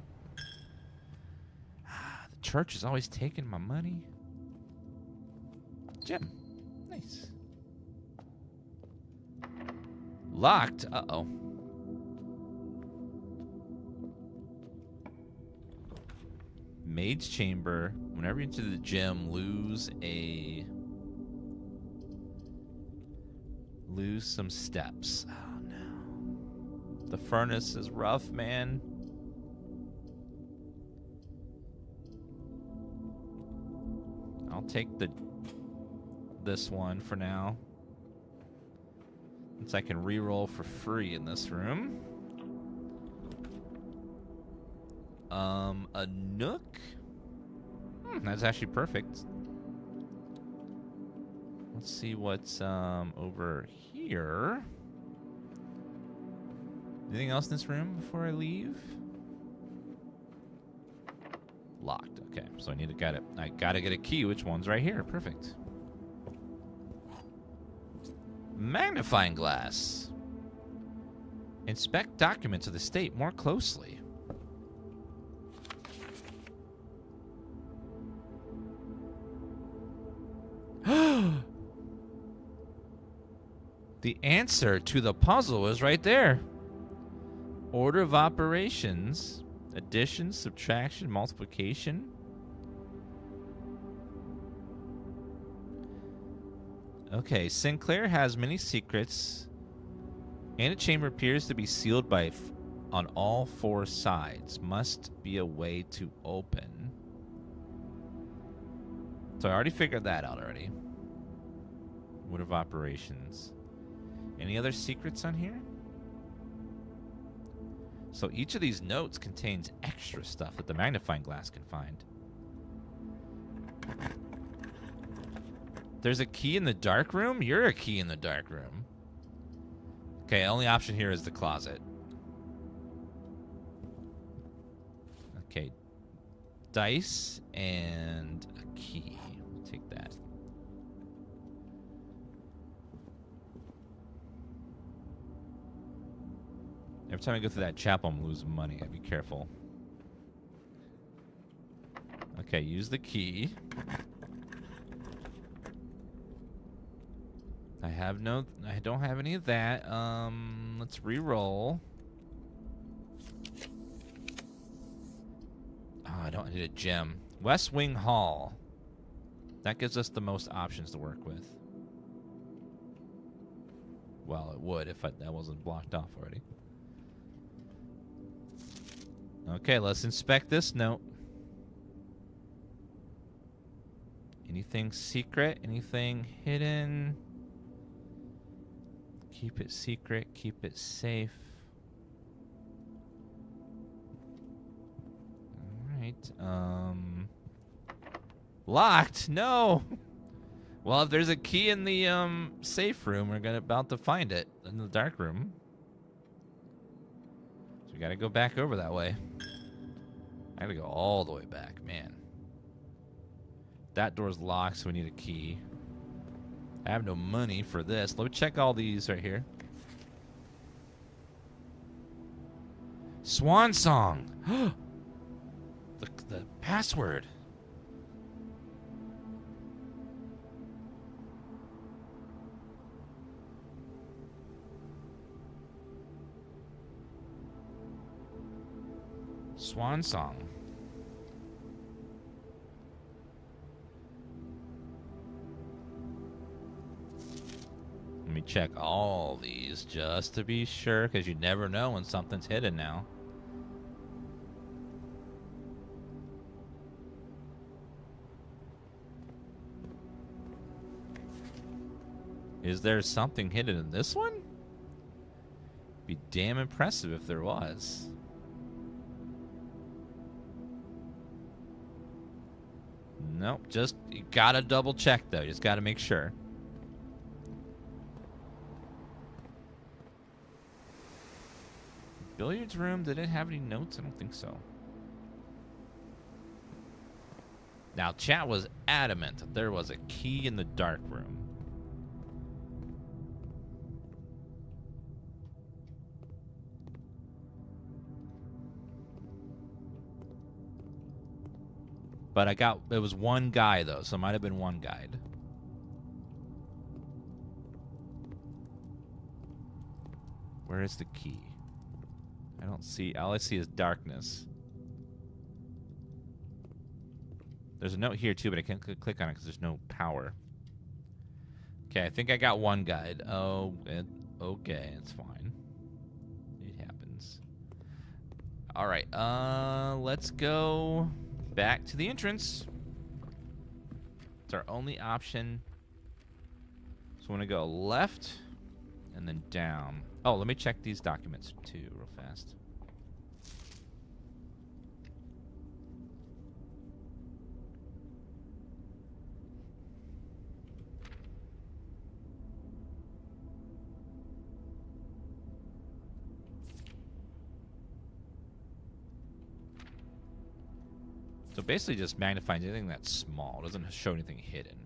S1: The church is always taking my money. Gem. Nice. Locked. Uh-oh. Maid's chamber. Whenever you enter the gym, lose some steps. Oh no. The furnace is rough, man. I'll take this one for now. Since I can reroll for free in this room. A nook? That's actually perfect. Let's see what's over here. Anything else in this room before I leave? Locked. Okay, so I gotta get a key. Which one's right here? Perfect. Magnifying glass. Inspect documents of the state more closely. The answer to the puzzle is right there. Order of operations, addition, subtraction, multiplication. Okay, Sinclair has many secrets, and a chamber appears to be sealed on all four sides. Must be a way to open. So I already figured that out already. Order of operations. Any other secrets on here? So each of these notes contains extra stuff that the magnifying glass can find. There's a key in the dark room? You're a key in the dark room. Okay, only option here is the closet. Okay. Dice and a key. Take that. Every time I go through that chapel, I'm losing money. Gotta be careful. Okay, use the key. I don't have any of that. Let's re-roll. Oh, I need a gem. West Wing Hall. That gives us the most options to work with. Well, it would if that wasn't blocked off already. Okay, let's inspect this note. Anything secret? Anything hidden? Keep it secret. Keep it safe. All right. Locked? No. Well, if there's a key in the safe room, we're about to find it in the dark room. So we gotta go back over that way. I gotta go all the way back, man. That door's locked, so we need a key. I have no money for this. Let me check all these right here. Swan song. the password. Swan song. Let me check all these just to be sure, because you never know when something's hidden now. Is there something hidden in this one? Be damn impressive if there was. Nope, just you gotta double check though. You just gotta make sure. Billiards room, did it have any notes? I don't think so. Now, chat was adamant that there was a key in the dark room. But it was one guy though, so it might have been one guide. Where is the key? I don't see, all I see is darkness. There's a note here too, but I can't click on it because there's no power. Okay, I think I got one guide. Oh, okay, it's fine. It happens. All right, let's go back to the entrance. It's our only option. So I want to go left and then down. Oh, let me check these documents too real fast. So basically just magnifies anything that's small. It doesn't show anything hidden.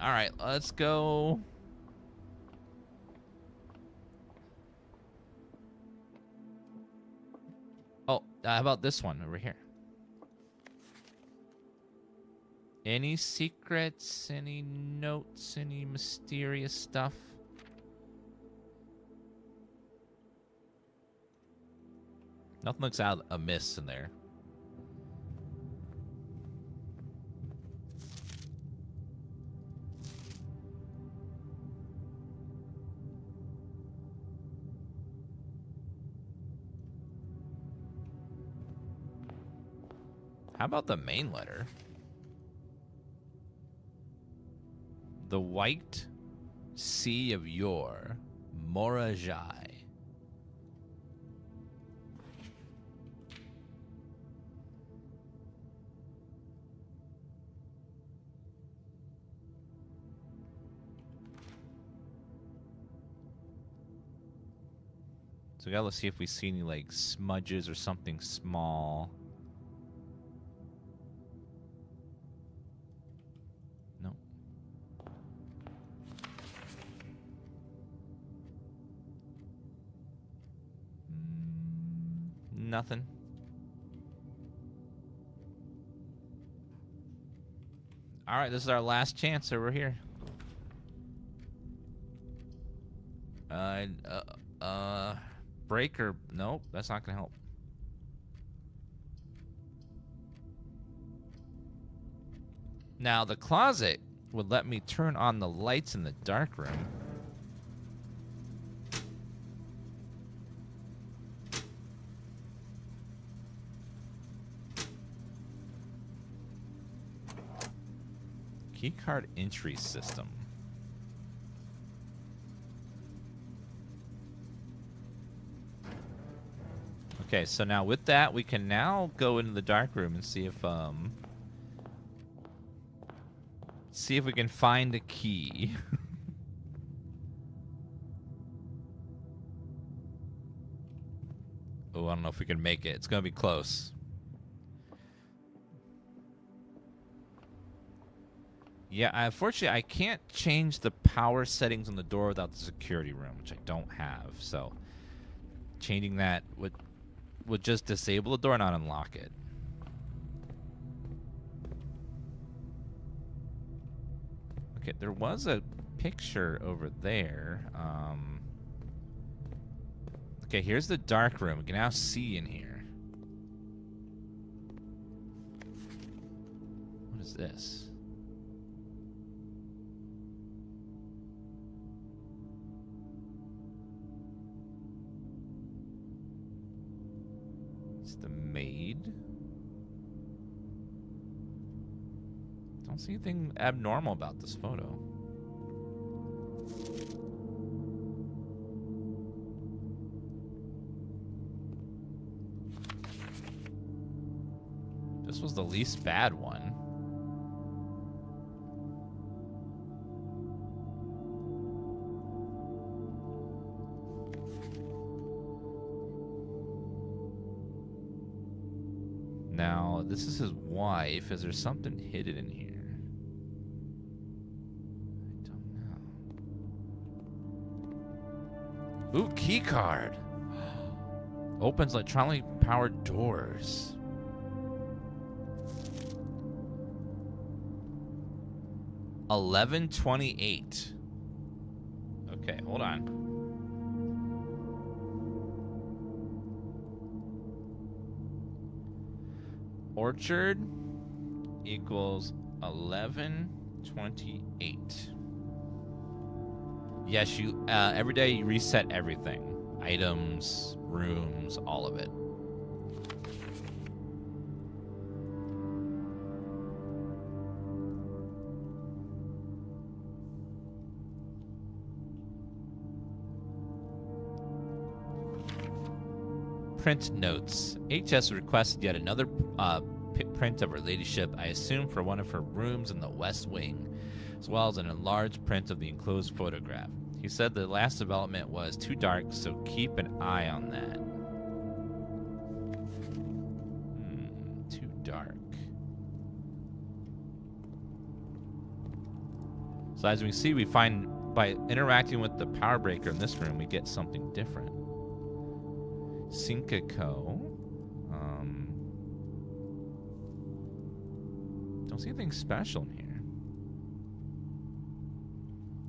S1: All right, let's go. Oh, how about this one over here? Any secrets, any notes, any mysterious stuff? Nothing looks out amiss in there. How about the main letter? The White Sea of Yore, Morajai. So we gotta see if we see any like smudges or something small. Nothing. All right, this is our last chance over here. Breaker. Nope, that's not gonna help. Now the closet would let me turn on the lights in the dark room. Keycard entry system. Okay, so now with that, we can now go into the dark room and see if we can find a key. Oh, I don't know if we can make it. It's gonna be close. Yeah, unfortunately, I can't change the power settings on the door without the security room, which I don't have. So, changing that would just disable the door, not unlock it. Okay, there was a picture over there. Okay, here's the dark room. We can now see in here. What is this? It's the maid. Don't see anything abnormal about this photo. This was the least bad one. Now, this is his wife. Is there something hidden in here? I don't know. Ooh, key card. Opens electronically powered doors. $11.28. Okay, hold on. Orchard equals 11.28. Yes, you every day you reset everything. Items, rooms, all of it. Print notes. HS requested yet another print of her ladyship, I assume for one of her rooms in the West Wing, as well as an enlarged print of the enclosed photograph. He said the last development was too dark, so keep an eye on that. Too dark. So as we see, we find by interacting with the power breaker in this room, we get something different. Syncaco. Don't see anything special in here.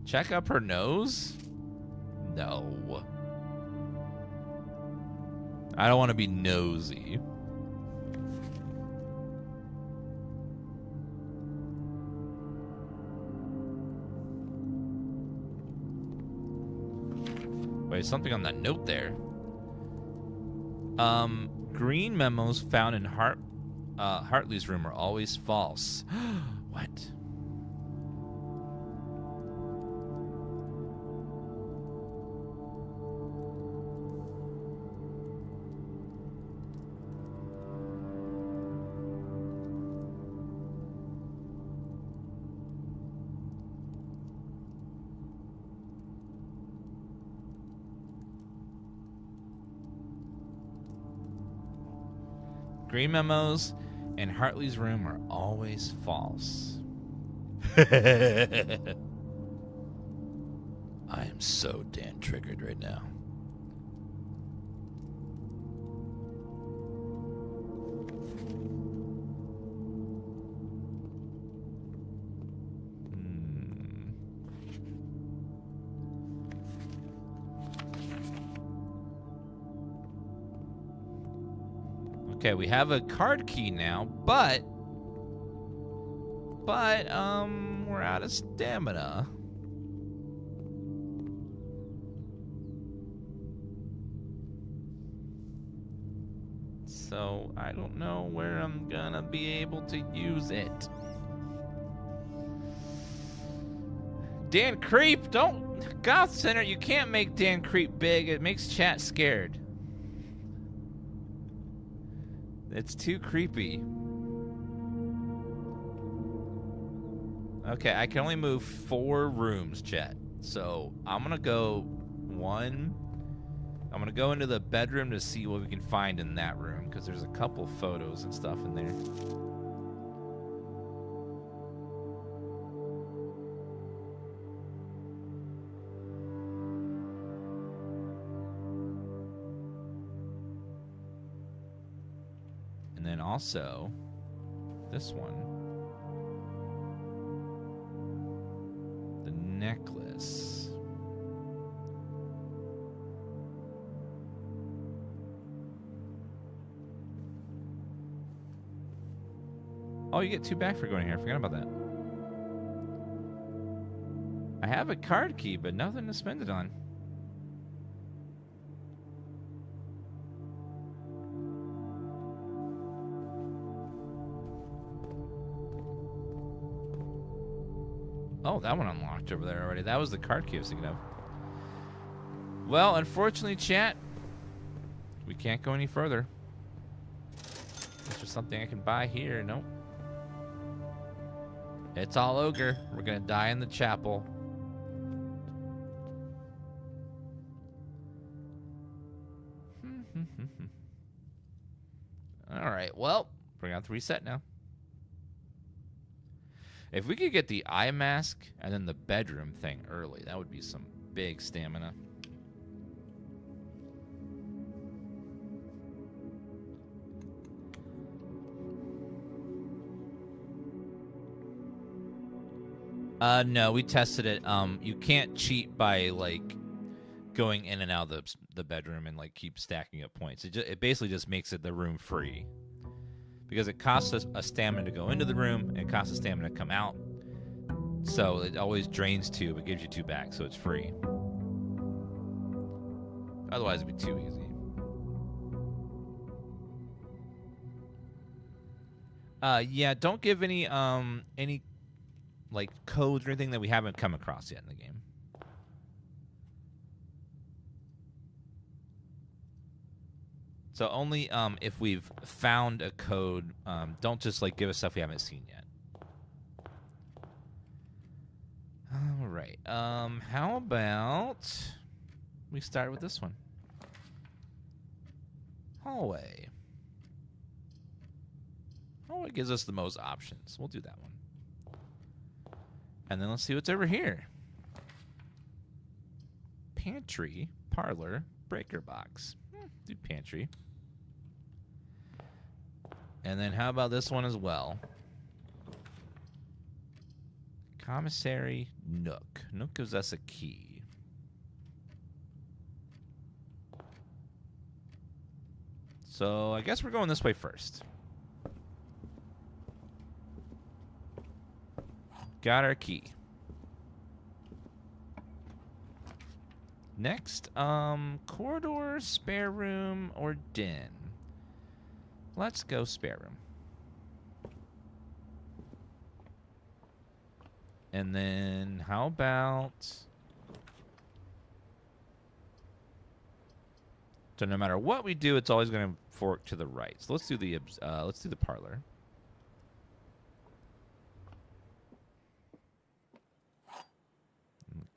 S1: Check up her nose? No. I don't want to be nosy. Wait, something on that note there. Green memos found in Hartley's room are always false. What? Green memos in Hartley's room are always false. I am so damn triggered right now. Okay, we have a card key now, but we're out of stamina. So I don't know where I'm gonna be able to use it. Dan Creep, don't. Goth Center, you can't make Dan Creep big. It makes chat scared. It's too creepy. Okay, I can only move 4 rooms, chat. So I'm gonna go 1. I'm gonna go into the bedroom to see what we can find in that room, because there's a couple photos and stuff in there. And then also this one. The necklace. Oh, you get 2 back for going here. I forgot about that. I have a card key, but nothing to spend it on. Oh, that one unlocked over there already. That was the card key I was thinking of. Well, unfortunately, chat, we can't go any further. Is there something I can buy here? Nope. It's all ogre. We're gonna die in the chapel. All right. Well, we're gonna have to reset now. If we could get the eye mask and then the bedroom thing early, that would be some big stamina. No, we tested it. You can't cheat by like going in and out of the bedroom and like keep stacking up points. It basically just makes it the room free. Because it costs us a stamina to go into the room, and it costs a stamina to come out. So it always drains 2, but gives you 2 back, so it's free. Otherwise, it'd be too easy. Yeah, don't give any like codes or anything that we haven't come across yet in the game. So only if we've found a code, don't just like give us stuff we haven't seen yet. All right. How about we start with this one? Hallway. Hallway gives us the most options. We'll do that one. And then let's see what's over here. Pantry, parlor, breaker box. Do pantry. And then how about this one as well? Commissary, nook. Nook gives us a key. So I guess we're going this way first. Got our key. Next, corridor, spare room, or den? Let's go spare room. And then how about... So no matter what we do, it's always going to fork to the right. So let's do the parlor.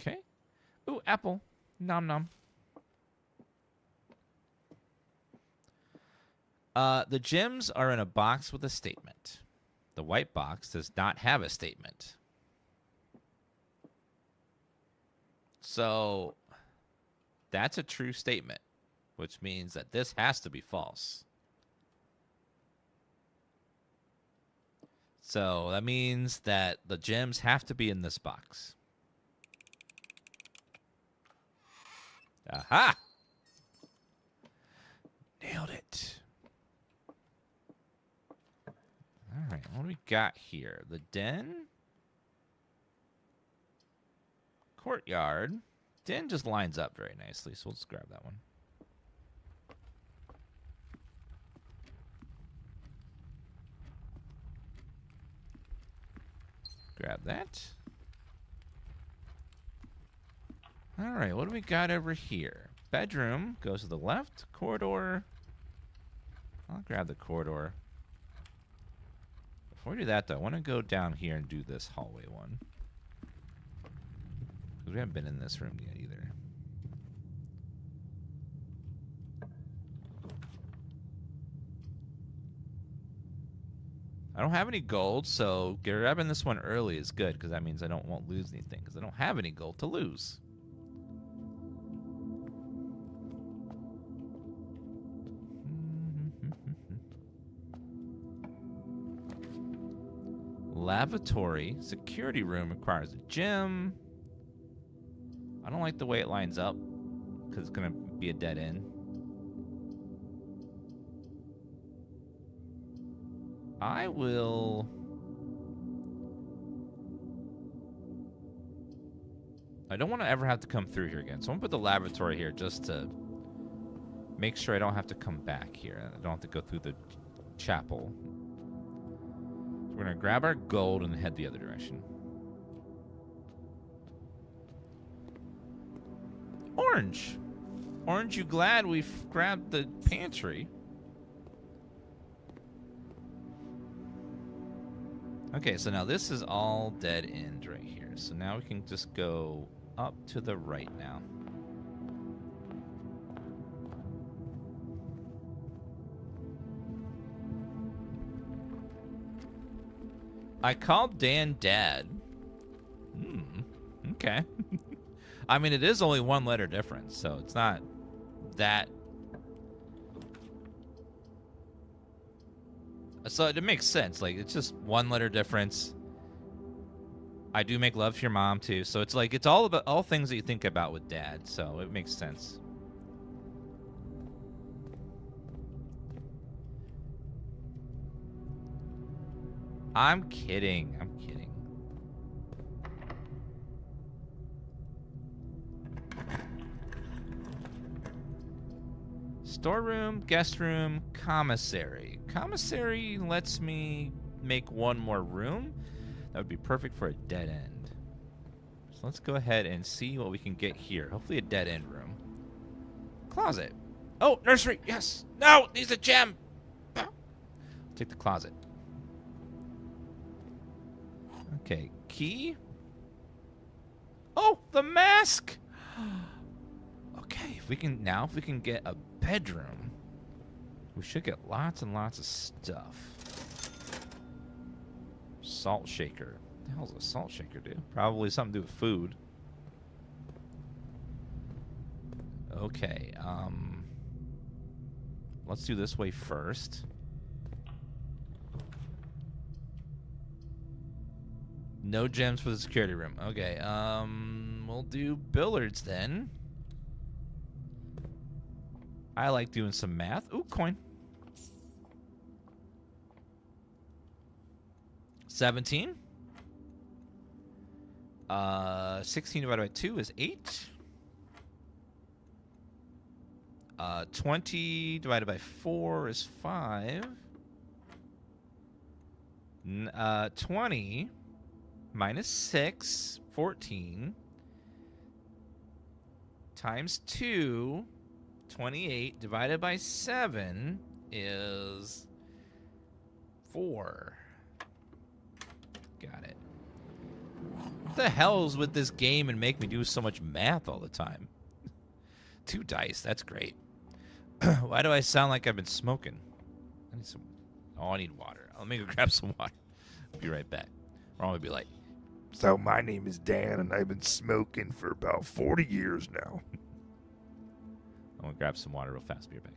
S1: Okay. Ooh, apple. Nom nom. The gems are in a box with a statement. The white box does not have a statement. So that's a true statement, which means that this has to be false. So that means that the gems have to be in this box. Aha! Nailed it. All right, what do we got here? The den? Courtyard. Den just lines up very nicely, so let's grab that one. Grab that. All right, what do we got over here? Bedroom goes to the left. Corridor. I'll grab the corridor. Before we do that, though, I want to go down here and do this hallway one. Because we haven't been in this room yet either. I don't have any gold, so grabbing this one early is good, because that means I won't lose anything, because I don't have any gold to lose. Lavatory. Security room requires a gym. I don't like the way it lines up, because it's going to be a dead end. I will... I don't want to ever have to come through here again. So I'm going to put the laboratory here just to make sure I don't have to come back here. I don't have to go through the chapel. So we're going to grab our gold and head the other direction. Orange. Orange, you glad we've grabbed the pantry? Okay, so now this is all dead end right here. So now we can just go up to the right now. I called Dan Dad. Okay. I mean, it is only one letter difference, so it's not that... So it makes sense. Like, it's just one letter difference. I do make love to your mom, too. So it's like, it's all about all things that you think about with Dad. So it makes sense. I'm kidding. I'm kidding. Storeroom, guest room, commissary. Commissary lets me make one more room. That would be perfect for a dead end. So let's go ahead and see what we can get here. Hopefully a dead end room. Closet. Oh, nursery. Yes. No, needs a gem. Take the closet. Okay, key. Oh, the mask. Okay, if we can get a bedroom, we should get lots and lots of stuff. Salt shaker. What the hell's a salt shaker do? Probably something to do with food. Okay, let's do this way first. No gems for the security room. Okay, we'll do billiards then. I like doing some math. Ooh, coin. 17. 16 divided by 2 is 8. 20 divided by 4 is 5. 20 minus 6, 14. Times 2, 28 divided by 7 is 4. Got it. What the hell is with this game and make me do so much math all the time? 2 dice, that's great. Why do I sound like I've been smoking? I need some... Oh, I need water. Let me go grab some water. Be right back. Or I'm going to be like,
S3: so my name is Dan, and I've been smoking for about 40 years now.
S1: I'm going to grab some water real fast. Be right back.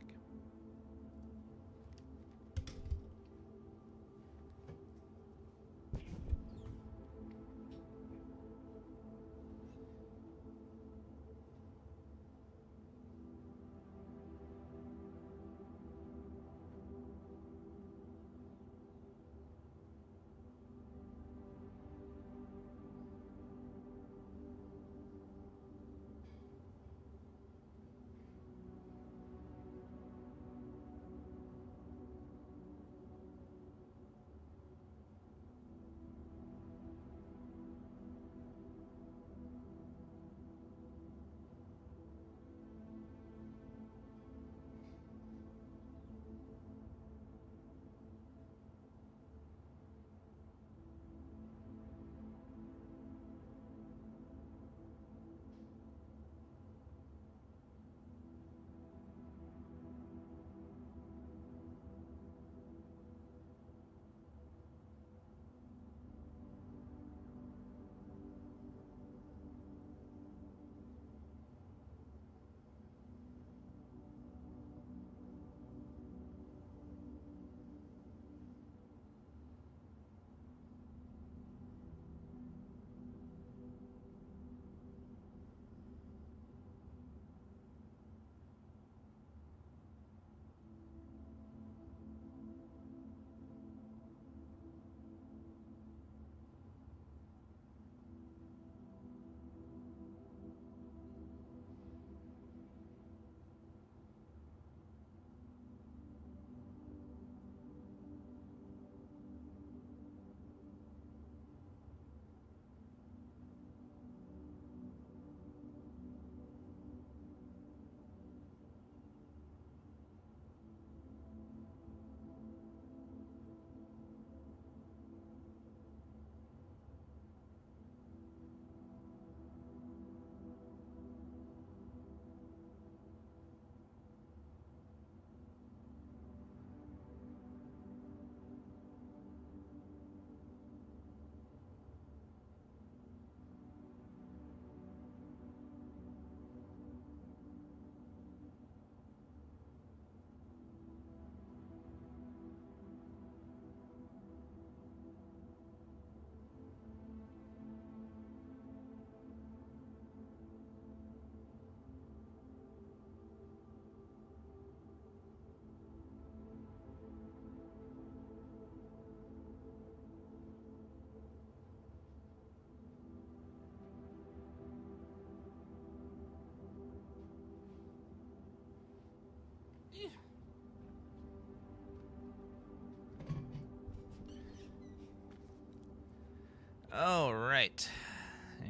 S1: All right.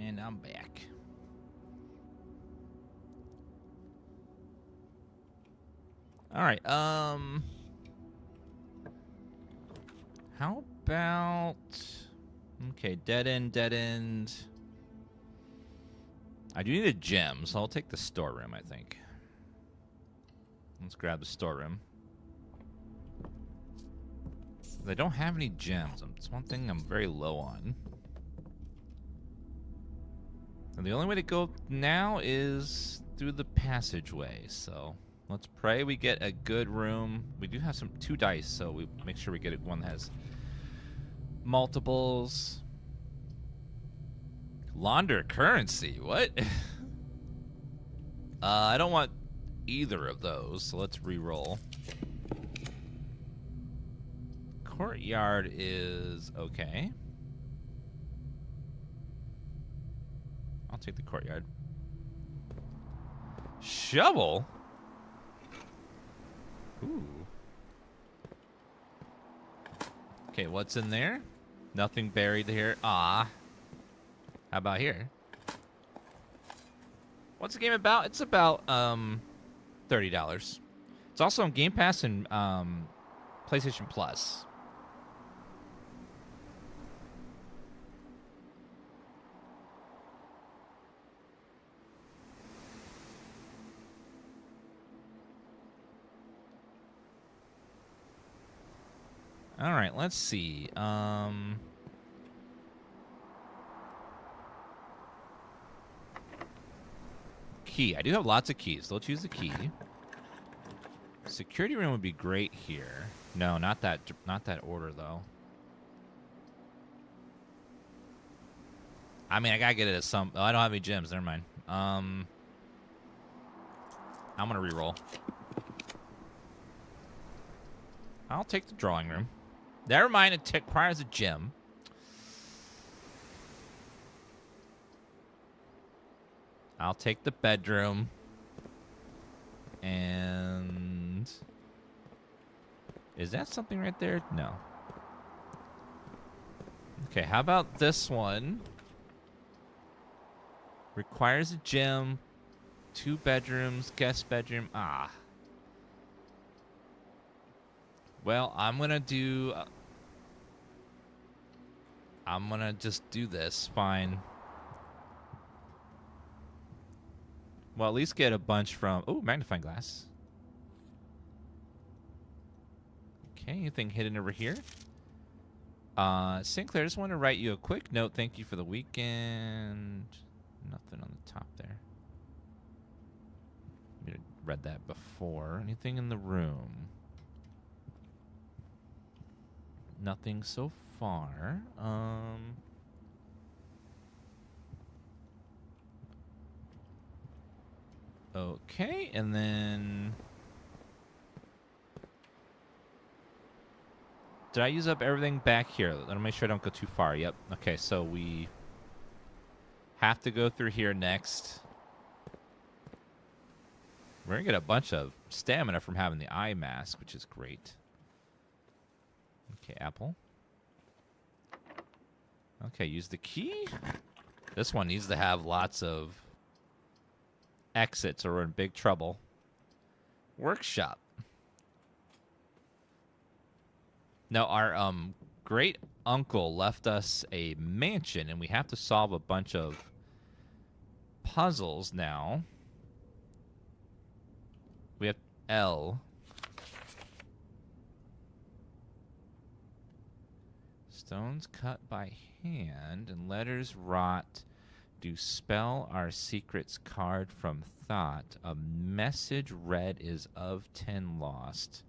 S1: And I'm back. All right. How about... Okay, dead end, dead end. I do need a gem, so I'll take the storeroom, I think. Let's grab the storeroom. They don't have any gems. It's one thing I'm very low on. And the only way to go now is through the passageway, so let's pray we get a good room. We do have 2 dice, so we make sure we get one that has multiples. Launder currency, what? I don't want either of those, so let's re-roll. Courtyard is okay. I'll take the courtyard. Shovel? Ooh. Okay, what's in there? Nothing buried here. Ah. How about here? What's the game about? It's about $30. It's also on Game Pass and PlayStation Plus. All right, let's see. Key. I do have lots of keys. So let's use the key. Security room would be great here. No, not that order though. I mean, I gotta get it at some. Oh, I don't have any gems. Never mind. I'm gonna re-roll. I'll take the drawing room. Never mind. It requires a gem. I'll take the bedroom. And... is that something right there? No. Okay, how about this one? Requires a gym. 2 bedrooms. Guest bedroom. Ah. Well, I'm going to do... I'm going to just do this. Fine. Well, at least get a bunch from... oh, magnifying glass. Okay, anything hidden over here? Sinclair, I just want to write you a quick note. Thank you for the weekend. Nothing on the top there. I read that before. Anything in the room? Nothing so far. Okay, and then... did I use up everything back here? Let me make sure I don't go too far. Yep. Okay, so we have to go through here next. We're going to get a bunch of stamina from having the eye mask, which is great. Okay, apple. Okay, use the key. This one needs to have lots of exits or we're in big trouble. Workshop. Now, our great uncle left us a mansion, and we have to solve a bunch of puzzles now. We have L. Stones cut by hand and letters wrought do spell our secrets card from thought. A message read is of 10 lost.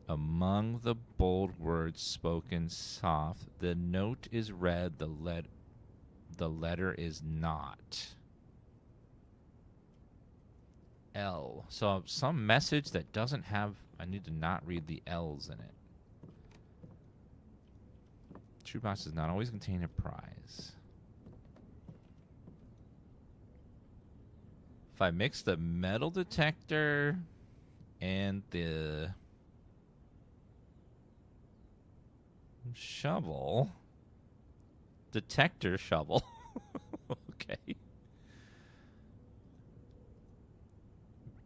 S1: Among the bold words spoken soft, the note is read, the letter is not. L. So some message that doesn't have, I need to not read the L's in it. True box does not always contain a prize. If I mix the metal detector and the shovel, Detector shovel. Okay.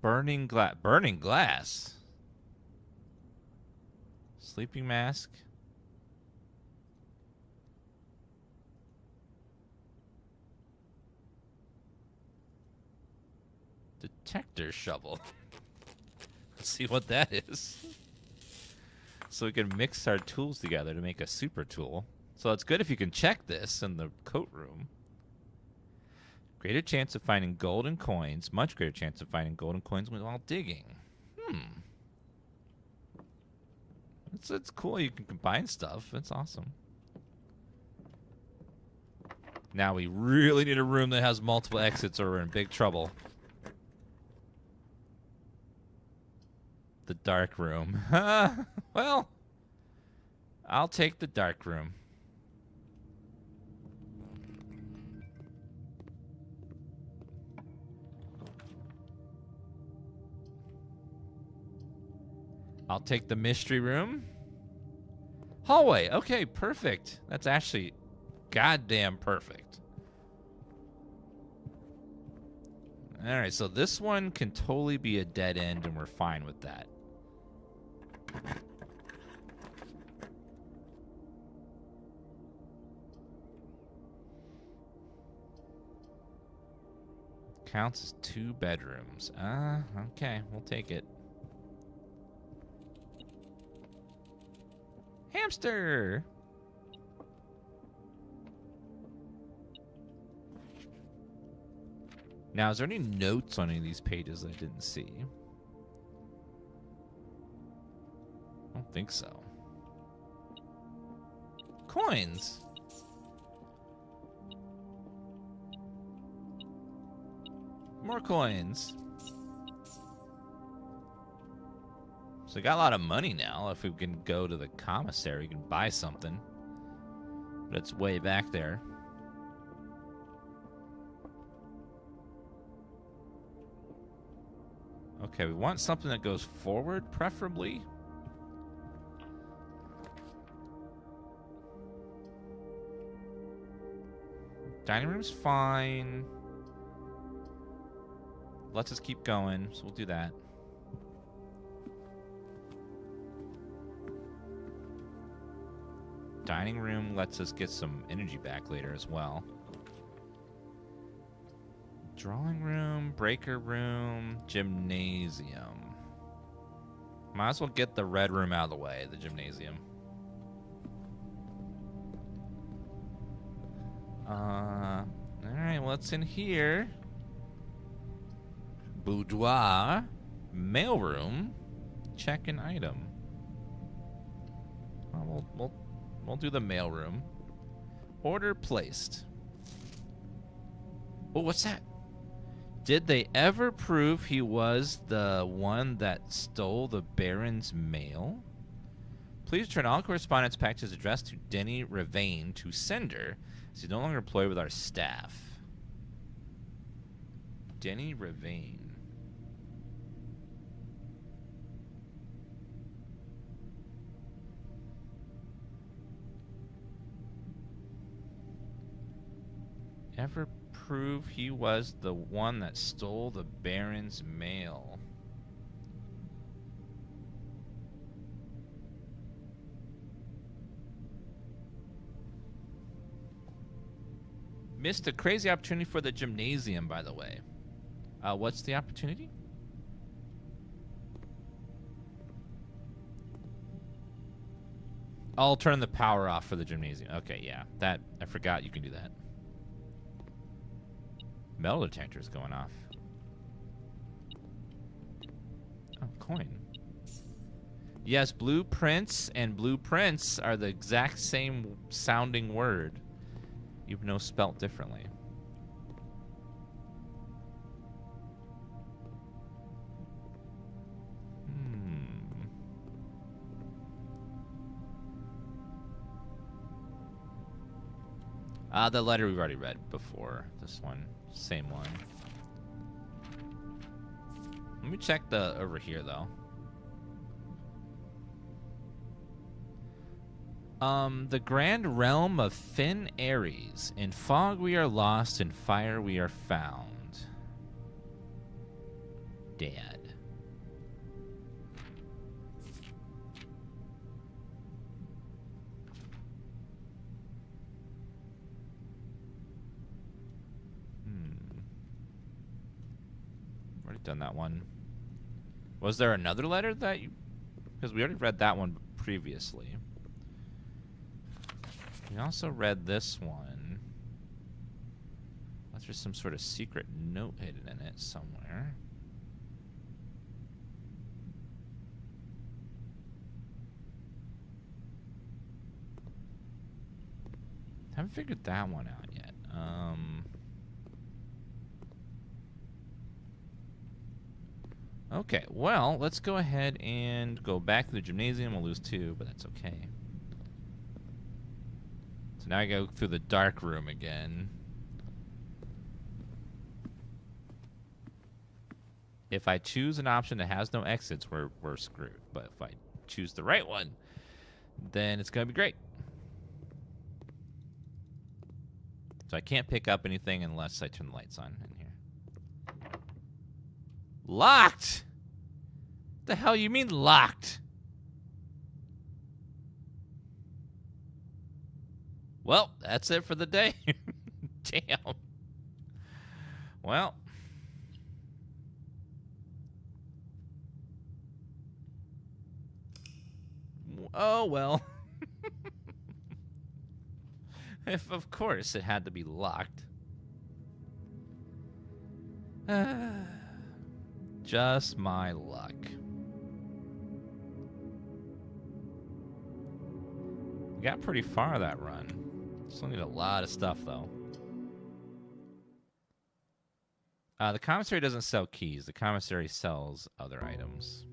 S1: Burning glass. Burning glass. Sleeping mask. Detector shovel. Let's see what that is. So we can mix our tools together to make a super tool. So it's good if you can check this in the coat room. Greater chance of finding gold and coins. Much greater chance of finding gold and coins while digging. It's cool. You can combine stuff. It's awesome. Now we really need a room that has multiple exits or we're in big trouble. The dark room. Well, I'll take the dark room. I'll take the mystery room. Hallway. Okay, perfect. That's actually goddamn perfect. All right, so this one can totally be a dead end, and we're fine with that. Counts as 2 bedrooms. Okay, we'll take it. Hamster! Now, is there any notes on any of these pages I didn't see? I don't think so. Coins! More coins. So we got a lot of money now. If we can go to the commissary, we can buy something. But it's way back there. Okay, we want something that goes forward, preferably. Dining room's fine. Let's just keep going, so we'll do that. Dining room lets us get some energy back later as well. Drawing room, breaker room, gymnasium. Might as well get the red room out of the way, the gymnasium. Alright, what's in here? Boudoir, mailroom, check an item. We'll do the mailroom. Order placed. Oh, what's that? Did they ever prove he was the one that stole the Baron's mail? Please return all correspondence packages addressed to Denny Ravain to sender, as he's no longer employed with our staff. Denny Ravain. Ever prove he was the one that stole the Baron's mail? Missed a crazy opportunity for the gymnasium, by the way. What's the opportunity? I'll turn the power off for the gymnasium. Okay, yeah. That, I forgot you can do that. Metal detector's going off. Oh, coin. Yes, blueprints and blueprints are the exact same sounding word, even though spelt differently. The letter we've already read before. This one. Same one. Let me check the over here, though. The grand realm of Finn Ares. In fog we are lost, in fire we are found. Dad. Already done that one. Was there another letter that you... Because we already read that one previously. We also read this one. Unless there's some sort of secret note hidden in it somewhere. Haven't figured that one out yet. Okay, well, let's go ahead and go back to the gymnasium. We'll lose 2, but that's okay. So now I go through the dark room again. If I choose an option that has no exits, we're screwed. But if I choose the right one, then it's going to be great. So I can't pick up anything unless I turn the lights on in here. Locked! The hell you mean locked? Well, that's it for the day. Damn. Well. Oh, well. If, of course, it had to be locked. Just my luck. We got pretty far that run. Still need a lot of stuff, though. The commissary doesn't sell keys. The commissary sells other items.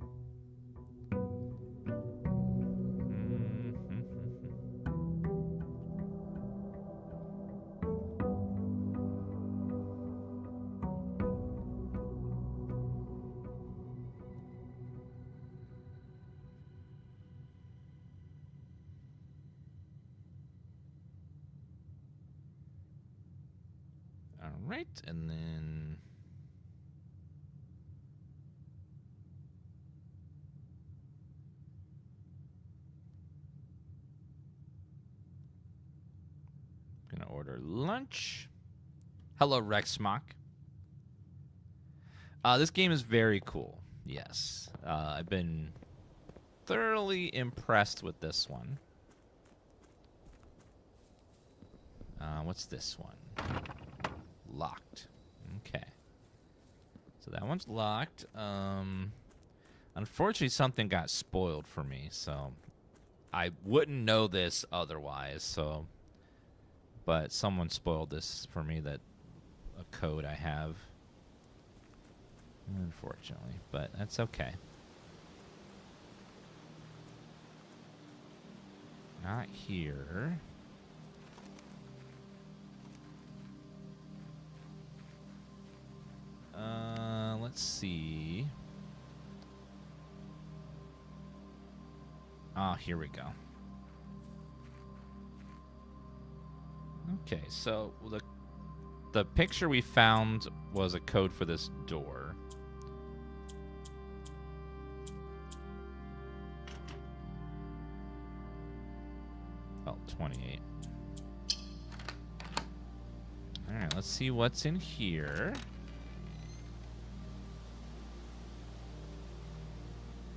S1: Right, and then gonna order lunch. Hello, Rex Smock. This game is very cool. Yes, I've been thoroughly impressed with this one. What's this one? Locked. Okay. So that one's locked. Unfortunately, something got spoiled for me, so I wouldn't know this otherwise. So, but someone spoiled this for me, that a code I have. Unfortunately, but that's okay. Not here. Let's see. Ah, here we go. Okay, so the picture we found was a code for this door. Oh, 28. All right, let's see what's in here.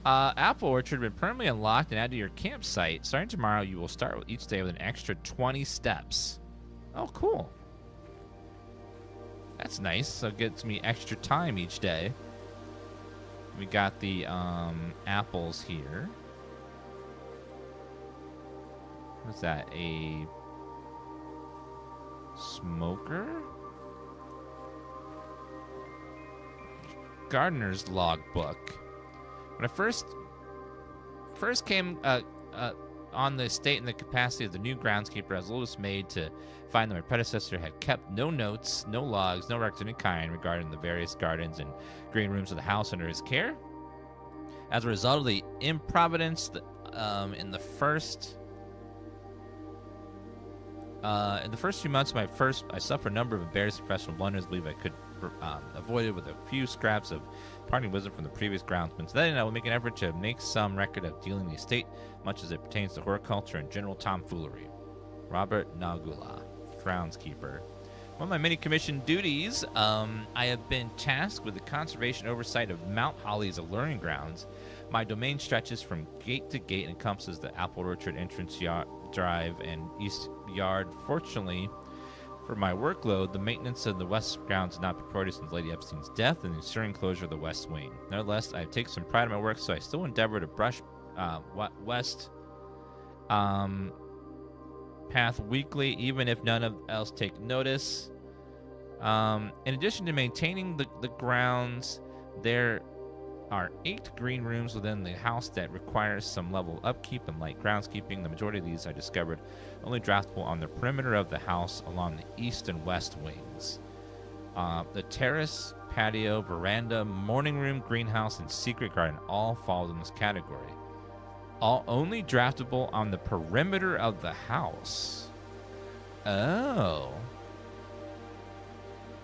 S1: Apple Orchard has been permanently unlocked and added to your campsite. Starting tomorrow, you will start each day with an extra 20 steps. Oh, cool. That's nice. So it gets me extra time each day. We got the apples here. What's that? A smoker? Gardener's logbook. When I first came on the estate in the capacity of the new groundskeeper, I was a little dismayed to find that my predecessor had kept no notes, no logs, no records of any kind regarding the various gardens and green rooms of the house under his care. As a result of the improvidence in the first In the first few months of I suffered a number of embarrassing professional blunders. I believe I could avoid it with a few scraps of parting wisdom from the previous groundsmen. So then I will make an effort to make some record of dealing the estate, much as it pertains to horticulture and general tomfoolery. Robert Nagula, groundskeeper. One of my many commissioned duties, I have been tasked with the conservation oversight of Mount Holly's alluring grounds. My domain stretches from gate to gate and encompasses the apple orchard, entrance drive, and east yard. Fortunately for my workload, the maintenance of the west grounds did not be priority since Lady Epstein's death and the ensuing closure of the west wing. Nevertheless, I take some pride in my work, so I still endeavor to brush west path weekly, even if none else take notice. In addition to maintaining the grounds, there are 8 green rooms within the house that requires some level of upkeep and light groundskeeping. The majority of these I discovered only draftable on the perimeter of the house along the east and west wings. The terrace, patio, veranda, morning room, greenhouse, and secret garden all fall in this category. All only draftable on the perimeter of the house. Oh.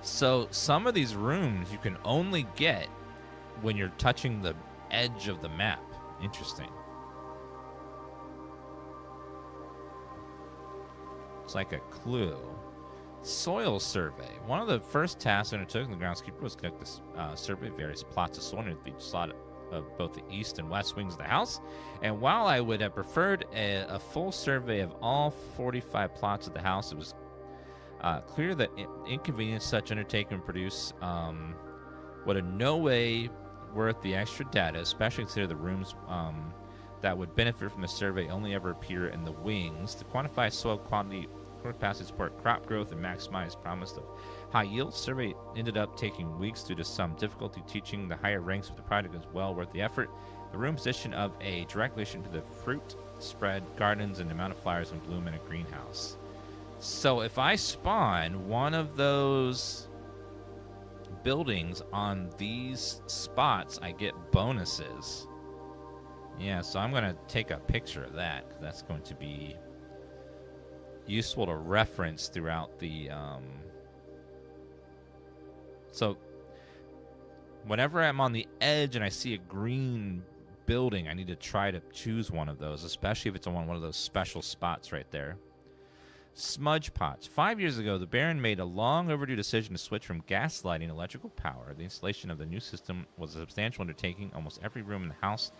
S1: So some of these rooms you can only get when you're touching the edge of the map. Interesting. It's like a clue. Soil survey. One of the first tasks I undertook in the groundskeeper was to conduct a survey of various plots of soil near the beach slot of both the east and west wings of the house. And while I would have preferred a full survey of all 45 plots of the house, it was clear that inconvenience such undertaking would produce would in no way worth the extra data, especially consider the rooms that would benefit from the survey only ever appear in the wings. To quantify soil quantity, capacity, support crop growth, and maximize promise of high yield, survey ended up taking weeks due to some difficulty teaching the higher ranks of the project is well worth the effort. The room position of a direct relation to the fruit spread, gardens, and the amount of flowers in bloom in a greenhouse. So if I spawn one of those buildings on these spots, I get bonuses. Yeah, so I'm going to take a picture of that, because that's going to be useful to reference throughout the... So whenever I'm on the edge and I see a green building, I need to try to choose one of those, especially if it's on one of those special spots right there. Smudge pots. 5 years ago, the Baron made a long overdue decision to switch from gas lighting to electrical power. The installation of the new system was a substantial undertaking. Almost every room in the house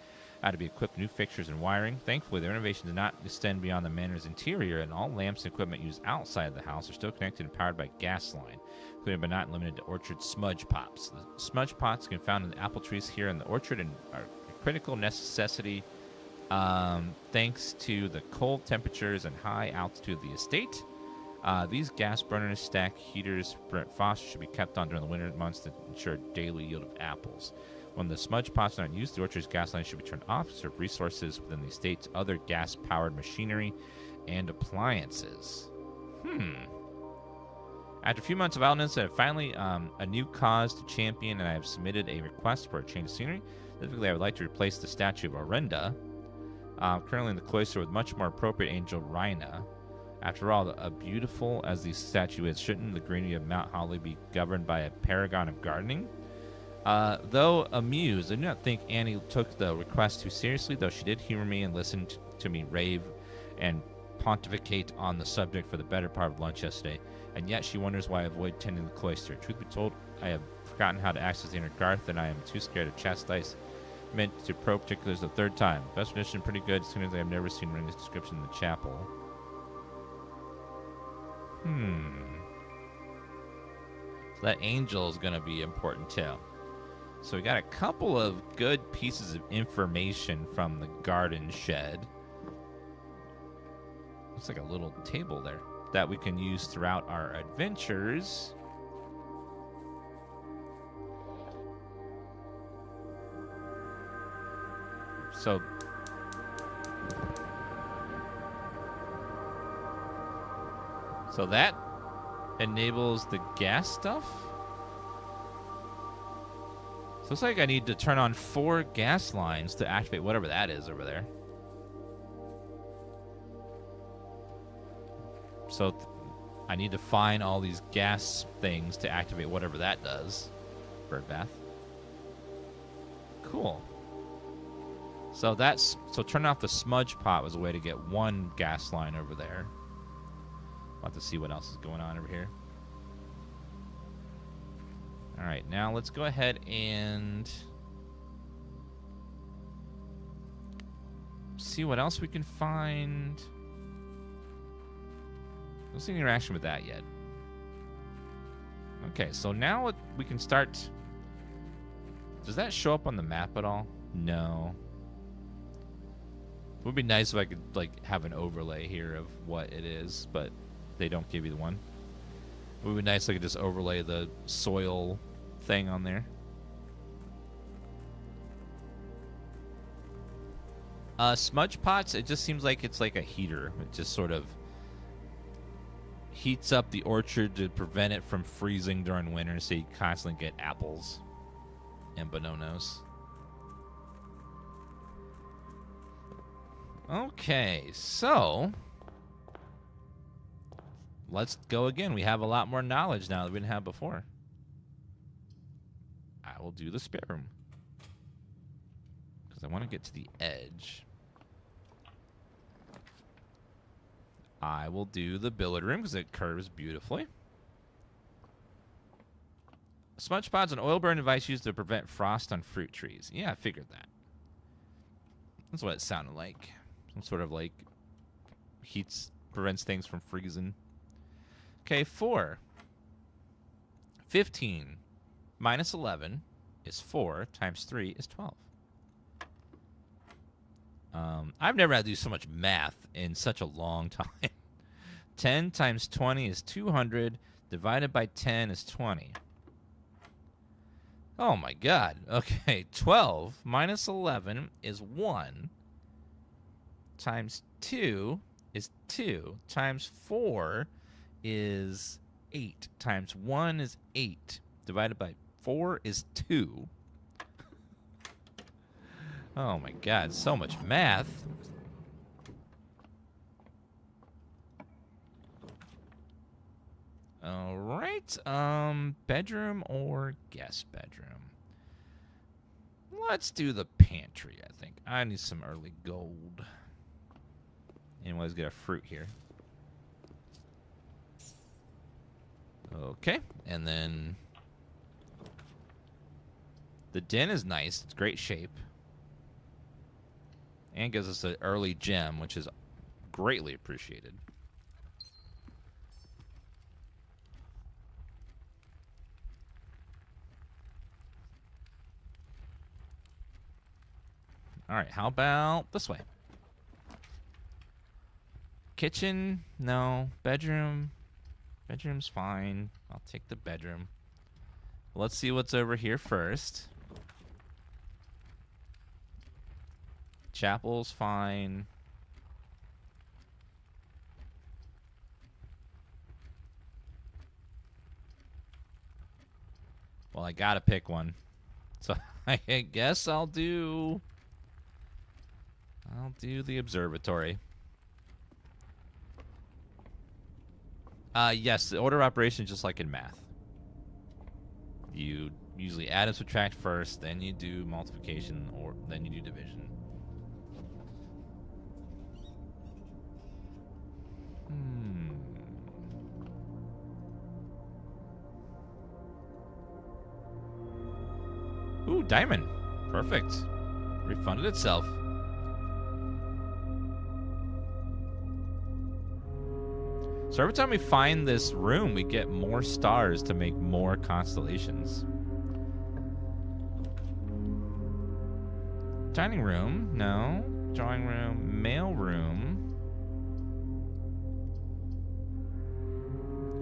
S1: had to be equipped with new fixtures and wiring. Thankfully, the renovation did not extend beyond the manor's interior, and all lamps and equipment used outside of the house are still connected and powered by gas line, including but not limited to orchard smudge pots. The smudge pots can be found in the apple trees here in the orchard and are a critical necessity thanks to the cold temperatures and high altitude of the estate. These gas burners, stack heaters, faucets should be kept on during the winter months to ensure daily yield of apples. When the smudge pots are not used, the orchard's gas line should be turned off to serve resources within the estate's other gas-powered machinery and appliances. After a few months of idleness, I have finally a new cause to champion, and I have submitted a request for a change of scenery. Specifically, I would like to replace the statue of Orenda, currently in the cloister, with much more appropriate angel Rhina. After all, beautiful as the statue is, shouldn't the greenery of Mount Holly be governed by a paragon of gardening? Though amused, I do not think Annie took the request too seriously, though she did humor me and listen to me rave and pontificate on the subject for the better part of lunch yesterday, and yet she wonders why I avoid tending the cloister. Truth be told, I have forgotten how to access the inner garth, and I am too scared to chastise meant to probe particulars the third time. Best edition, pretty good, as soon as I have never seen Ren's description in the chapel. So that angel is going to be important too. So we got a couple of good pieces of information from the garden shed. Looks like a little table there that we can use throughout our adventures. So that enables the gas stuff. So looks like I need to turn on 4 gas lines to activate whatever that is over there. So I need to find all these gas things to activate whatever that does. Bird bath. Cool. So turning off the smudge pot was a way to get one gas line over there. We'll have to see what else is going on over here. All right, now let's go ahead and see what else we can find. Don't see any interaction with that yet. Okay, so now we can start. Does that show up on the map at all? No. It would be nice if I could like have an overlay here of what it is, but they don't give you the one. It would be nice if I could just overlay the soil thing on there. Smudge pots, it just seems like it's like a heater. It just sort of heats up the orchard to prevent it from freezing during winter, so you constantly get apples and bananas. Okay, so let's go again. We have a lot more knowledge now than we didn't have before. I will do the spare room because I want to get to the edge. I will do the billiard room because it curves beautifully. Smudge pods, an oil burn device used to prevent frost on fruit trees. Yeah, I figured that. That's what it sounded like. Some sort of like prevents things from freezing. Okay, 4. 15 minus 11 is 4 times 3 is 12. I've never had to do so much math in such a long time. 10 times 20 is 200. Divided by 10 is 20. Oh my god. Okay, 12 minus 11 is 1. Times 2 is 2. Times 4 is 8. Times 1 is 8. Divided by 4 is 2. Oh my god, so much math. Alright, bedroom or guest bedroom? Let's do the pantry, I think. I need some early gold. Anyways, get a fruit here. Okay, and then the den is nice. It's great shape. And gives us an early gem, which is greatly appreciated. All right, how about this way? Kitchen, no. Bedroom, bedroom's fine. I'll take the bedroom. Let's see what's over here first. Chapel's fine. Well, I gotta pick one. So I guess I'll do the observatory. Yes, the order of operation is just like in math. You usually add and subtract first, then you do multiplication, or then you do division. Ooh, diamond. Perfect. Refunded itself. So every time we find this room, we get more stars to make more constellations. Dining room, no. Drawing room, mail room.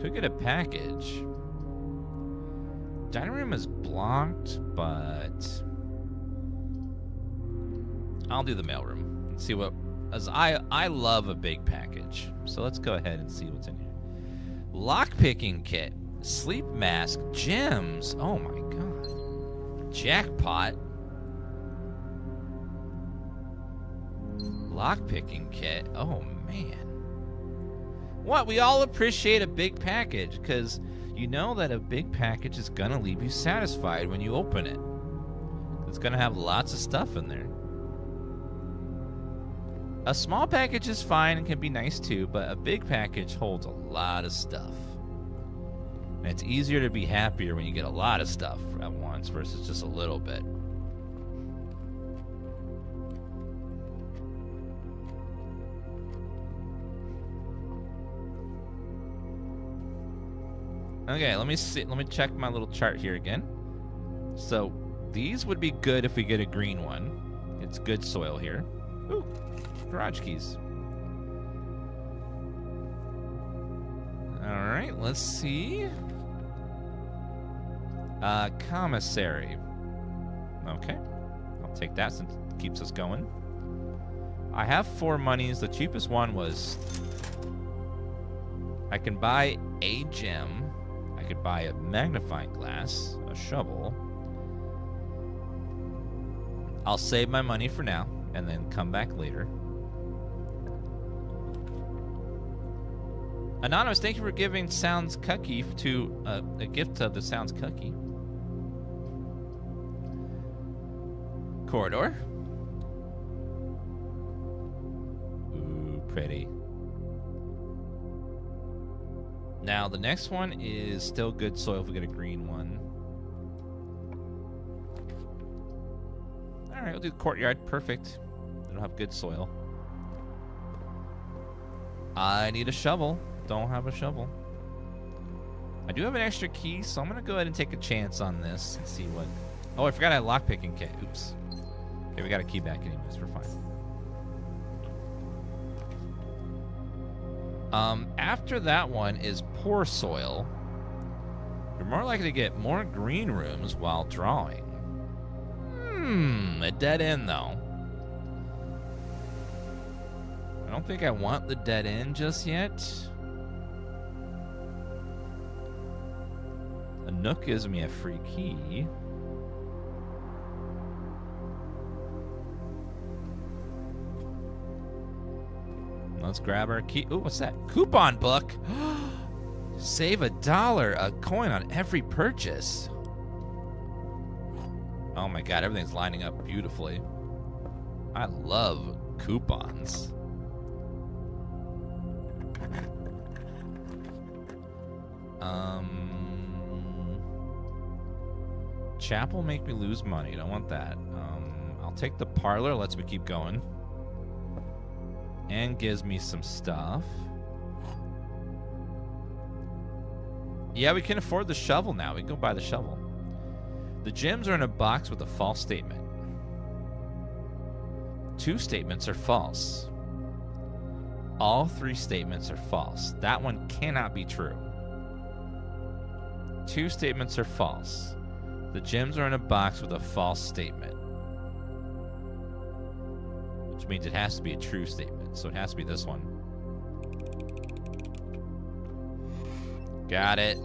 S1: Could get a package. Dining room is blocked, but I'll do the mailroom and see what. As I love a big package, so let's go ahead and see what's in here. Lockpicking kit, sleep mask, gems. Oh my god, jackpot. Lockpicking kit. Oh man. What? We all appreciate a big package because you know that a big package is going to leave you satisfied when you open it. It's going to have lots of stuff in there. A small package is fine and can be nice too, but a big package holds a lot of stuff. And it's easier to be happier when you get a lot of stuff at once versus just a little bit. Okay, let me see. Let me check my little chart here again. So these would be good if we get a green one. It's good soil here. Ooh, garage keys. All right, let's see. Commissary. Okay, I'll take that since it keeps us going. I have 4 monies. The cheapest one was... I can buy a gem. I could buy a magnifying glass, a shovel. I'll save my money for now and then come back later. Anonymous, thank you for giving Sounds Cucky to a gift of the Sounds Cucky. Corridor. Ooh, pretty. Now, the next one is still good soil if we get a green one. All right, we'll do the courtyard. Perfect. It'll have good soil. I need a shovel. Don't have a shovel. I do have an extra key, so I'm going to go ahead and take a chance on this and see what... Oh, I forgot I had a lockpicking kit. Oops. Okay, we got a key back anyways. We're fine. After that one is poor soil. You're more likely to get more green rooms while drawing. A dead end though. I don't think I want the dead end just yet. A nook gives me a free key. Let's grab our key. Ooh, what's that? Coupon book. Save $1, a coin on every purchase. Oh my god, everything's lining up beautifully. I love coupons. Chapel make me lose money. Don't want that. I'll take the parlor. Lets me keep going. And gives me some stuff. Yeah, we can afford the shovel now. We can go buy the shovel. The gems are in a box with a false statement. 2 statements are false. All 3 statements are false. That one cannot be true. 2 statements are false. The gems are in a box with a false statement. Which means it has to be a true statement. So it has to be this one. Got it.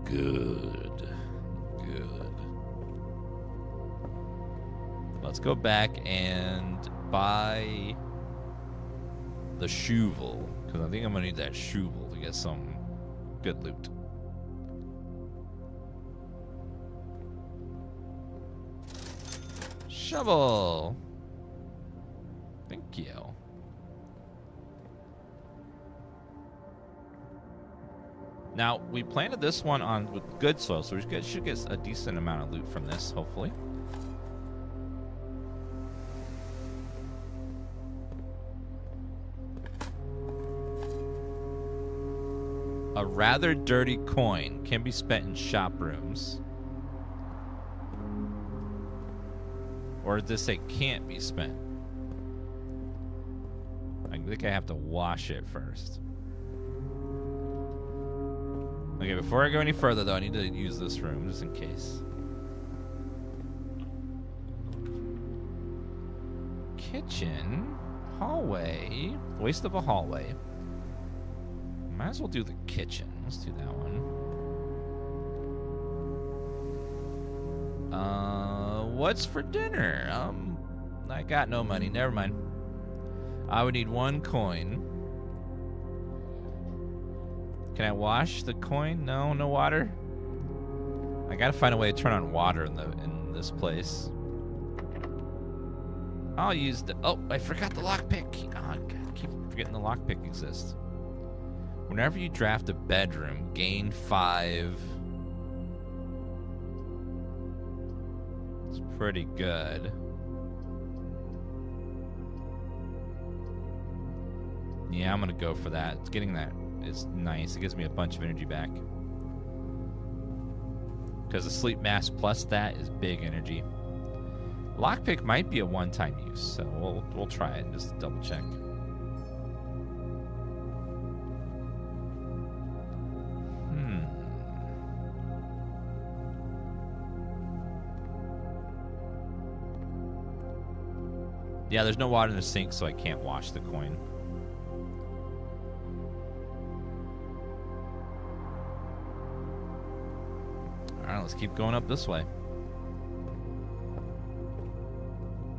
S1: Good. Good. Let's go back and buy the shovel. Because I think I'm going to need that shovel to get some good loot. Shovel. Thank you. Now, we planted this one on with good soil, so we should get a decent amount of loot from this, hopefully. A rather dirty coin can be spent in shop rooms. Or does this say can't be spent? I think I have to wash it first. Okay, before I go any further, though, I need to use this room just in case. Kitchen. Hallway. Waste of a hallway. Might as well do the kitchen. Let's do that one. What's for dinner? I got no money. Never mind. I would need 1 coin. Can I wash the coin? No, no water. I gotta find a way to turn on water in this place. I'll use the... Oh, I forgot the lockpick. Oh, God, I keep forgetting the lockpick exists. Whenever you draft a bedroom, gain 5. It's pretty good. Yeah, I'm gonna go for that. It's getting that is nice. It gives me a bunch of energy back. Because the sleep mask plus that is big energy. Lockpick might be a one-time use, so we'll try it and just double check. Yeah, there's no water in the sink, so I can't wash the coin. Alright, let's keep going up this way.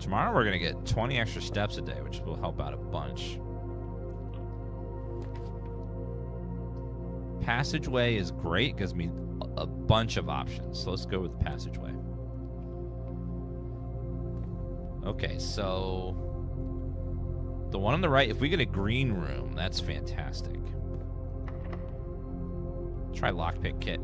S1: Tomorrow we're going to get 20 extra steps a day, which will help out a bunch. Passageway is great, gives me a bunch of options. So let's go with passageway. Okay, so the one on the right, if we get a green room, that's fantastic. Try lockpick kit.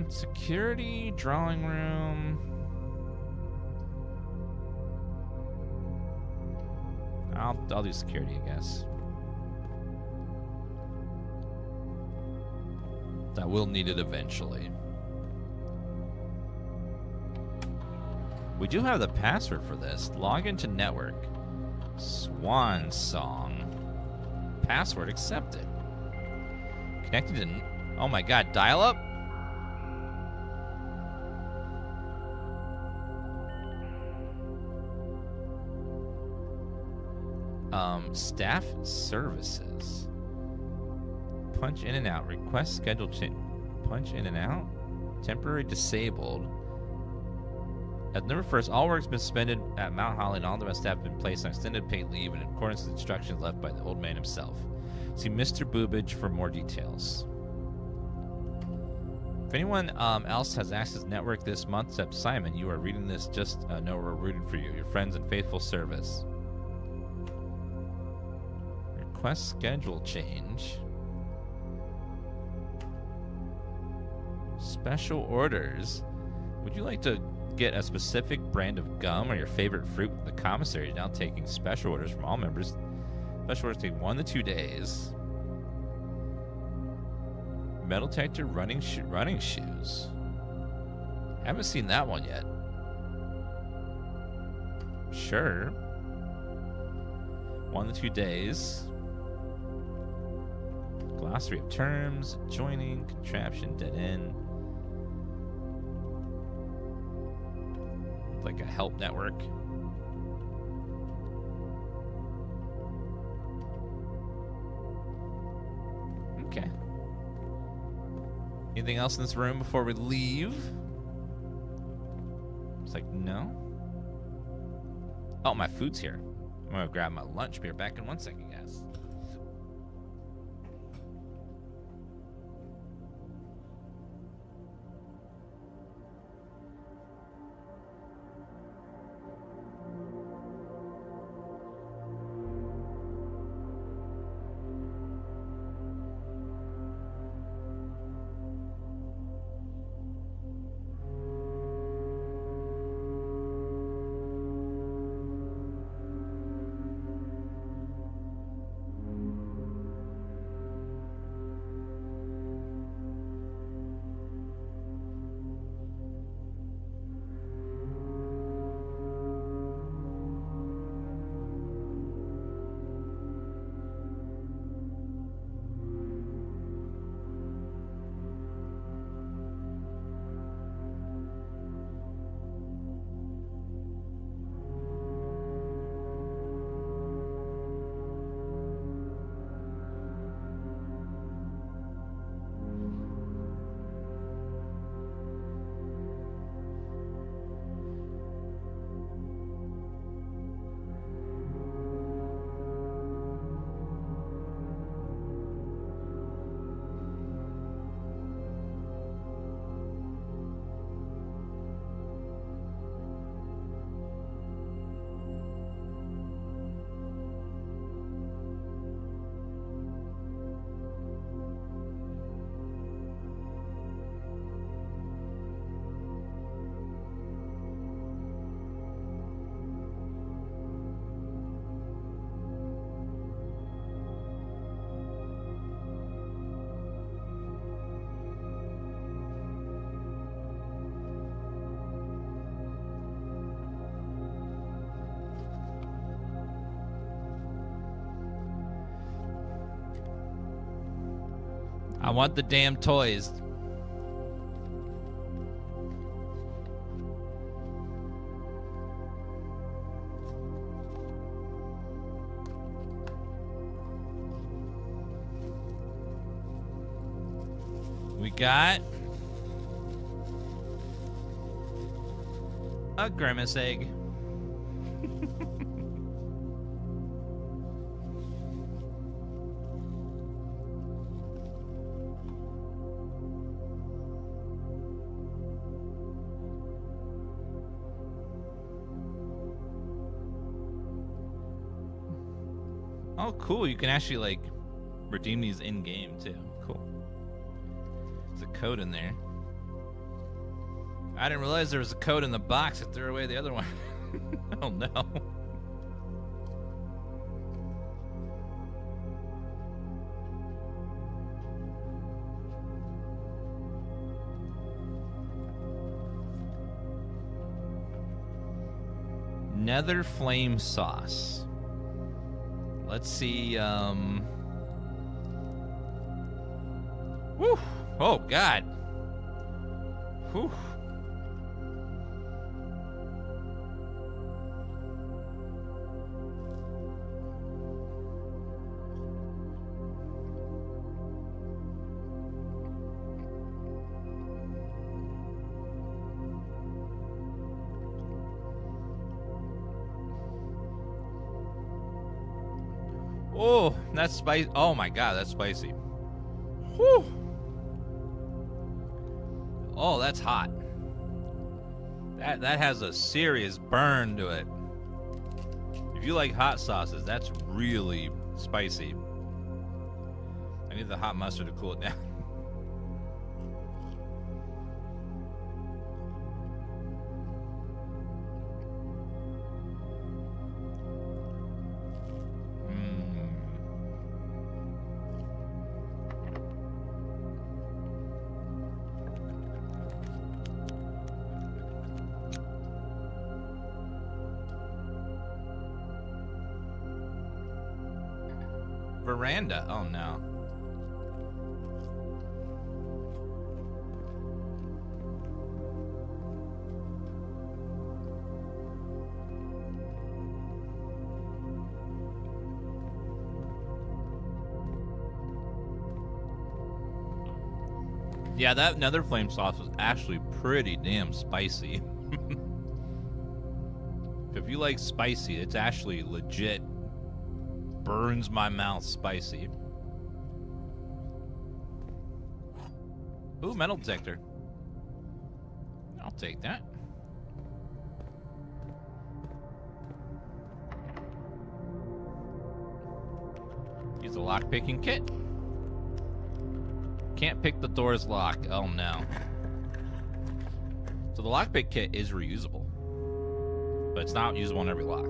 S1: Security, drawing room. I'll do security, I guess. I will need it eventually. We do have the password for this. Log into network. Swan song. Password accepted. Connected to... Oh my god, dial up? Staff services. Punch in and out. Request schedule change. Punch in and out. Temporary disabled. At November 1st, all work has been suspended at Mount Holly, and all the rest have been placed on extended paid leave in accordance with instructions left by the old man himself. See Mr. Boobage for more details. If anyone else has access to network this month, except Simon, you are reading this. Just know we're rooting for you. Your friends and faithful service. Request schedule change. Special orders. Would you like to get a specific brand of gum or your favorite fruit? The commissary is now taking special orders from all members. Special orders take 1 to 2 days. Metal detector, running shoes. Haven't seen that one yet. Sure. 1 to 2 days. Glossary of terms, joining, contraption, dead end. Like a help network. Okay. Anything else in this room before we leave? It's like, no. Oh, my food's here. I'm gonna grab my lunch. Be back in 1 second, guys. I want the damn toys. We got a grimace egg. Oh, cool. You can actually, like, redeem these in-game, too. Cool. There's a code in there. I didn't realize there was a code in the box. I threw away the other one. Oh, no. Nether flame sauce. Let's see, Whew. Oh, God. Whew. Oh, that's spicy. Oh my God, that's spicy. Whew. Oh, that's hot. That has a serious burn to it. If you like hot sauces, that's really spicy. I need the hot mustard to cool it down. Veranda. Oh no. Yeah, that nether flame sauce was actually pretty damn spicy. If you like spicy, it's actually legit. Burns my mouth spicy. Ooh, metal detector. I'll take that. Use a lock-picking kit. Can't pick the door's lock. Oh no. So the lockpick kit is reusable, but it's not usable on every lock.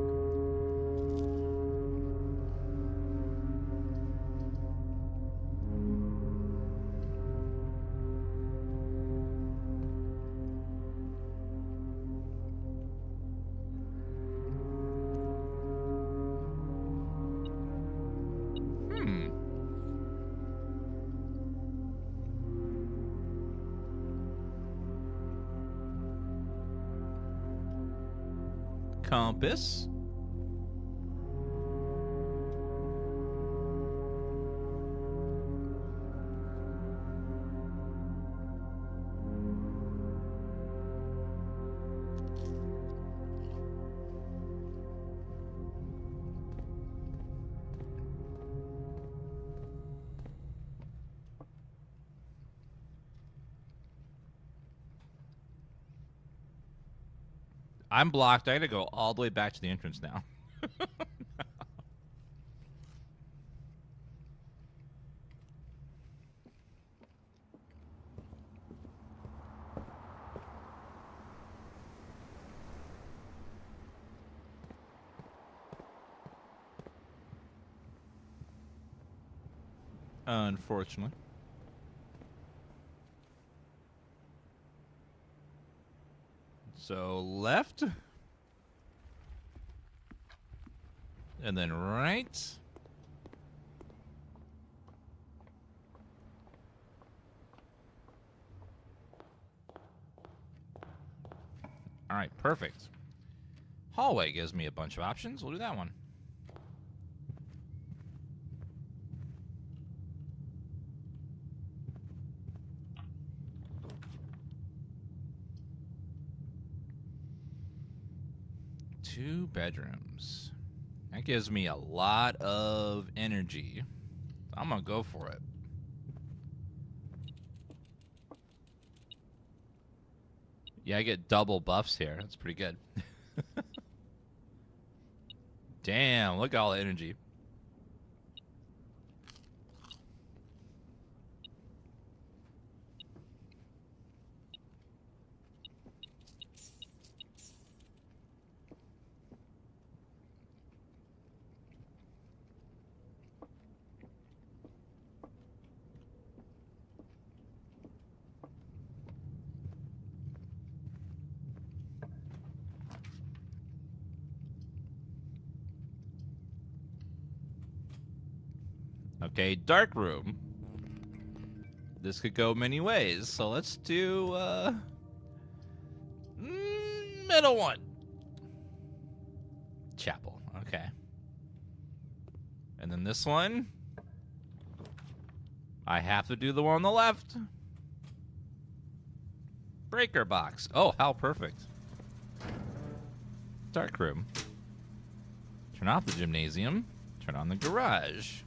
S1: Compass. I'm blocked. I gotta go all the way back to the entrance now. Unfortunately. So left. And then right. All right, perfect. Hallway gives me a bunch of options. We'll do that one. Two bedrooms. That gives me a lot of energy. I'm gonna go for it. Yeah, I get double buffs here. That's pretty good. Damn, look at all the energy. Okay, dark room. This could go many ways, so let's do middle one. Chapel, okay. And then this one, I have to do the one on the left. Breaker box. Oh, how perfect. Dark room. Turn off the gymnasium. Turn on the garage.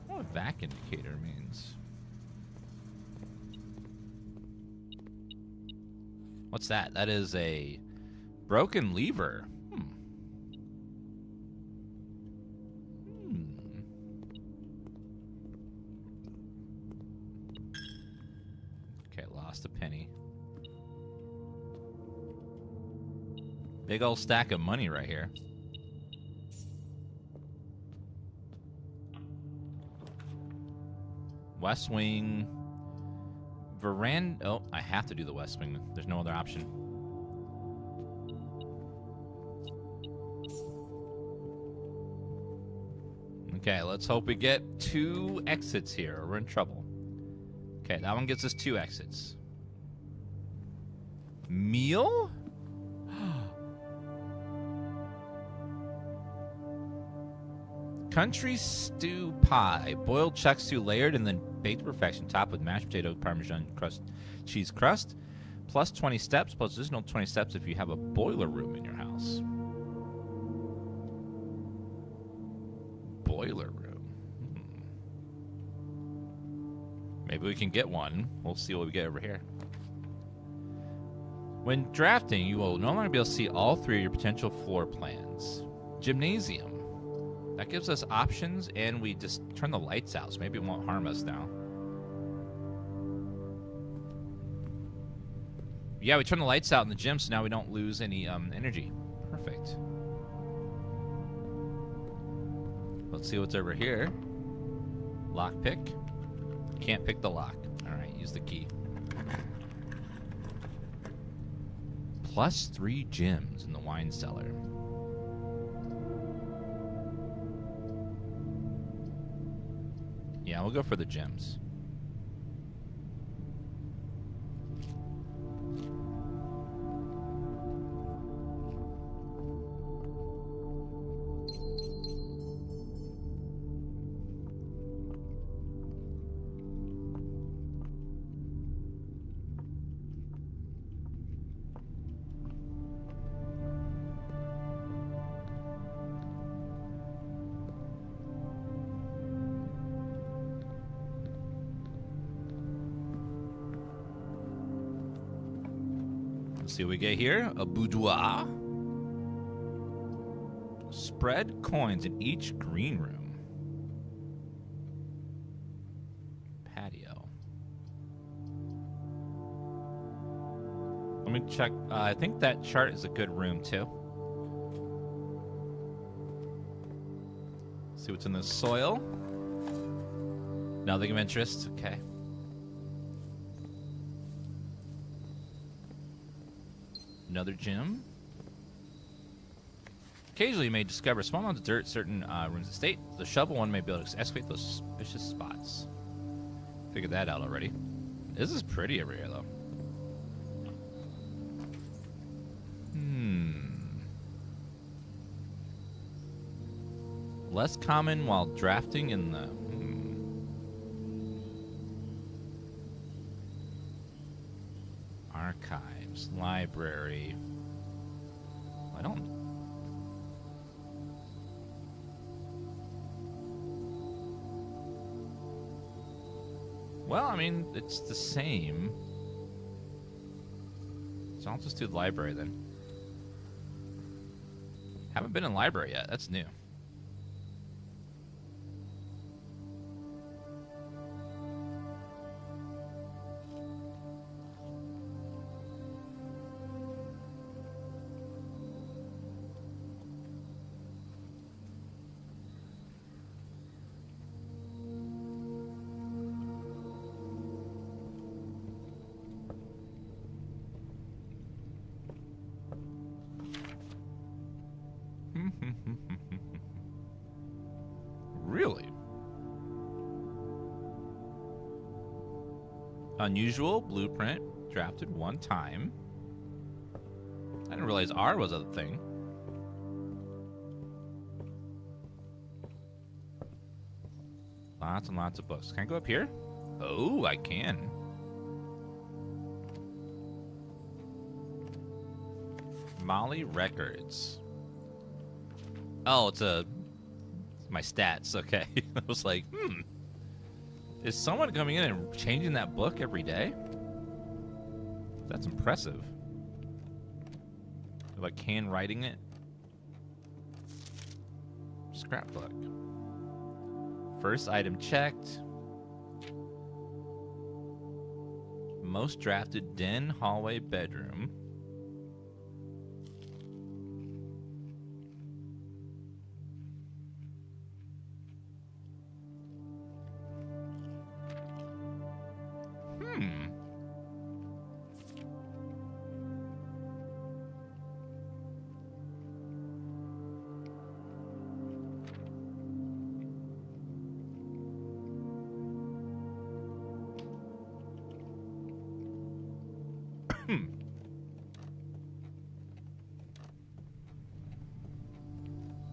S1: What a vac indicator means. What's that? That is a broken lever. Okay, lost a penny. Big old stack of money right here. West wing. Veranda. Oh, I have to do the west wing. There's no other option. Okay, let's hope we get 2 exits here, or we're in trouble. Okay, that one gets us 2 exits. Meal? Country stew pie. Boiled chuck stew layered and then baked to perfection. Topped with mashed potato, parmesan crust, cheese crust. Plus 20 steps. Plus additional 20 steps if you have a boiler room in your house. Boiler room. Maybe we can get one. We'll see what we get over here. When drafting, you will no longer be able to see all 3 of your potential floor plans. Gymnasium. That gives us options, and we just turn the lights out, so maybe it won't harm us now. Yeah, we turn the lights out in the gym, so now we don't lose any energy. Perfect. Let's see what's over here. Lock pick. Can't pick the lock. All right, use the key. Plus 3 gems in the wine cellar. Yeah, we'll go for the gems. See what we get here. A boudoir. Spread coins in each green room. Patio. Let me check. I think that chart is a good room too. See what's in the soil. Nothing of interest. Okay. Another gym. Occasionally, you may discover small amounts of dirt in certain rooms of state. The shovel one may be able to excavate those suspicious spots. Figured that out already. This is pretty rare, though. Less common while drafting in the... Archives, library. I don't... Well, I mean, it's the same. So I'll just do the library then. Haven't been in library yet. That's new. Really? Unusual blueprint drafted one time. I didn't realize R was a thing. Lots and lots of books. Can I go up here? Oh, I can. Molly Records. Oh, it's my stats. Okay. I was like, is someone coming in and changing that book every day? That's impressive. They're like handwriting it. Scrapbook. First item checked. Most drafted den, hallway, bedroom.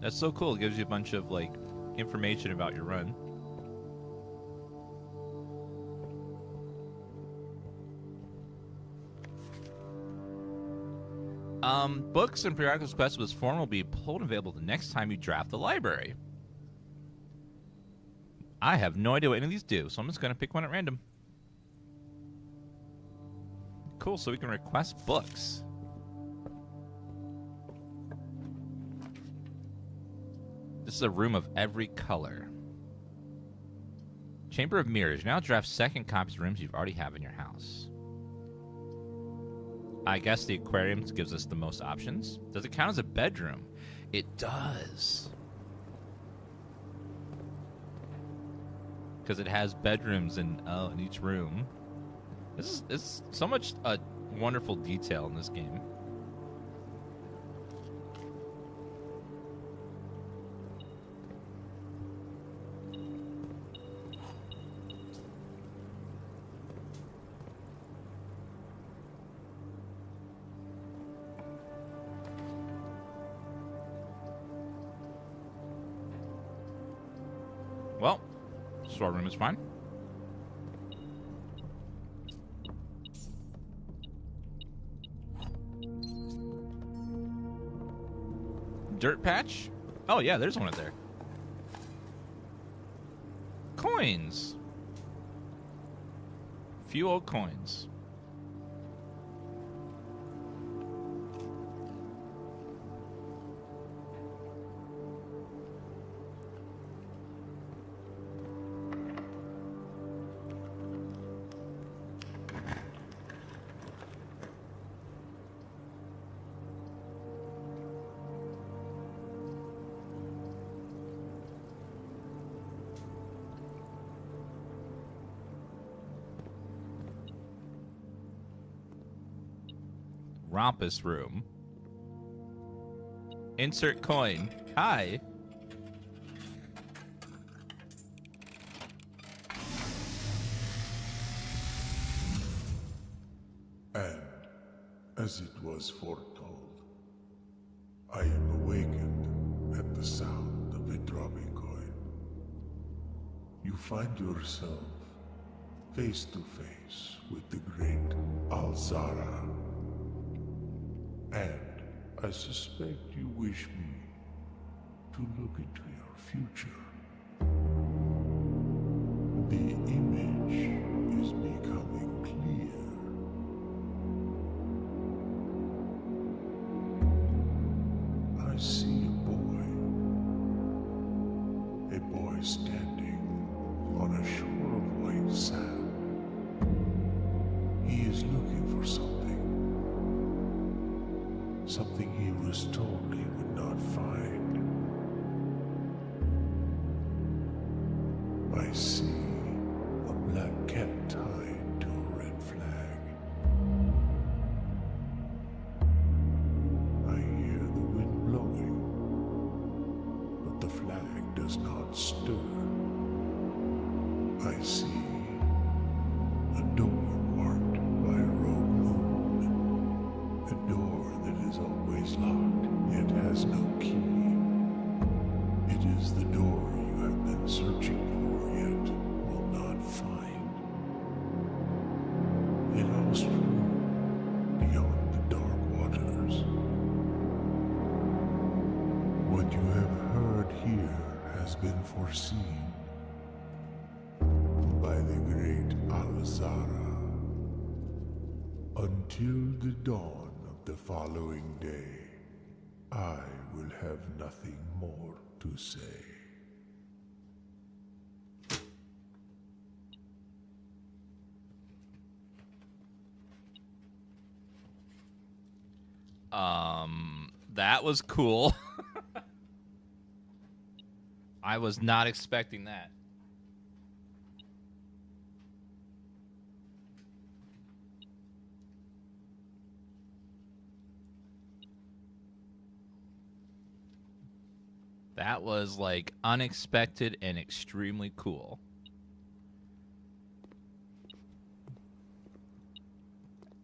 S1: That's so cool. It gives you a bunch of like information about your run. Books and periodicals quests with this form will be pulled and available the next time you draft the library. I have no idea what any of these do, so I'm just going to pick one at random. Cool, so we can request books. This is a room of every color. Chamber of Mirrors. Now draft second copies of rooms you already have in your house. I guess the aquarium gives us the most options. Does it count as a bedroom? It does. Because it has bedrooms in each room. This is so much wonderful detail in this game. Well, storeroom is fine. Dirt patch? Oh yeah, there's one up there. Coins. Few old coins. Rompus room. Insert coin. Hi.
S4: as it was foretold. I am awakened at the sound of a dropping coin. You find yourself face to face with the great Alzara. And I suspect you wish me to look into your future. The image is becoming clear. I see a boy standing on a shore of white sand. He is looking for something he was told he would not find. I see a black cat tied to a red flag. I hear the wind blowing, but the flag does not stir. I see a door marked by a rogue moon, a door that is always locked, yet has no key. It is the door you have been searching for, yet will not find. A lost room beyond the dark waters. What you have heard here has been foreseen by the great Alzara. Until the dawn of the following day, I will have nothing more to say.
S1: That was cool. I was not expecting that. That was like unexpected and extremely cool.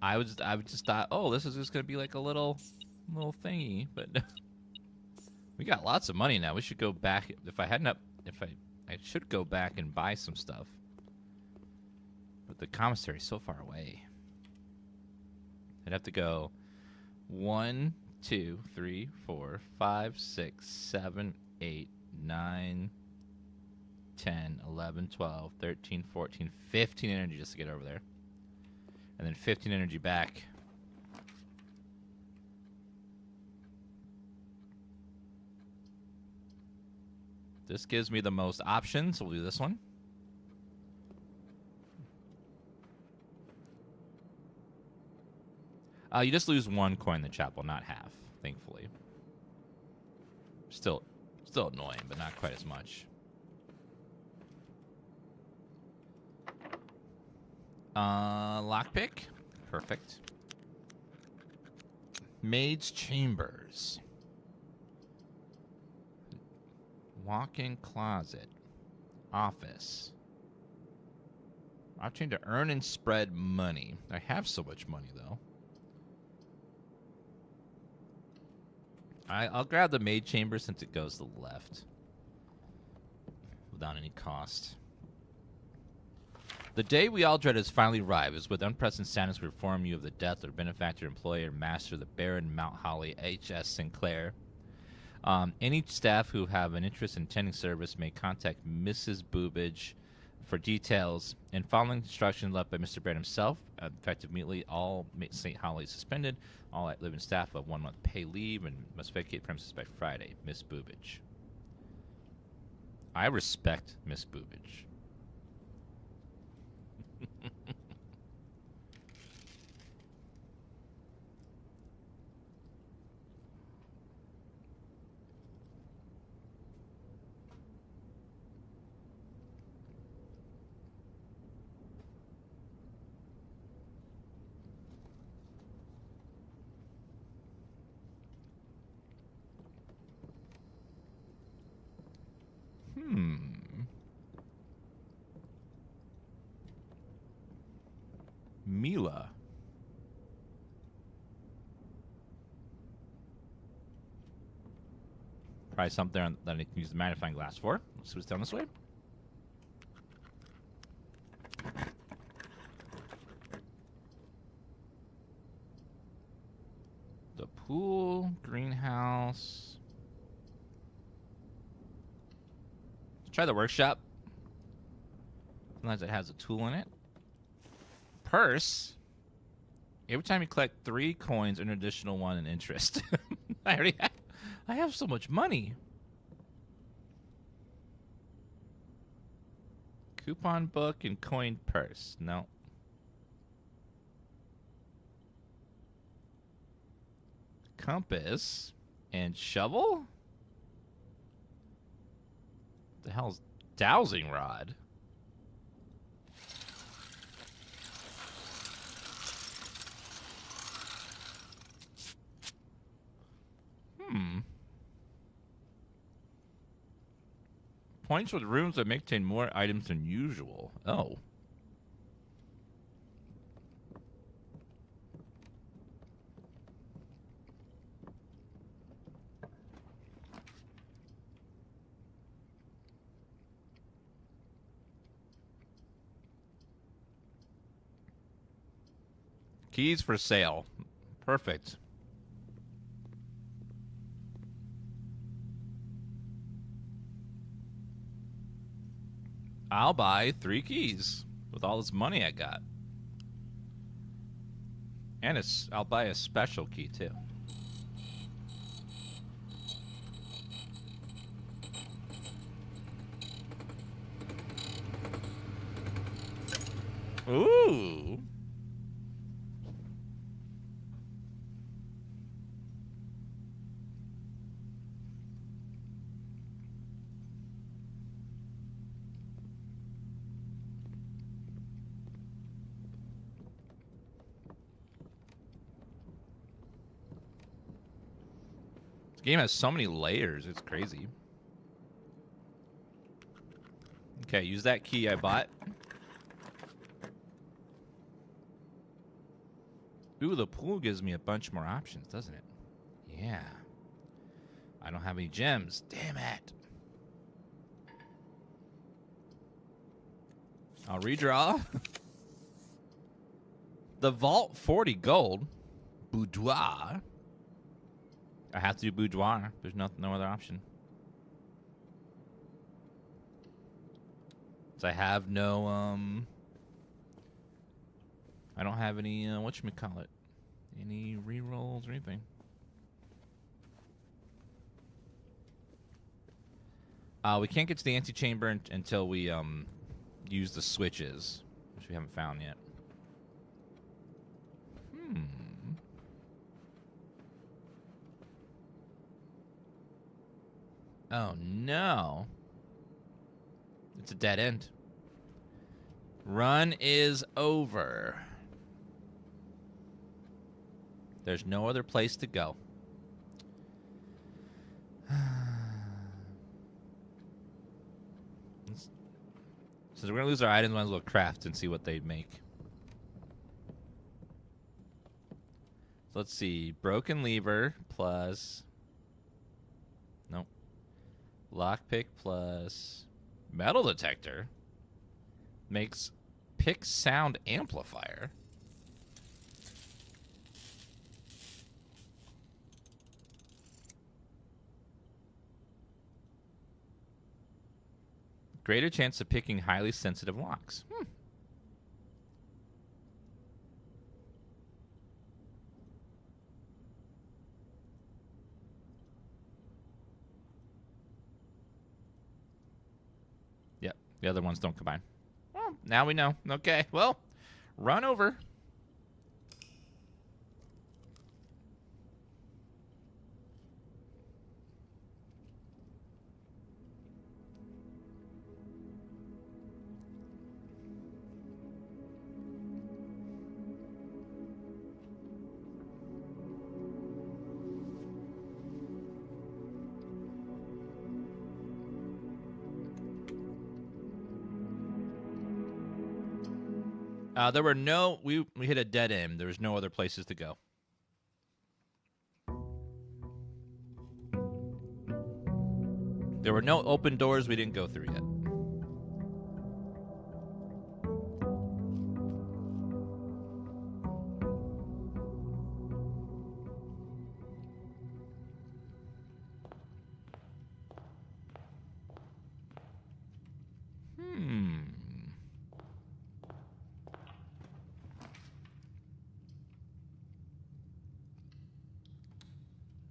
S1: I just thought, oh, this is just gonna be like a little thingy, but we got lots of money now. We should go back. I should go back and buy some stuff. But the commissary is so far away. I'd have to go 1, 2, 3, 4, 5, 6, 7, 8, 9, 10, 11, 12, 13, 14, 15 energy just to get over there. And then 15 energy back. This gives me the most options, so we'll do this one. You just lose 1 coin in the chapel, not half, thankfully. Still annoying, but not quite as much. Lockpick. Perfect. Maid's Chambers. Walk-in closet. Office. Opportunity to earn and spread money. I have so much money, though. I'll grab the maid chamber since it goes to the left. Without any cost. The day we all dread has finally arrived. Is with unprecedented sadness we inform you of the death of benefactor, employer, and master, the Baron Mount Holly, H.S. Sinclair. Any staff who have an interest in attending service may contact Mrs. Boobage for details. And following instructions left by Mr. Baron himself, effective immediately, all St. Holly suspended. All living staff have 1 month pay leave and must vacate premises by Friday. Miss Boobage. I respect Miss Boobage. Mila. Probably something that I can use the magnifying glass for. Let's see what's down this way. The pool, greenhouse. Let's try the workshop. Sometimes it has a tool in it. Purse. Every time you collect 3 coins, an additional 1 in interest. I have so much money. Coupon book and coin purse. No. Compass and shovel? The hell's dowsing rod? Points with rooms that contain more items than usual. Oh. Keys for sale. Perfect. I'll buy 3 keys with all this money I got. And I'll buy a special key, too. Ooh. Game has so many layers, it's crazy. Okay, use that key I bought. Ooh, the pool gives me a bunch more options, doesn't it? Yeah. I don't have any gems. Damn it. I'll redraw. The vault 40 gold. Boudoir. I have to do boudoir. There's no other option. So I have no, I don't have any, whatchamacallit, any rerolls or anything. We can't get to the antechamber until we, use the switches, which we haven't found yet. Oh, no. It's a dead end. Run is over. There's no other place to go. Since we're going to lose our items, might as well craft and see what they make. So let's see. Broken lever plus... Nope. Lockpick plus metal detector makes pick sound amplifier. Greater chance of picking highly sensitive locks. The other ones don't combine. Well, now we know. Okay, well, run over. There were no... We hit a dead end. There was no other places to go. There were no open doors we didn't go through yet.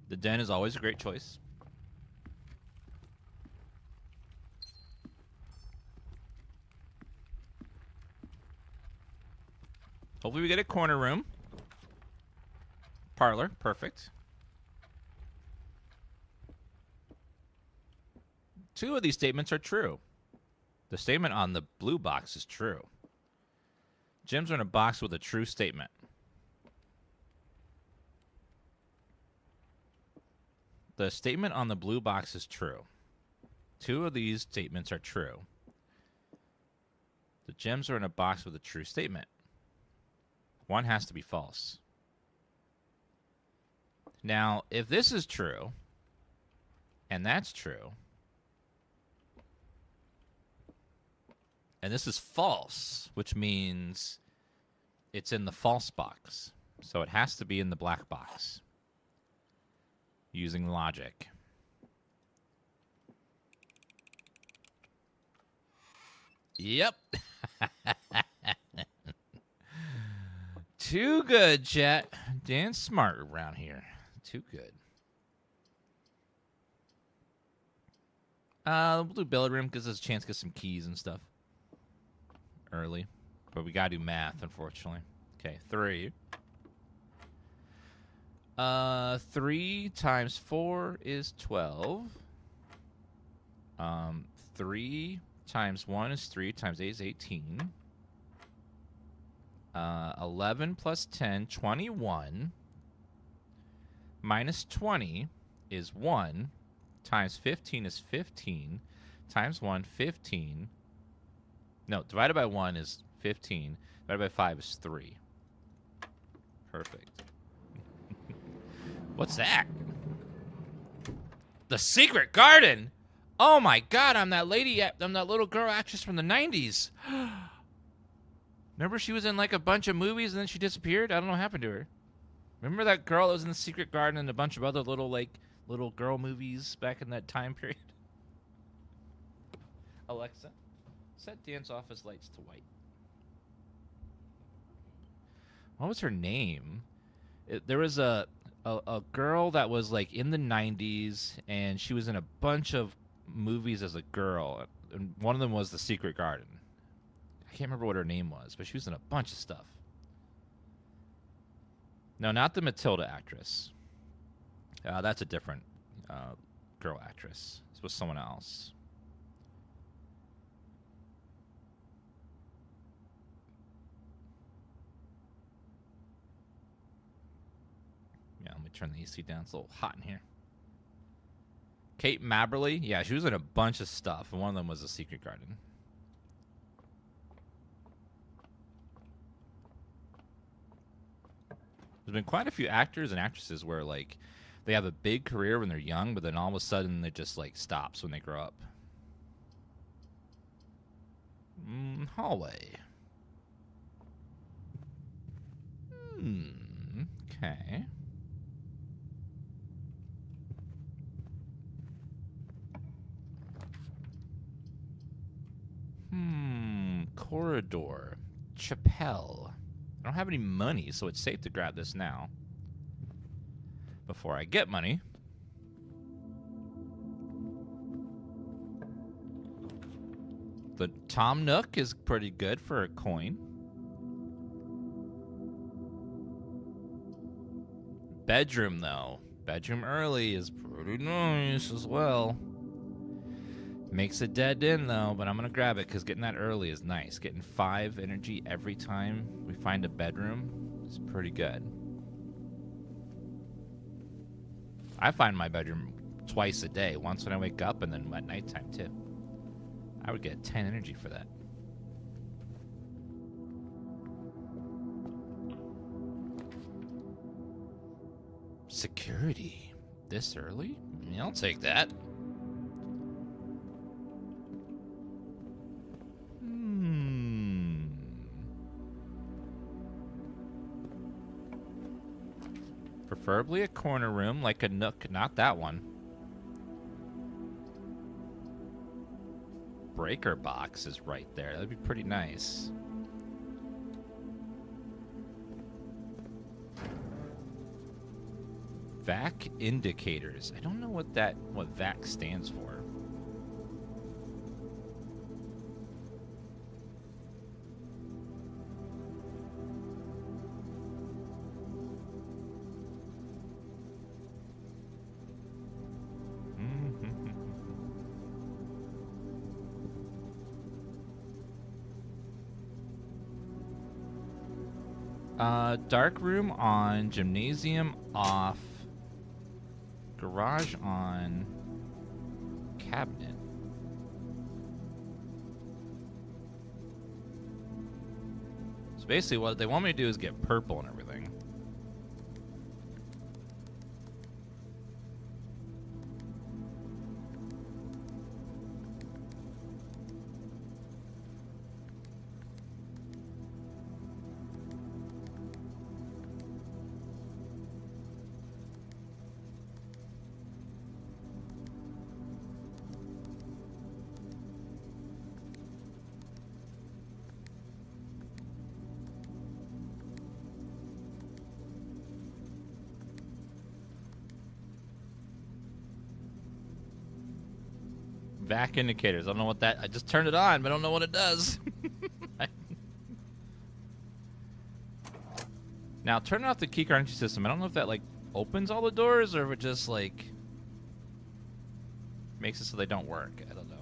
S1: The den is always a great choice. Hopefully we get a corner room. Parlor, perfect. 2 of these statements are true. The statement on the blue box is true. Gems are in a box with a true statement. The statement on the blue box is true. 2 of these statements are true. The gems are in a box with a true statement. 1 has to be false. Now, if this is true, and that's true, and this is false, which means it's in the false box. So it has to be in the black box. Using logic. Yep. Too good, chat. Dan's smart around here. Too good. We'll do billiard room, gives us a chance to get some keys and stuff early. But we gotta do math, unfortunately. Okay, 3. 3 times 4 is 12. 3 times 1 is 3 times 8 is 18. 11 plus 10, 21. Minus 20 is 1. Times 15 is 15. Times 1, 15. No, divided by 1 is 15. Divided by 5 is 3. Perfect. What's that? The Secret Garden! Oh my god, I'm that lady, I'm that little girl actress from the 90s. Remember she was in like a bunch of movies and then she disappeared? I don't know what happened to her. Remember that girl that was in the Secret Garden and a bunch of other little girl movies back in that time period? Alexa, set Dan's office lights to white. What was her name? There was a girl that was like in the 90s and she was in a bunch of movies as a girl. And one of them was The Secret Garden. I can't remember what her name was, but she was in a bunch of stuff. No, not the Matilda actress. That's a different girl actress. This was someone else. Yeah, let me turn the AC down. It's a little hot in here. Kate Maberly. Yeah, she was in a bunch of stuff, and one of them was The Secret Garden. There's been quite a few actors and actresses where, like, they have a big career when they're young, but then all of a sudden it just, like, stops when they grow up. Hallway. Okay. Corridor. Chapelle. I don't have any money, so it's safe to grab this now. Before I get money. The Tom Nook is pretty good for a coin. Bedroom, though. Bedroom early is pretty nice as well. Makes it dead in, though, but I'm going to grab it because getting that early is nice. Getting 5 energy every time we find a bedroom is pretty good. I find my bedroom twice a day. Once when I wake up and then at nighttime, too. I would get 10 energy for that. Security. This early? I mean, I'll take that. Preferably a corner room, like a nook, not that one. Breaker box is right there. That'd be pretty nice. VAC indicators. I don't know what VAC stands for. Dark room on, gymnasium off, garage on, cabinet. So basically what they want me to do is get purple and everything. VAC indicators. I don't know what that... I just turned it on, but I don't know what it does. Now, turning off the keycard entry system, I don't know if that, like, opens all the doors or if it just, like, makes it so they don't work. I don't know.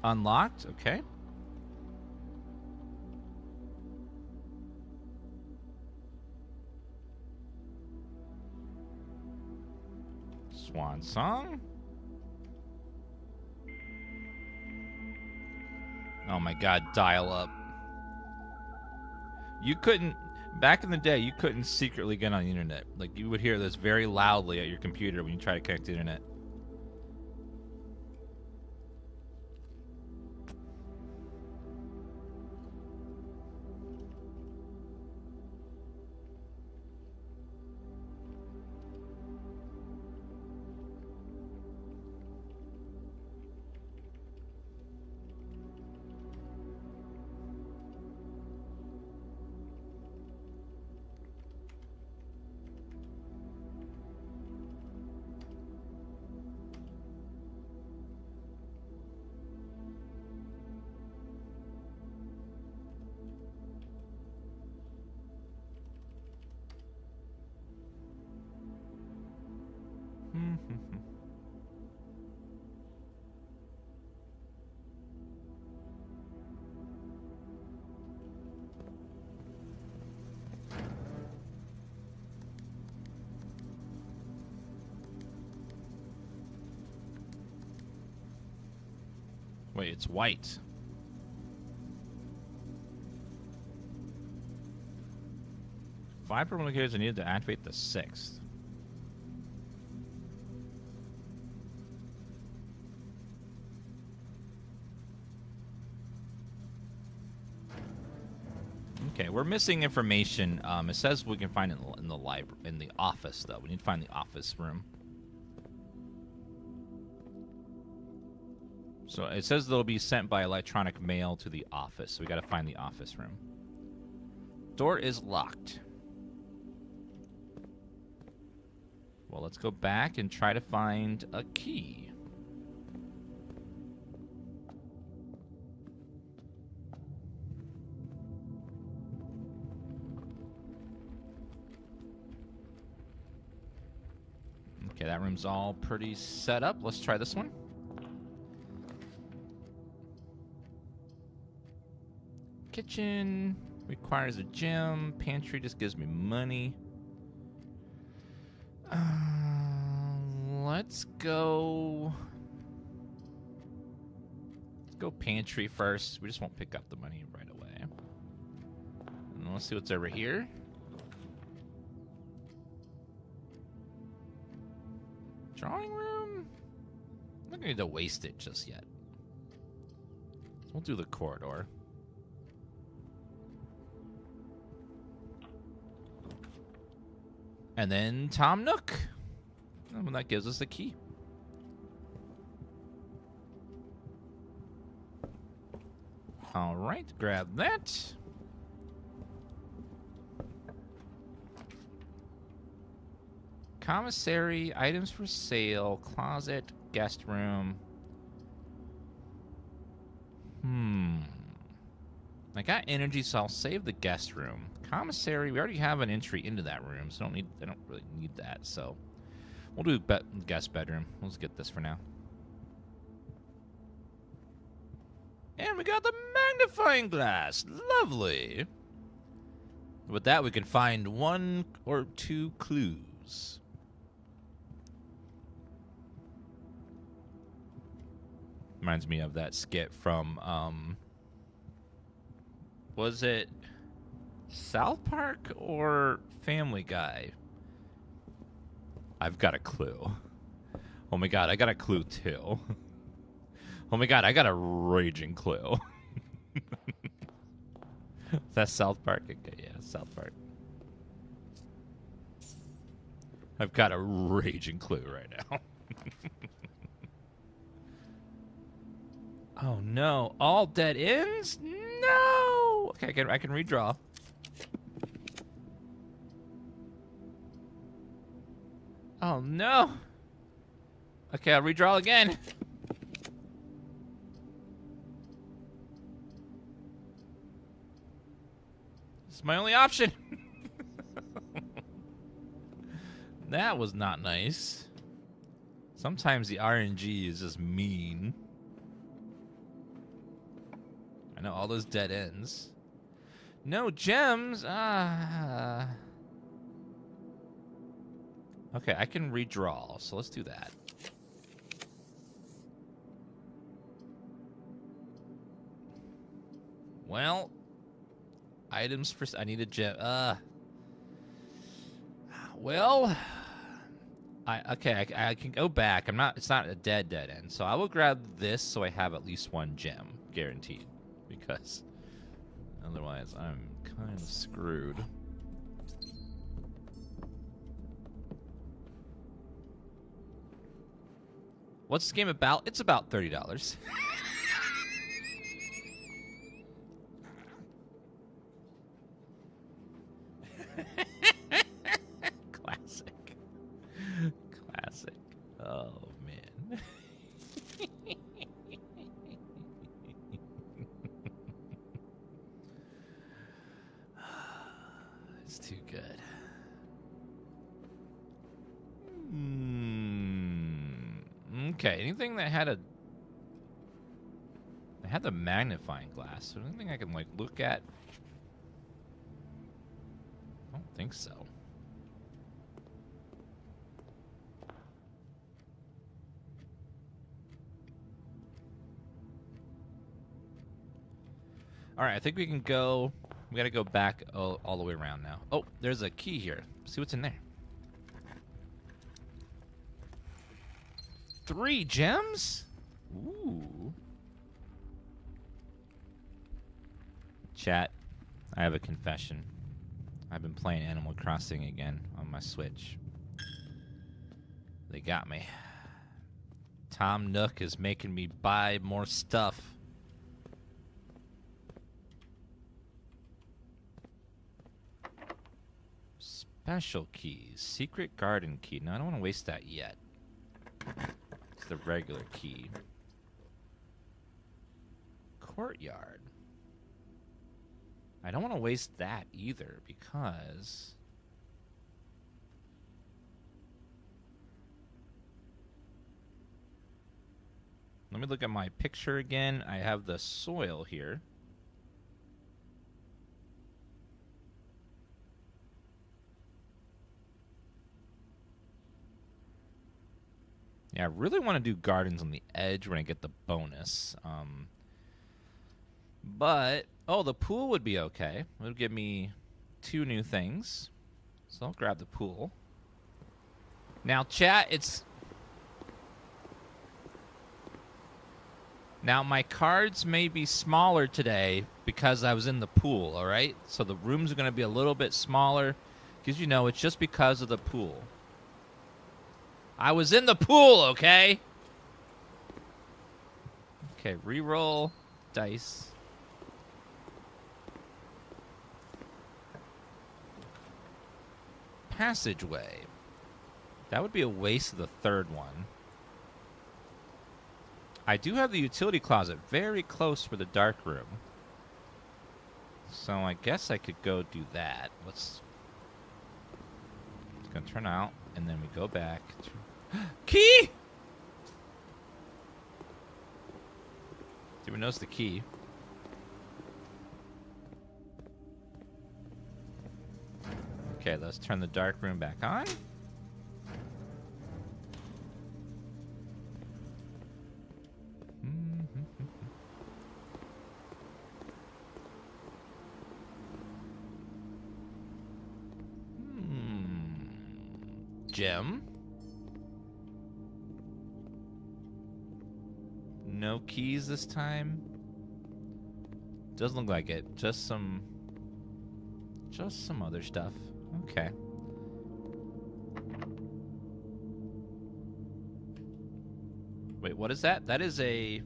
S1: Unlocked, okay. Swan song. Oh my god, dial up. You couldn't, back in the day, you couldn't secretly get on the internet. Like, you would hear this very loudly at your computer when you try to connect to the internet. Wait, it's white. Five purple indicators are needed to activate the sixth. Okay, we're missing information. It says we can find it in the library, in the office, though. We need to find the office room. So it says they'll be sent by electronic mail to the office. So we got to find the office room. Door is locked. Well, let's go back and try to find a key. Okay, that room's all pretty set up. Let's try this one. Kitchen requires a gym. Pantry just gives me money. Let's go pantry first. We just won't pick up the money right away. And let's see what's over here. Drawing room? I'm not gonna need to waste it just yet. So we'll do the corridor. And then Tom Nook. And that gives us the key. All right, grab that. Commissary, items for sale, closet, guest room. I got energy, so I'll save the guest room. Commissary, we already have an entry into that room, so I don't really need that. So we'll do guest bedroom. Let's get this for now. And we got the magnifying glass. Lovely. With that, we can find 1 or 2 clues. Reminds me of that skit from, was it South Park or Family Guy? I've got a clue. Oh my god, I got a clue too. Oh my god, I got a raging clue. That's South Park? Okay, yeah, South Park. I've got a raging clue right now. Oh no, all dead ends? No! Okay, I can redraw. Oh no! Okay, I'll redraw again. This is my only option. That was not nice. Sometimes the RNG is just mean. I know, all those dead ends. No gems. Okay, I can redraw, so let's do that. Well, items for... I need a gem. Well, I can go back. It's not a dead end. So I will grab this so I have at least 1 gem guaranteed, because otherwise I'm kind of screwed. What's this game about? It's about $30. Classic. Classic. Oh, man. It's too good. Okay, anything that had the magnifying glass. So anything I can like look at? I don't think so. All right, I think we can go. We got to go back all the way around now. Oh, there's a key here. See what's in there. 3 gems? Ooh. Chat, I have a confession. I've been playing Animal Crossing again on my Switch. They got me. Tom Nook is making me buy more stuff. Special keys. Secret garden key. No, I don't want to waste that yet. It's the regular key. Courtyard. I don't want to waste that either, because Let me look at my picture again. I have the soil here. Yeah, I really want to do gardens on the edge when I get the bonus. But, oh, the pool would be okay. It would give me 2 new things. So I'll grab the pool. Now, chat, Now, my cards may be smaller today because I was in the pool, all right? So the rooms are going to be a little bit smaller because, you know, it's just because of the pool. I was in the pool, okay? Okay, reroll dice. Passageway. That would be a waste of the 3rd one. I do have the utility closet very close for the dark room. So I guess I could go do that. It's going to turn out, and then we go back. Key! Everyone knows the key. Okay, let's turn the dark room back on. Gem. No keys this time. Doesn't look like it. Just some other stuff. Okay. Wait, what is that? That is a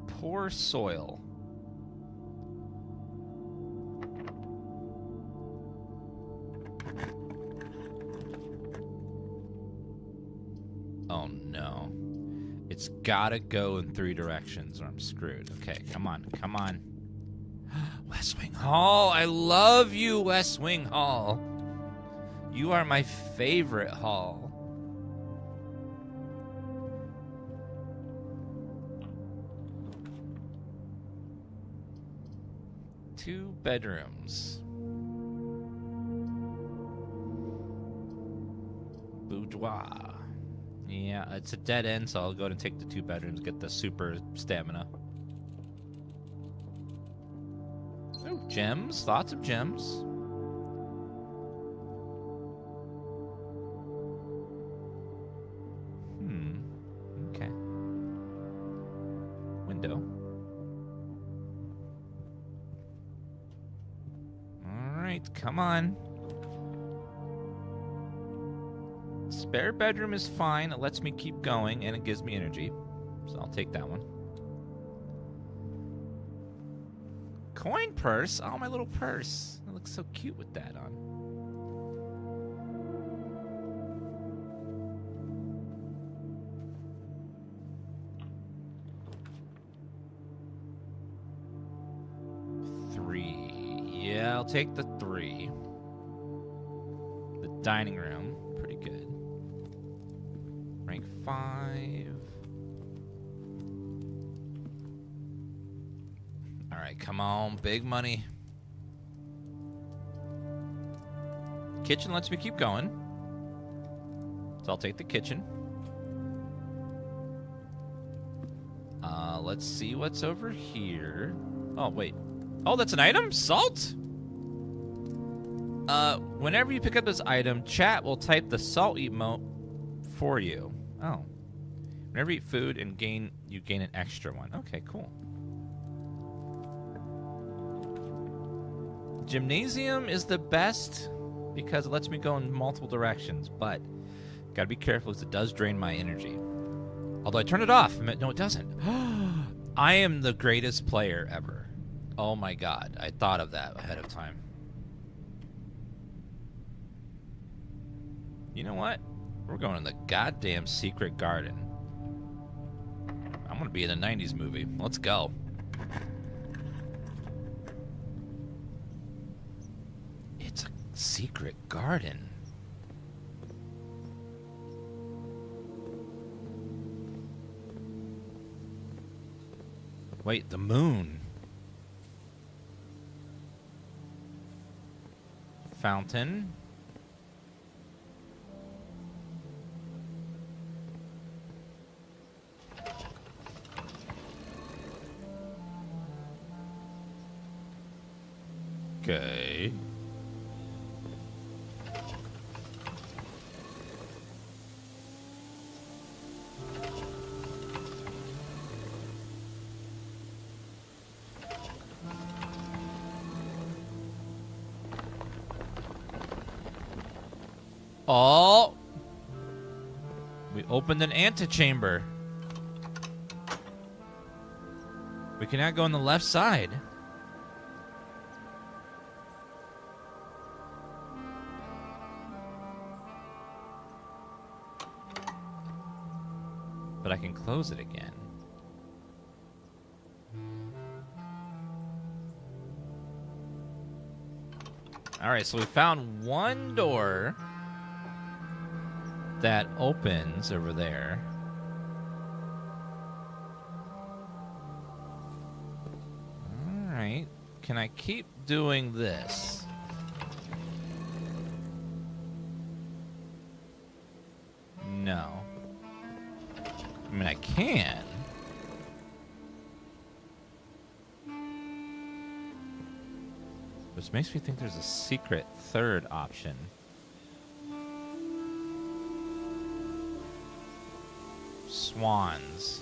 S1: poor soil. Oh no. It's gotta go in 3 directions or I'm screwed. Okay, come on, come on. West Wing Hall! I love you, West Wing Hall! You are my favorite hall. Two bedrooms. Boudoir. Yeah, it's a dead end, so I'll go and take the 2 bedrooms, get the super stamina. Oh, gems. Lots of gems. Okay. Window. Alright, come on. Spare bedroom is fine. It lets me keep going, and it gives me energy. So I'll take that one. Coin purse? Oh, my little purse. It looks so cute with that on. Yeah, I'll take the 3. The dining room. Pretty good. Rank 5. Alright, come on. Big money. Kitchen lets me keep going. So I'll take the kitchen. Let's see what's over here. Oh, wait. Oh, that's an item? Salt? Whenever you pick up this item, chat will type the salt emote for you. Oh. Whenever you eat food and you gain an extra one. Okay, cool. Gymnasium is the best because it lets me go in multiple directions, but gotta be careful because it does drain my energy. Although I turned it off. No, it doesn't. I am the greatest player ever. Oh my god, I thought of that ahead of time. You know what? We're going in the goddamn secret garden. I'm gonna be in a 90s movie. Let's go. It's a secret garden. Wait, the moon. Fountain. Okay. Oh! We opened an antechamber. We can now go on the left side. But I can close it again. Alright, so we found one door that opens over there. Alright. Can I keep doing this? No. I mean, I can. Which makes me think there's a secret third option. Swans.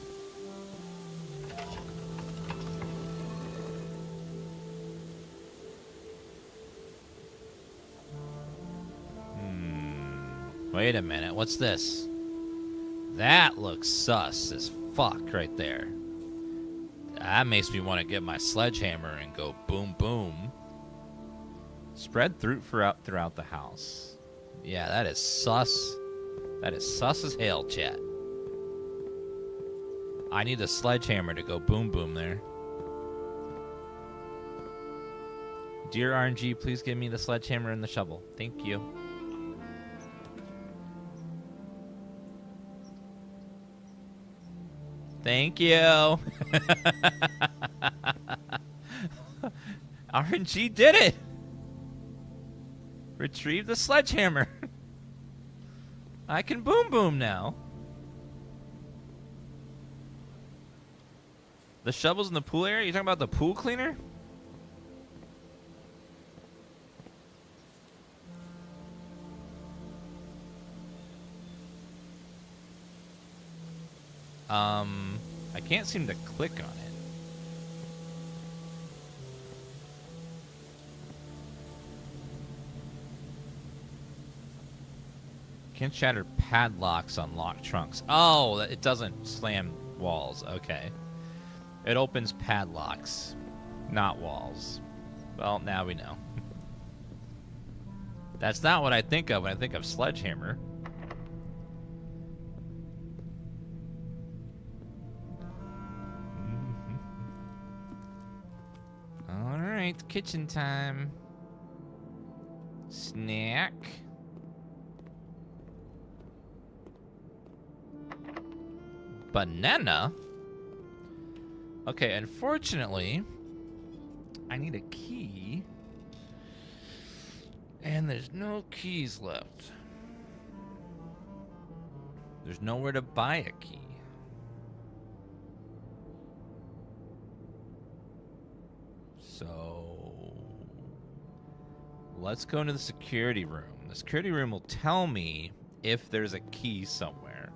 S1: Wait a minute. What's this? That looks sus as fuck right there. That makes me want to get my sledgehammer and go boom, boom. Spread throughout the house. Yeah, that is sus. That is sus as hell, chat. I need a sledgehammer to go boom, boom there. Dear RNG, please give me the sledgehammer and the shovel. Thank you. Thank you. RNG did it. Retrieve the sledgehammer. I can boom boom now. The shovel's in the pool area? You talking about the pool cleaner? I can't seem to click on it. Can't shatter padlocks on locked trunks. Oh, it doesn't slam walls. Okay. It opens padlocks, not walls. Well, now we know. That's not what I think of when I think of sledgehammer. Alright, kitchen time. Snack. Banana? Okay, unfortunately, I need a key. And there's no keys left. There's nowhere to buy a key. So, let's go into the security room. The security room will tell me if there's a key somewhere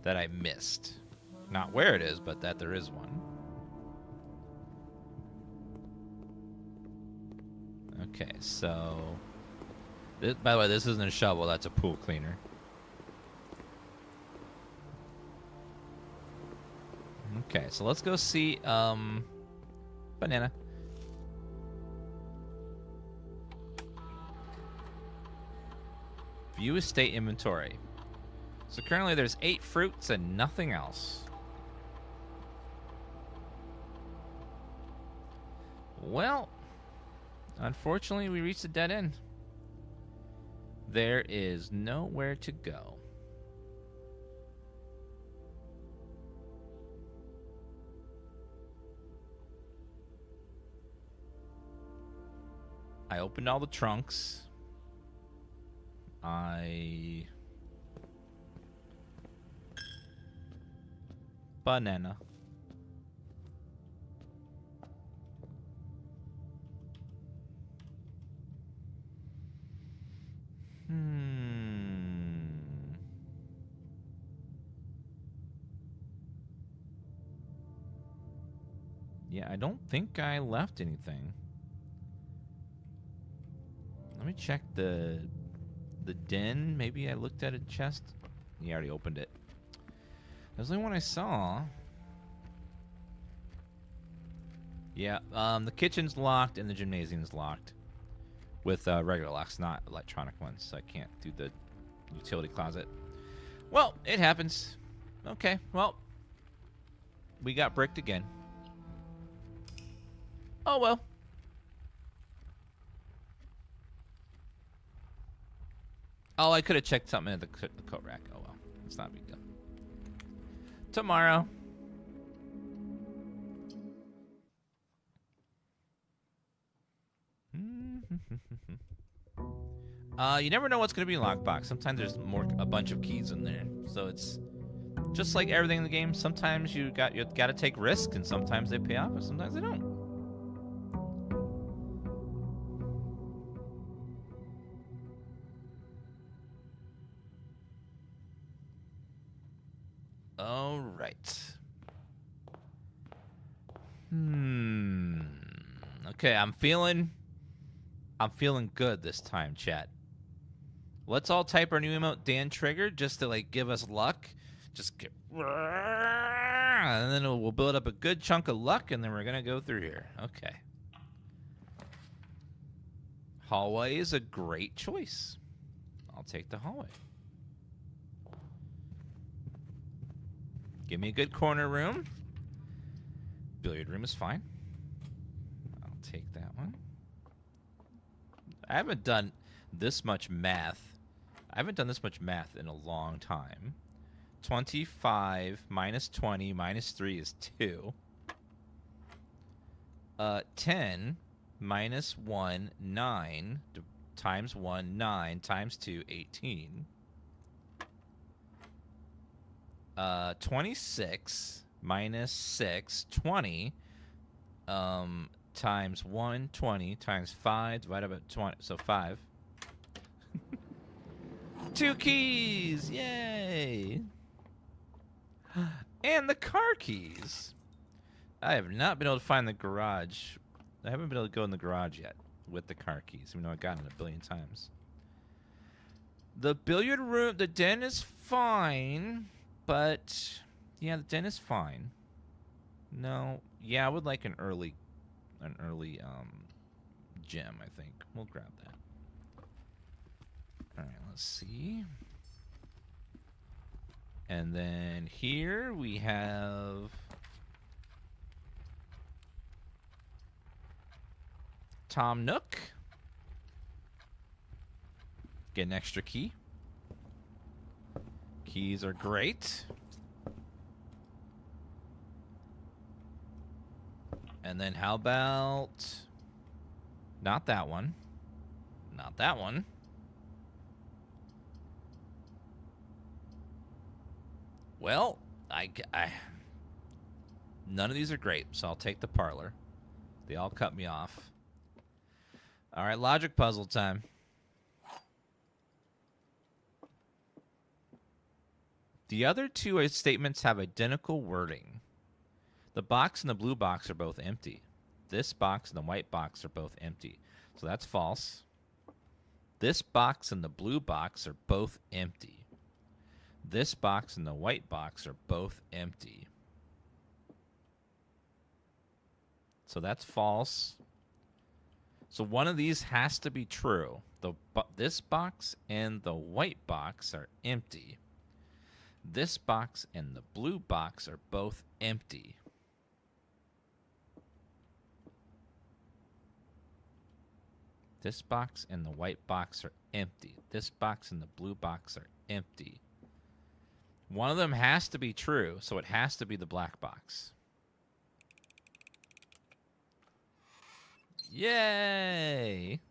S1: that I missed. Not where it is, but that there is one. Okay, so... by the way, this isn't a shovel, that's a pool cleaner. Okay, so let's go see, banana. View estate inventory. So currently there's 8 fruits and nothing else. Well, unfortunately we reached a dead end. There is nowhere to go. I opened all the trunks. Banana. Yeah, I don't think I left anything. Let me check the den. Maybe I looked at a chest. You already opened it. That was the only one I saw. Yeah, the kitchen's locked and the gymnasium's locked. With regular locks, not electronic ones. So I can't do the utility closet. Well, it happens. Okay, well. We got bricked again. Oh, well. Oh, I could have checked something at the coat rack. Oh, well. It's not a big deal. Tomorrow. You never know what's going to be in lockbox. Sometimes there's a bunch of keys in there. So it's just like everything in the game. Sometimes you got to take risks, and sometimes they pay off, and sometimes they don't. All right. Okay, I'm feeling good this time, chat. Let's all type our new emote, Dan Trigger, just to like give us luck. Just get, and then we'll build up a good chunk of luck, and then we're gonna go through here. Okay. Hallway is a great choice. I'll take the hallway. Give me a good corner room. Billiard room is fine. I'll take that one. I haven't done this much math. I haven't done this much math in a long time. 25 minus 20 minus 3 is 2. 10 minus 1, 9. Times 1, 9. Times 2, 18. 26 minus 6, 20. Times 1, 20. Times 5 divided by 20. So 5. 2 keys! Yay! And the car keys. I have not been able to find the garage. I haven't been able to go in the garage yet with the car keys, even though I've gotten it a billion times. The billiard room, the den is fine, but yeah, the den is fine. No, yeah, I would like an early gem, I think. We'll grab that. All right, let's see. And then here we have Tom Nook. Get an extra key. Keys are great. And then how about not that one? Not that one. Well, none of these are great, so I'll take the parlor. They all cut me off. All right, logic puzzle time. The other two statements have identical wording. The box and the blue box are both empty. This box and the white box are both empty. So that's false. This box and the blue box are both empty. This box and the white box are both empty. So that's false. So one of these has to be true. This box and the white box are empty. This box and the blue box are both empty. This box and the white box are empty. This box and the blue box are empty. One of them has to be true, so it has to be the black box. Yay!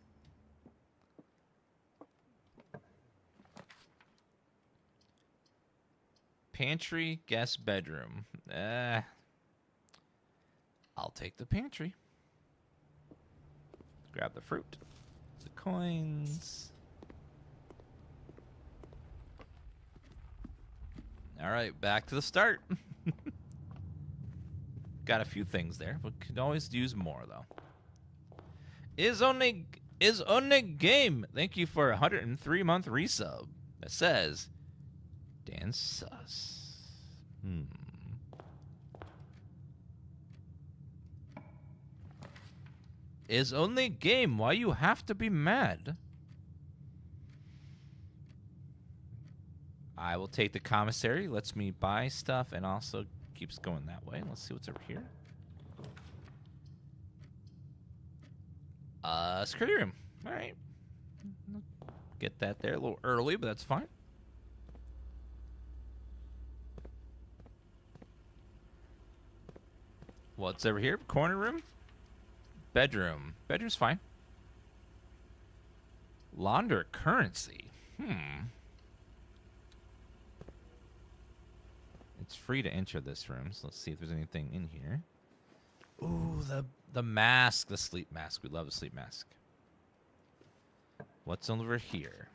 S1: Pantry, guest bedroom. I'll take the pantry. Grab the fruit. The coins. All right, back to the start. Got a few things there, but could always use more though. Is only game. Thank you for a 103-month resub. That says Dan Sus. Is only game. Why you have to be mad? I will take the commissary. Lets me buy stuff and also keeps going that way. Let's see what's over here. Security room. All right. Get that there a little early, but that's fine. What's over here? Corner room? Bedroom. Bedroom's fine. Launder currency. It's free to enter this room, so let's see if there's anything in here. Ooh, the mask, the sleep mask. We love the sleep mask. What's over here?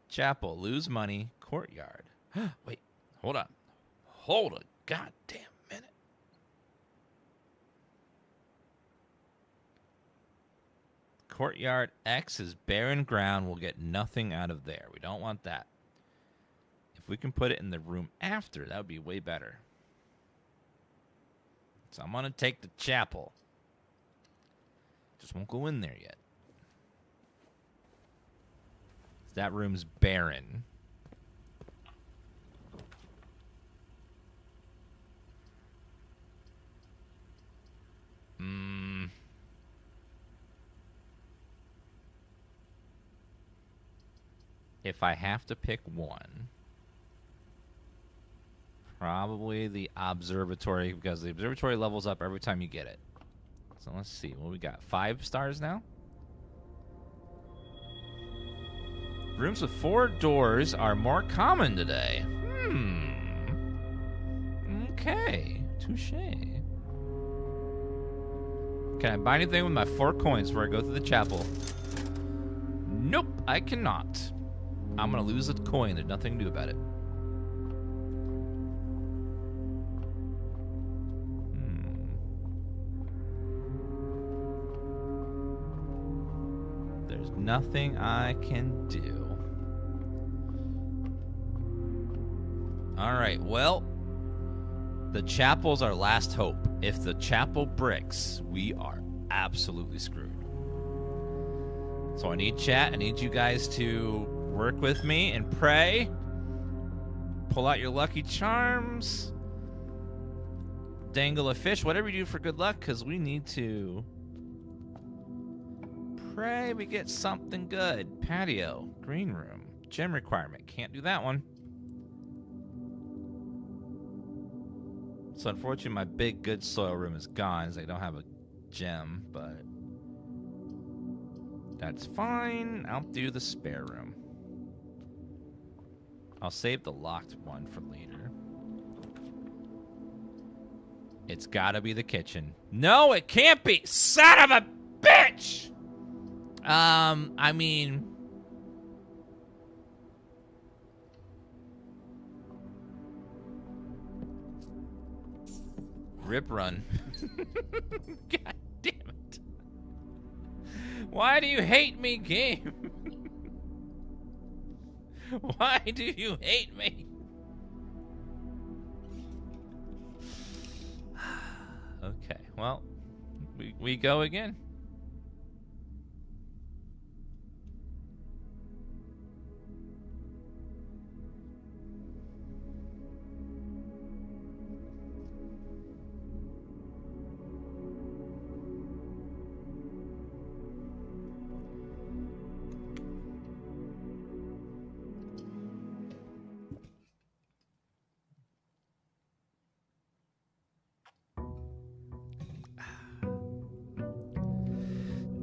S1: Chapel, lose money, courtyard. Wait, hold on. Hold a goddamn minute. Courtyard X is barren ground. We'll get nothing out of there. We don't want that. If we can put it in the room after, that would be way better. So I'm going to take the chapel. Just won't go in there yet. That room's barren. If I have to pick one, probably the observatory, because the observatory levels up every time you get it. So let's see what we got. 5 stars now. Rooms with 4 doors are more common today. Okay. Touche. Can I buy anything with my 4 coins before I go through the chapel? Nope, I cannot. I'm going to lose a coin. There's nothing to do about it. There's nothing I can do. All right, well, the chapel's our last hope. If the chapel bricks, we are absolutely screwed. So I need chat. I need you guys to work with me and pray. Pull out your lucky charms. Dangle a fish. Whatever you do for good luck, because we need to pray we get something good. Patio. Green room. Gem requirement. Can't do that one. So unfortunately, my big good soil room is gone, so I don't have a gem, but that's fine. I'll do the spare room. I'll save the locked one for later. It's gotta be the kitchen. No, it can't be! Son of a bitch! I mean... Rip run. God damn it. Why do you hate me, game? Why do you hate me? Okay, well, we go again.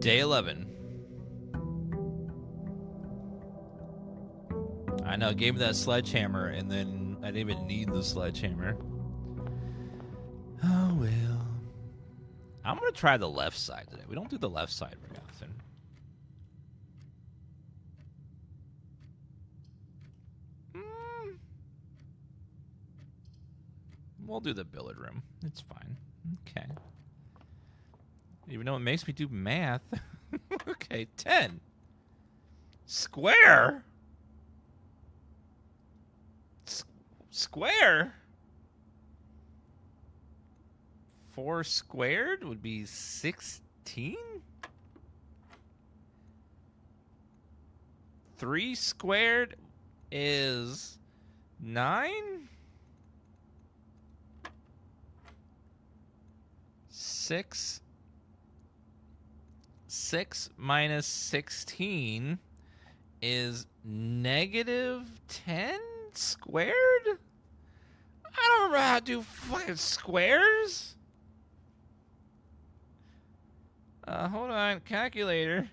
S1: Day 11. I know, gave me that sledgehammer, and then I didn't even need the sledgehammer. Oh, well. I'm going to try the left side today. We don't do the left side very often. We'll do the billiard room. It's fine. Okay. Even though it makes me do math. Okay, 10. Square? Square? 4 squared would be 16? 3 squared is 9? 6 minus 16 is negative 10 squared? I don't remember how to do fucking squares. Hold on, calculator.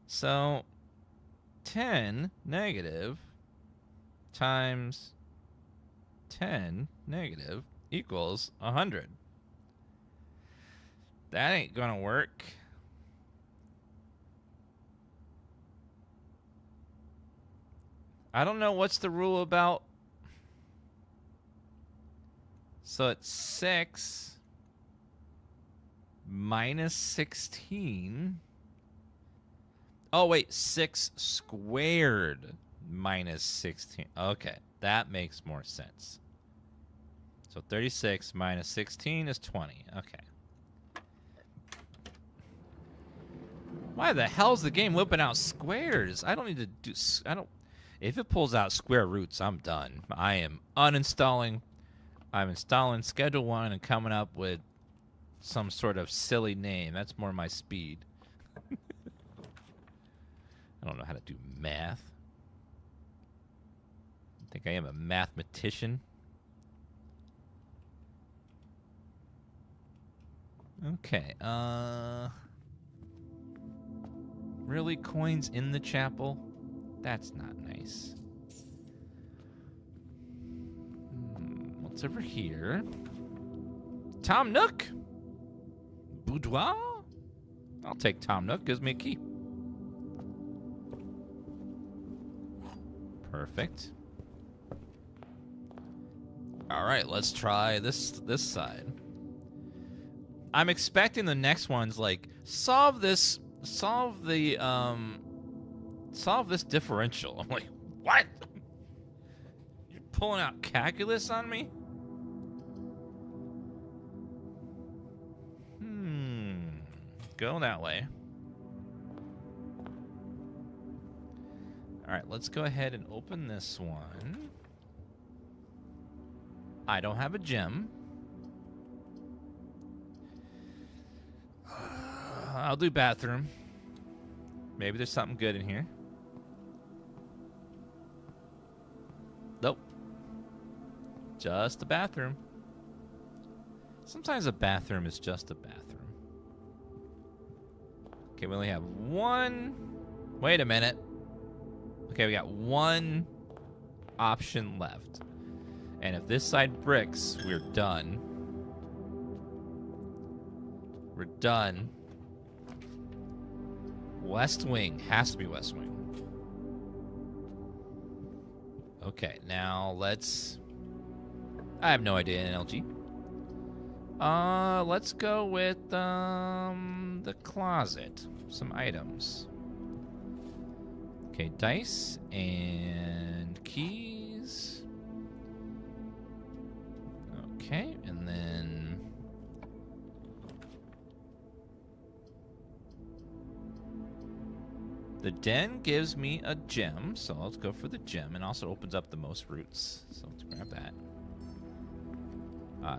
S1: So 10 negative times 10 negative equals 100. That ain't gonna work. I don't know what's the rule about. So it's 6 minus 16. Oh, wait. 6 squared minus 16. Okay. That makes more sense. So 36 minus 16 is 20. Okay. Why the hell's the game whipping out squares? I don't need to do... If it pulls out square roots, I'm done. I am uninstalling. I'm installing Schedule 1 and coming up with some sort of silly name. That's more my speed. I don't know how to do math. I think I am a mathematician. Okay, really? Coins in the chapel? That's not nice. What's over here? Tom Nook? Boudoir? I'll take Tom Nook. Gives me a key. Perfect. All right, let's try this side. I'm expecting the next one's like solve this differential. I'm like, what? You're pulling out calculus on me? Go that way. All right, let's go ahead and open this one. I don't have a gem. I'll do bathroom. Maybe there's something good in here. Nope. Just a bathroom. Sometimes a bathroom is just a bathroom. Okay, we only have one. Wait a minute. Okay, we got one option left. And if this side bricks, we're done. We're done. West Wing. Has to be West Wing. Okay, now let's... I have no idea, NLG. Let's go with, the closet. Some items. Okay, dice and keys. Okay, and then... the den gives me a gem, so let's go for the gem. And also opens up the most roots, so let's grab that.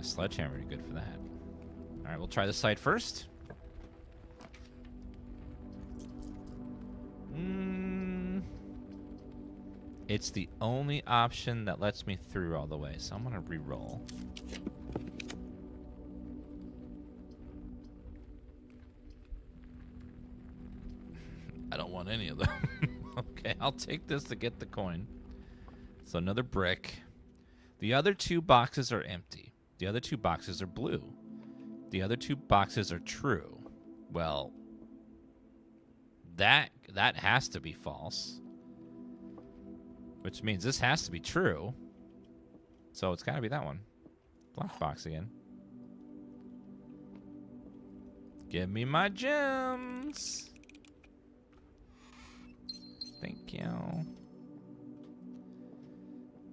S1: Sledgehammer would be good for that. All right, we'll try this side first. It's the only option that lets me through all the way, so I'm gonna re-roll. I don't want any of them. Okay, I'll take this to get the coin. So another brick. The other 2 boxes are empty. The other 2 boxes are blue. The other 2 boxes are true. Well, that has to be false. Which means this has to be true. So it's got to be that one. Black box again. Give me my gems. Thank you.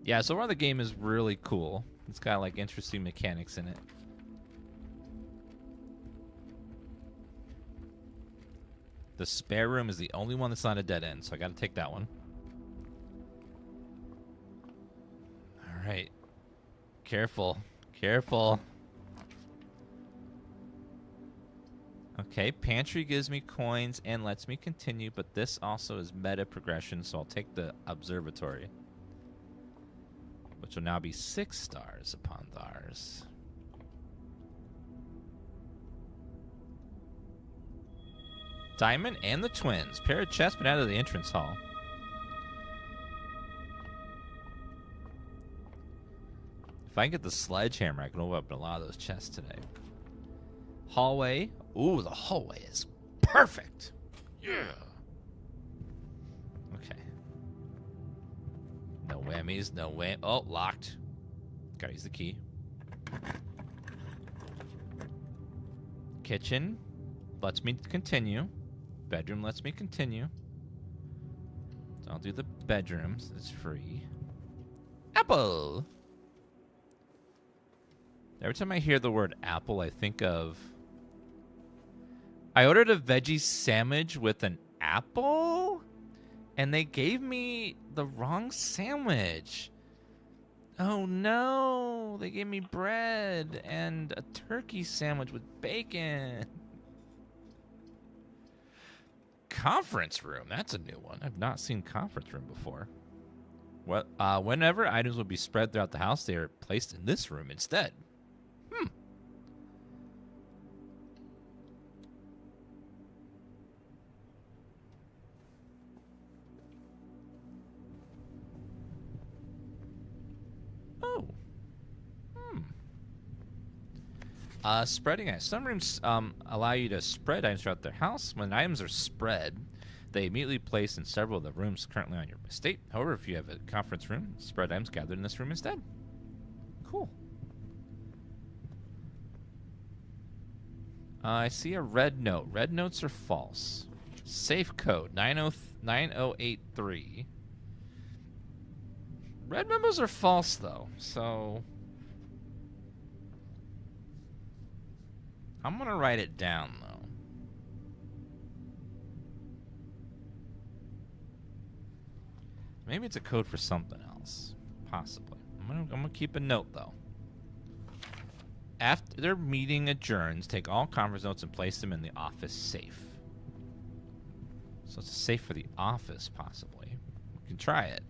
S1: Yeah, so far the game is really cool. It's got like interesting mechanics in it. The spare room is the only one that's not a dead end, so I got to take that one. All right. Careful. Careful. Okay, pantry gives me coins and lets me continue, but this also is meta progression, so I'll take the observatory, which will now be 6 stars upon ours. Diamond and the twins. Pair of chests, but out of the entrance hall. If I can get the sledgehammer, I can open up a lot of those chests today. Hallway. Ooh, the hallway is perfect. Yeah. Okay. No whammies, no wham. Oh, locked. Gotta use the key. Kitchen lets me continue. Bedroom lets me continue. So I'll do the bedrooms. It's free. Apple. Every time I hear the word apple, I think of... I ordered a veggie sandwich with an apple, and they gave me the wrong sandwich. Oh no, they gave me bread and a turkey sandwich with bacon. Conference room, that's a new one. I've not seen conference room before. What? Whenever items will be spread throughout the house, they are placed in this room instead. Spreading items. Some rooms allow you to spread items throughout their house. When items are spread, they immediately place in several of the rooms currently on your estate. However, if you have a conference room, spread items gathered in this room instead. Cool. I see a red note. Red notes are false. Safe code 9083. Red memos are false, though, so... I'm going to write it down, though. Maybe it's a code for something else. Possibly. I'm gonna keep a note, though. After their meeting adjourns, take all conference notes and place them in the office safe. So it's a safe for the office, possibly. We can try it.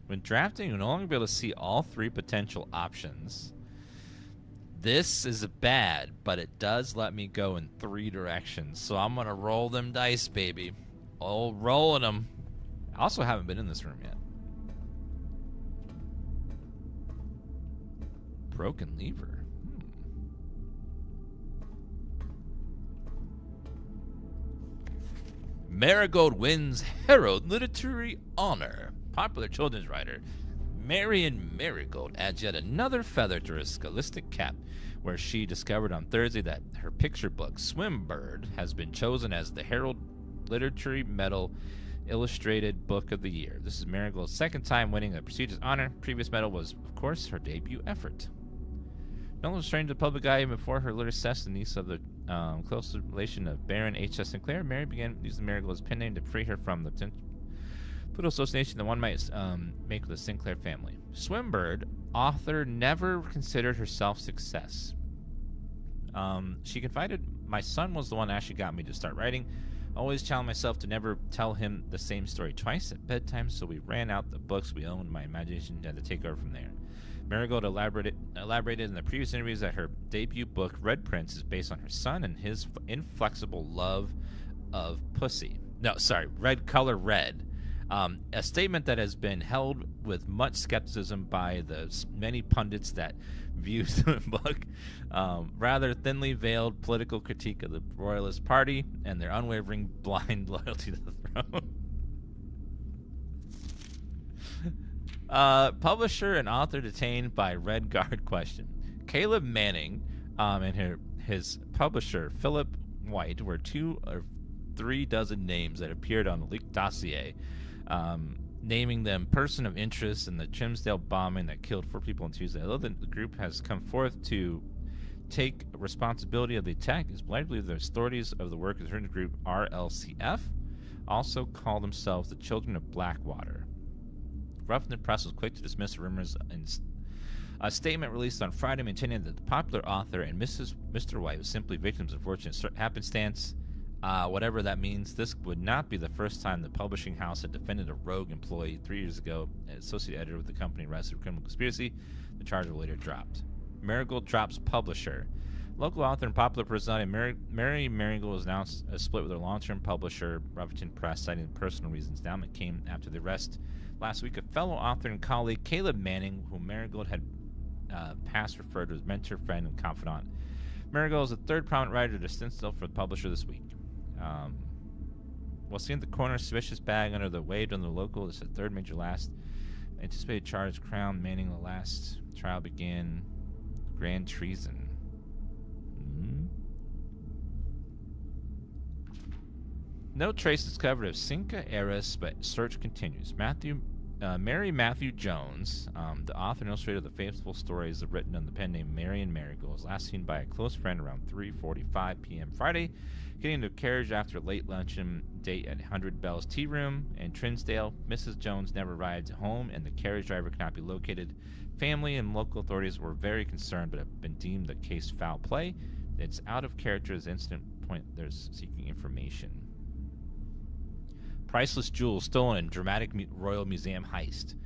S1: When drafting, you'll no longer be able to see all 3 potential options. This is bad, but it does let me go in 3 directions. So I'm going to roll them dice, baby. Oh, rolling them. I also haven't been in this room yet. Broken lever. Marigold wins Herald Literary Honor. Popular children's writer Marion Marigold adds yet another feather to her scholastic cap, where she discovered on Thursday that her picture book, Swimbird, has been chosen as the Herald Literary Medal Illustrated Book of the Year. This is Marigold's 2nd time winning a prestigious honor. Previous medal was, of course, her debut effort. No one was trained to the public eye before her little Cess, the niece of the close relation of Baron H.S. Sinclair. Mary began using Marigold as pen name to free her from the potential association that one might make with the Sinclair family. Swimbird, author, never considered herself success. She confided, my son was the one that actually got me to start writing. Always challenged myself to never tell him the same story twice at bedtime, so we ran out the books we owned. My imagination had to take over from there. Marigold elaborated in the previous interviews that her debut book, Red Prince, is based on her son and his inflexible love of pussy. No, sorry, red color red. A statement that has been held with much skepticism by the many pundits that view the book rather thinly veiled political critique of the Royalist Party and their unwavering blind loyalty to the throne. Publisher and author detained by Red Guard question. Caleb Manning and his publisher, Philip White, were 2 or 3 dozen names that appeared on the leaked dossier, naming them person of interest in the Chimsdale bombing that killed 4 people on Tuesday. Although the group has come forth to take responsibility of the attack, it's believed the authorities of the workers' group RLCF also call themselves the Children of Blackwater. Ruffin Press was quick to dismiss rumors in a statement released on Friday maintaining that the popular author and Mr. White was simply victims of fortunate happenstance. Whatever that means, this would not be the first time the publishing house had defended a rogue employee. 3 years ago, an associate editor with the company arrested for criminal conspiracy. The charge was later dropped. Marigold drops publisher. Local author and popular personality Mary Marigold was announced a split with her long-term publisher, Ruffington Press, citing personal reasons. Now it came after the arrest last week of fellow author and colleague Caleb Manning, whom Marigold had past referred to as mentor, friend, and confidant. Marigold is the 3rd prominent writer to stand still for the publisher this week. While seeing the corner suspicious bag under the waved on the local, this is the 3rd major last anticipated charge. Crown Manning, the last trial began. Grand treason. No trace discovered of Cinca heiress, but search continues. Mary Matthew Jones, the author and illustrator of the faithful stories written on the pen name Marion Marigold, was last seen by a close friend around 3:45 p.m. Friday, getting into a carriage after a late luncheon date at 100 Bell's Tea Room in Trinsdale. Mrs. Jones never arrived home, and the carriage driver could not be located. Family and local authorities were very concerned, but have been deemed the case foul play. It's out of character as incident point. There's seeking information. Priceless jewels stolen in dramatic royal museum heist.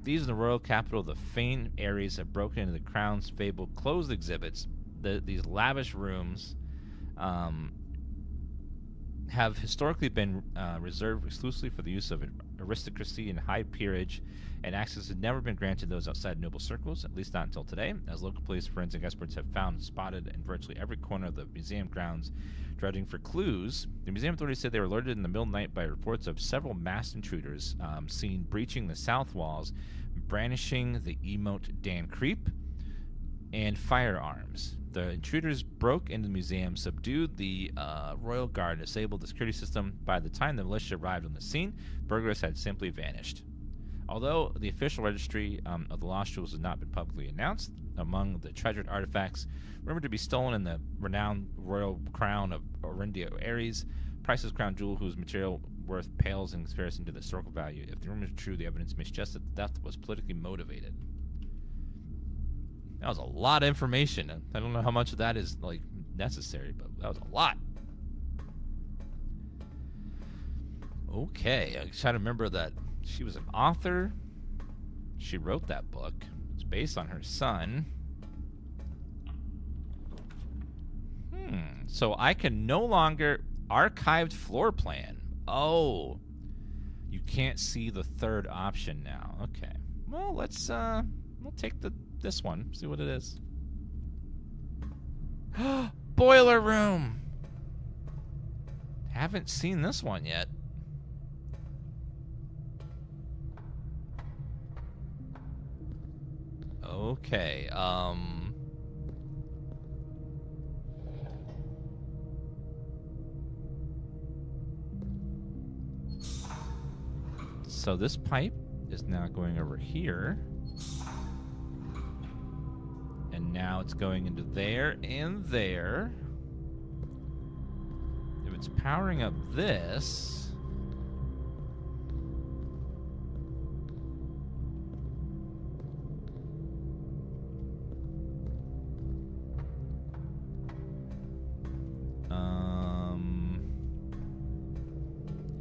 S1: These in the royal capital of the famed Ares have broken into the crown's fabled closed exhibits. These lavish rooms have historically been reserved exclusively for the use of aristocracy and high peerage, and access has never been granted those outside noble circles, at least not until today, as local police forensic experts have found and spotted in virtually every corner of the museum grounds, dredging for clues. The museum authorities said they were alerted in the middle of the night by reports of several masked intruders seen breaching the south walls, brandishing the emote Dan Creep, and firearms. The intruders broke into the museum, subdued the royal guard, and disabled the security system. By the time the militia arrived on the scene, burglars had simply vanished. Although the official registry of the lost jewels has not been publicly announced, among the treasured artifacts rumored to be stolen in the renowned royal crown of Orindio Ares, priceless crown jewel whose material worth pales in comparison to the historical value. If the rumor is true, the evidence may suggest that the theft was politically motivated. That was a lot of information. I don't know how much of that is necessary, but that was a lot. Okay, I try to remember that she was an author. She wrote that book. It's based on her son. So I can no longer archived floor plan. Oh, you can't see the 3rd option now. Okay. Well, we'll take this one. See what it is. Boiler room. Haven't seen this one yet. Okay, so this pipe is now going over here. And now it's going into there and there. If it's powering up this...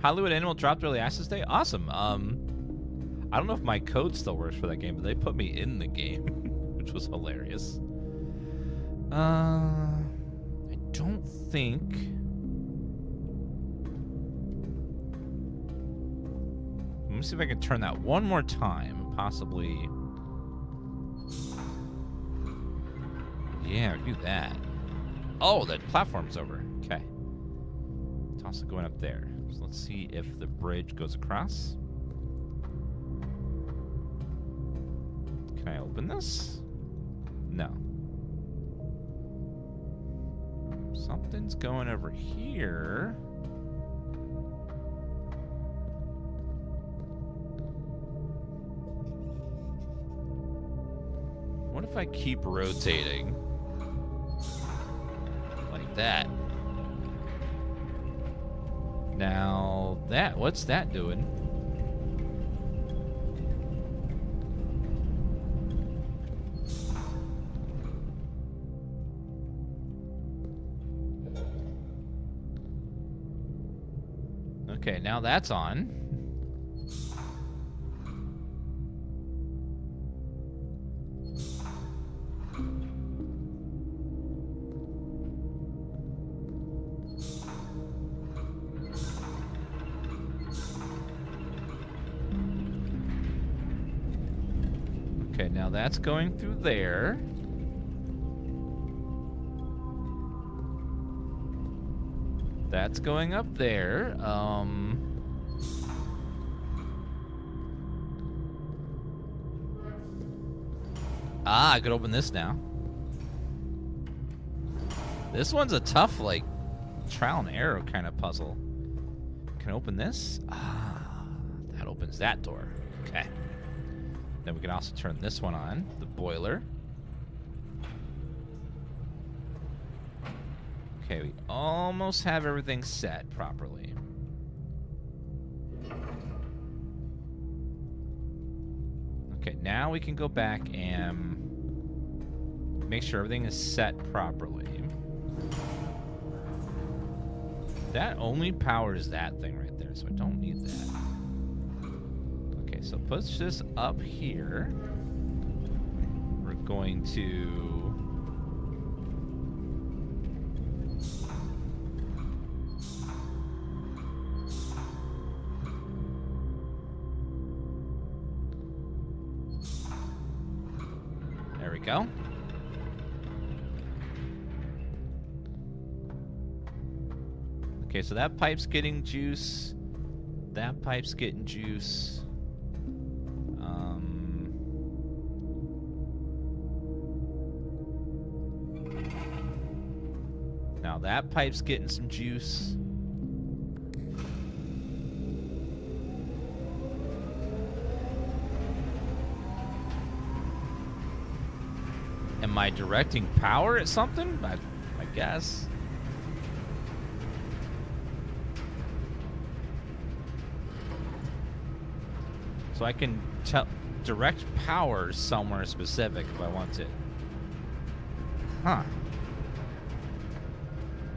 S1: Hollywood Animal dropped early access day? Awesome. I don't know if my code still works for that game, but they put me in the game. which was hilarious. I don't think... Let me see if I can turn that one more time. Possibly... Yeah, do that. Oh, the platform's over. Okay. It's also going up there. So let's see if the bridge goes across. Can I open this? No. Something's going over here. What if I keep rotating? Like that. Now, what's that doing? Okay, now that's on. Okay, now that's going through there. That's going up there. I could open this now. This one's a tough, like, trial and error kind of puzzle. Can I open this? That opens that door. Okay. Then we can also turn this one on, the boiler. Okay, we almost have everything set properly. Okay, now we can go back and make sure everything is set properly. That only powers that thing right there, so I don't need that. Okay, so push this up here. We're going to... There we go. Okay, so that pipe's getting juice. That pipe's getting juice. Now that pipe's getting some juice. Am I directing power at something? I guess. So I can direct power somewhere specific if I want to. Huh.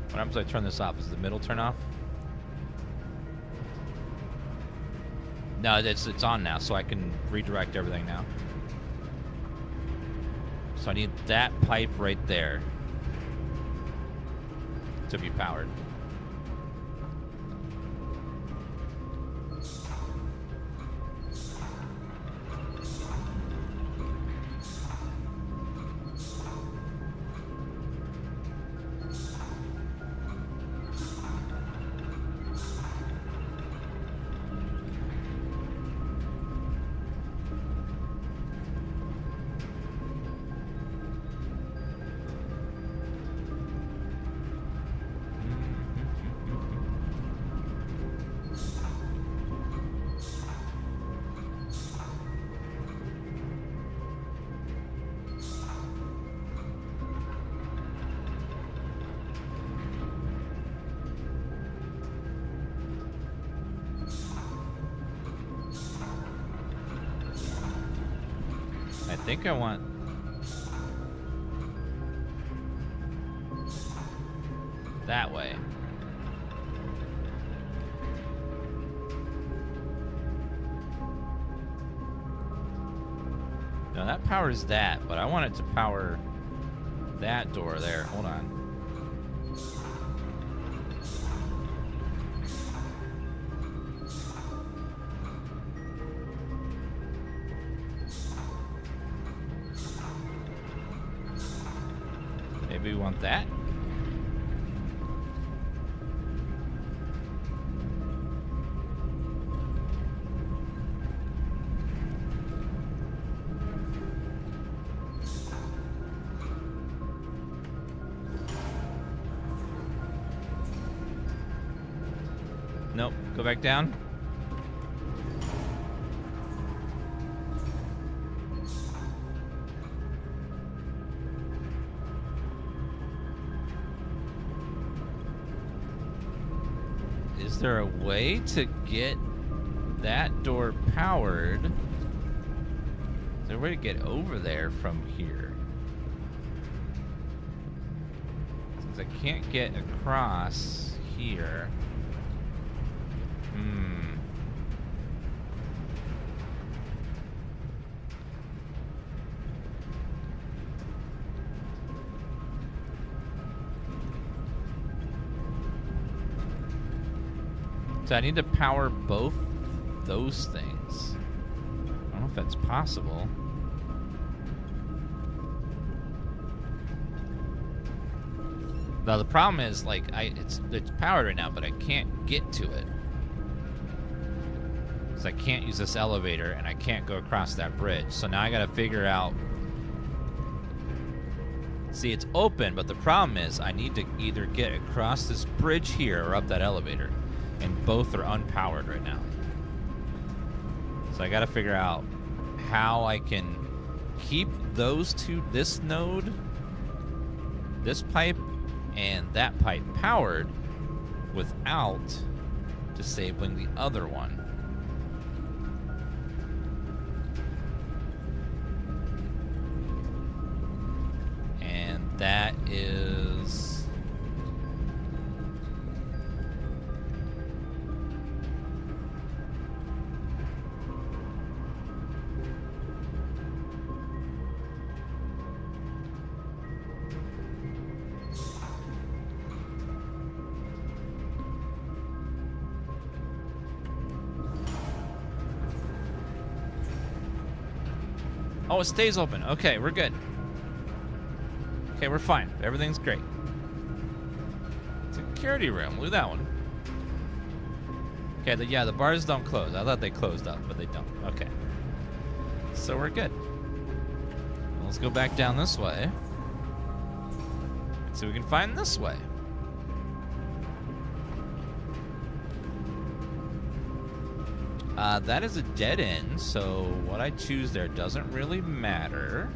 S1: What happens if I turn this off? Is the middle turn off? No, it's on now, so I can redirect everything now. So I need that pipe right there to be powered. I think I want... that way. No, So that powers that, but I want it to power that door there. Hold on. Maybe we want that. Nope. Go back down. Is there a way to get that door powered? Is there a way to get over there from here? Since I can't get across here. So I need to power both those things. I don't know if that's possible. Now the problem is, like, it's powered right now, but I can't get to it. So I can't use this elevator, and I can't go across that bridge. So now I gotta figure out... See, it's open, but the problem is I need to either get across this bridge here or up that elevator. And both are unpowered right now. So I gotta figure out how I can keep those two, this node, this pipe, and that pipe powered without disabling the other one. And that is... Oh, it stays open. Okay, we're good. Okay, we're fine. Everything's great. Security room. Look at that one. Okay, yeah, the bars don't close. I thought they closed up, but they don't. Okay. So we're good. Let's go back down this way. See what we can find this way. That is a dead end, so what I choose there doesn't really matter.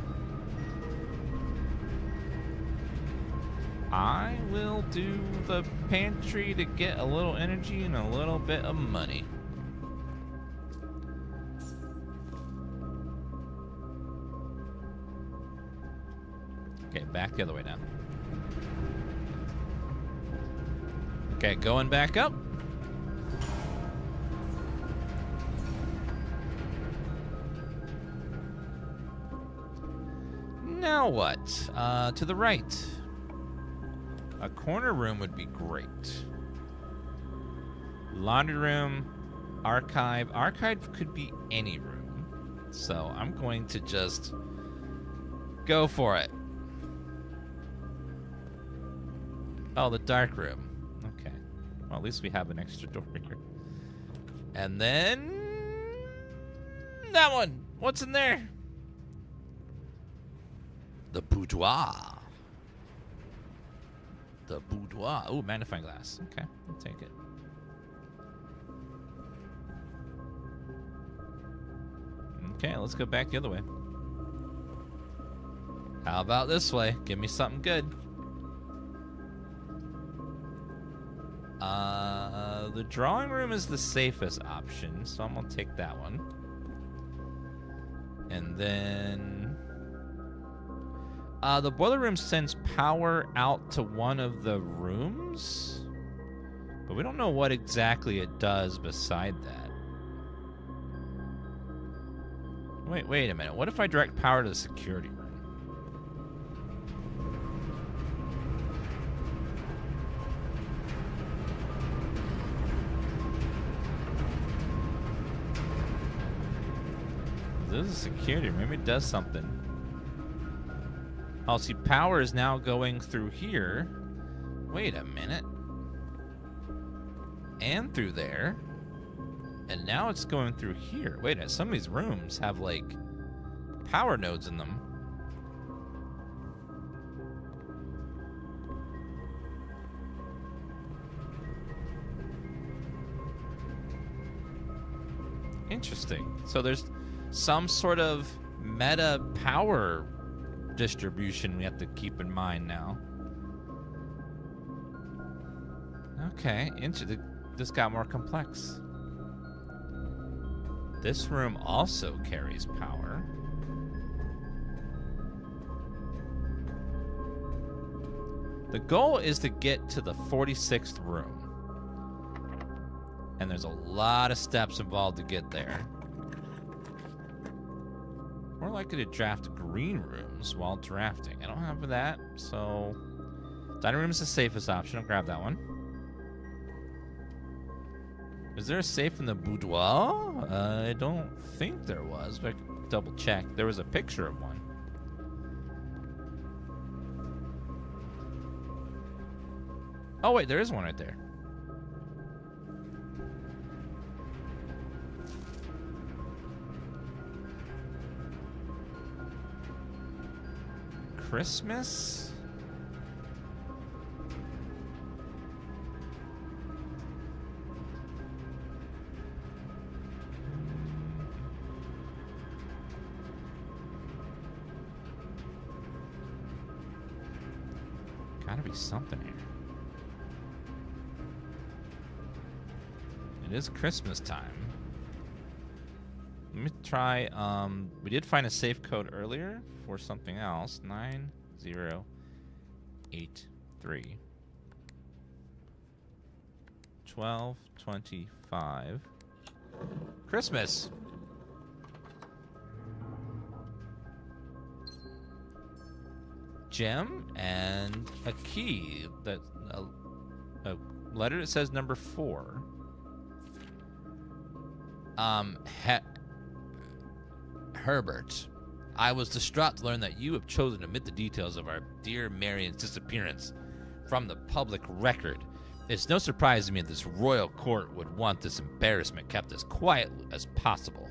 S1: I will do the pantry to get a little energy and a little bit of money. Okay, back the other way now. Okay, going back up. Now what? To the right. A corner room would be great. Laundry room, archive. Archive could be any room. So I'm going to just go for it. Oh, the dark room. Okay. Well, at least we have an extra door here. And then... that one! What's in there? The boudoir. The boudoir. Oh, magnifying glass. Okay, I'll take it. Okay, let's go back the other way. How about this way? Give me something good. The drawing room is the safest option, so I'm gonna take that one. And then... the boiler room sends power out to one of the rooms, but we don't know what exactly it does beside that. Wait a minute. What if I direct power to the security room? This is security. Maybe it does something. Oh, see, power is now going through here. Wait a minute. And through there. And now it's going through here. Wait a minute. Some of these rooms have, like, power nodes in them. Interesting. So there's some sort of meta power distribution we have to keep in mind now. Okay, this got more complex. This room also carries power. The goal is to get to the 46th room. And there's a lot of steps involved to get there. More likely to draft green rooms while drafting. I don't have that, so... Dining room is the safest option. I'll grab that one. Is there a safe in the boudoir? I don't think there was, but I can double check. There was a picture of one. Oh, wait, there is one right there. Christmas? Gotta be something here. It is Christmas time. Let me try, we did find a safe code earlier for something else. 9083 1225. Christmas. Gem and a key that a letter that says number 4. Herbert, I was distraught to learn that you have chosen to omit the details of our dear Marion's disappearance from the public record. It's no surprise to me that this royal court would want this embarrassment kept as quiet as possible.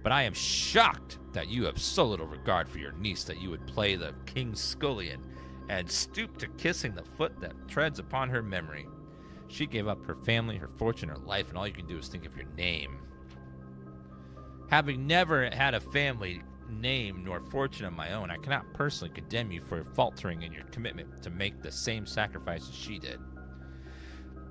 S1: But I am shocked that you have so little regard for your niece that you would play the king's scullion and stoop to kissing the foot that treads upon her memory. She gave up her family, her fortune, her life, and all you can do is think of your name. Having never had a family, name, nor fortune of my own, I cannot personally condemn you for faltering in your commitment to make the same sacrifices she did.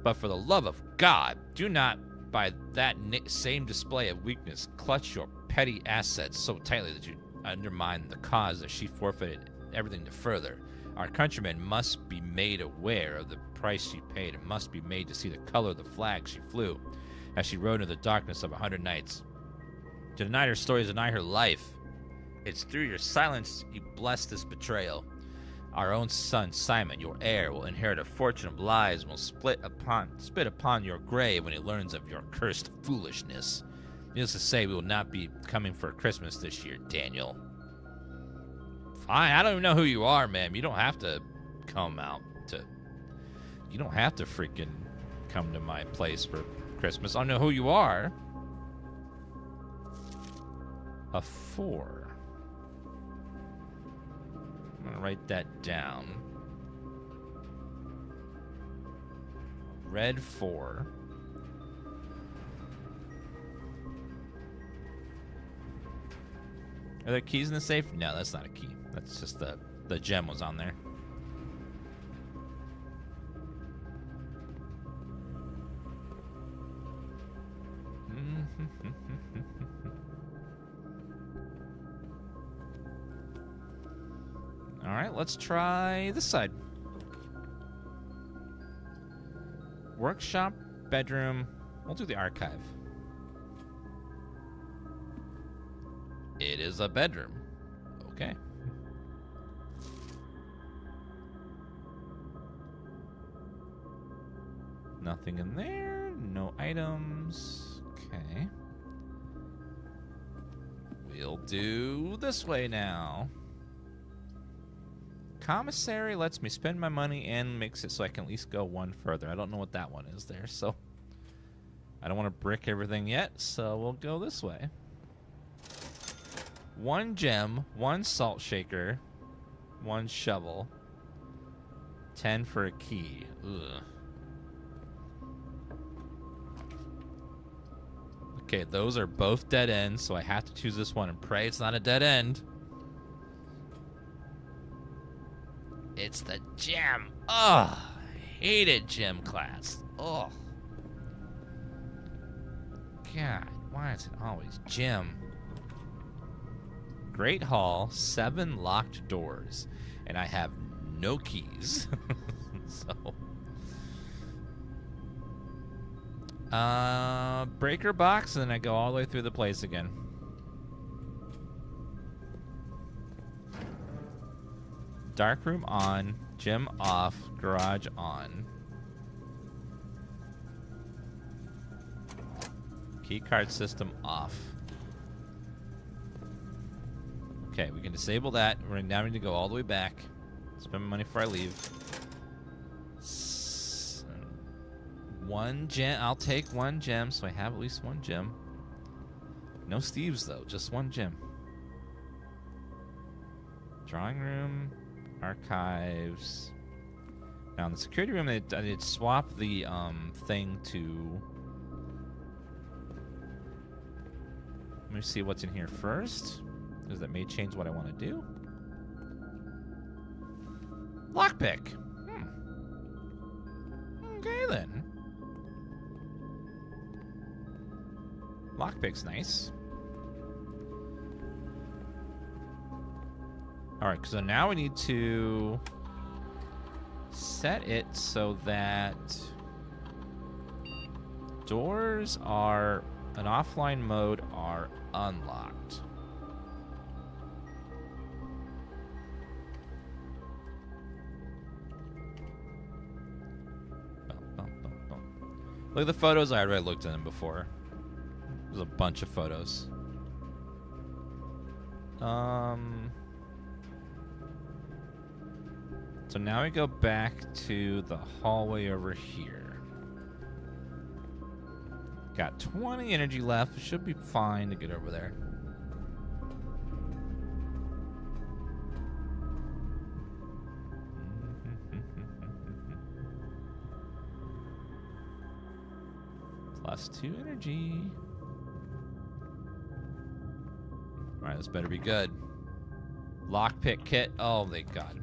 S1: But for the love of God, do not, by that same display of weakness, clutch your petty assets so tightly that you undermine the cause that she forfeited everything to further. Our countrymen must be made aware of the price she paid and must be made to see the color of the flag she flew as she rode into the darkness of 100 nights. To deny her story is deny her life. It's through your silence you bless this betrayal. Our own son, Simon, your heir, will inherit a fortune of lies and will spit upon your grave when he learns of your cursed foolishness. Needless to say, we will not be coming for Christmas this year, Daniel. Fine, I don't even know who you are, ma'am. You don't have to come out to... You don't have to freaking come to my place for Christmas. I don't know who you are. A 4. I'm going to write that down. Red 4. Are there keys in the safe? No, that's not a key. That's just the gem was on there. All right, let's try this side. Workshop, bedroom. We'll do the archive. It is a bedroom. Okay. Nothing in there. No items. Okay. We'll do this way now. Commissary lets me spend my money and makes it so I can at least go one further. I don't know what that one is there, so I don't want to brick everything yet, so we'll go this way. 1 gem, 1 salt shaker, 1 shovel, 10 for a key. Ugh. Okay, those are both dead ends, so I have to choose this one and pray it's not a dead end. It's the gem. Ugh, hated gem class. Ugh. God, why is it always gem? Great hall, 7 locked doors, and I have no keys. So, breaker box, and then I go all the way through the place again. Dark room on, gym off, garage on. Keycard system off. Okay, we can disable that. Now we need to go all the way back. Spend my money before I leave. 1 gem. I'll take 1 gem, so I have at least 1 gem. No Steves, though. Just 1 gem. Drawing room. Archives. Now, in the security room, I did swap the thing to... Let me see what's in here first, because that may change what I want to do. Lockpick. Okay, then. Lockpick's nice. Alright, so now we need to set it so that doors are in offline mode are unlocked. Look at the photos. I already looked at them before. There's a bunch of photos. So now we go back to the hallway over here. Got 20 energy left. Should be fine to get over there. +2 energy. Alright, this better be good. Lockpick kit. Oh, thank God.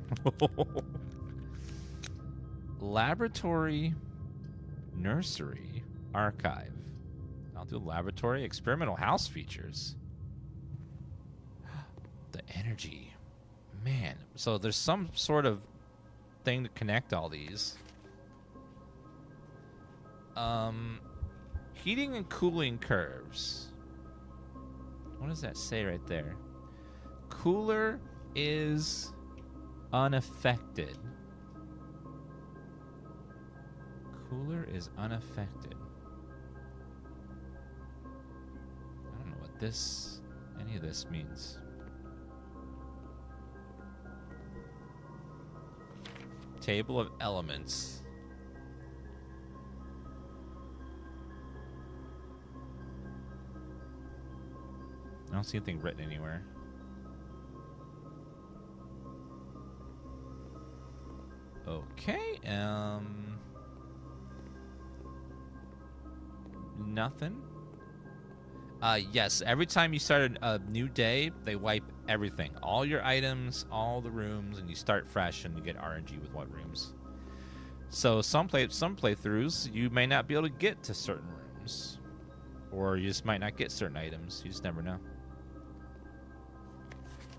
S1: Laboratory, nursery, archive. I'll do laboratory, experimental house features. The energy. Man. So there's some sort of thing to connect all these. Heating and cooling curves. What does that say right there? Cooler is unaffected. Cooler is unaffected. I don't know what this, any of this means. Table of elements. I don't see anything written anywhere. Okay, nothing. Yes, every time you start a new day, they wipe everything. All your items, all the rooms, and you start fresh and you get RNG with what rooms. So some playthroughs, you may not be able to get to certain rooms. Or you just might not get certain items. You just never know.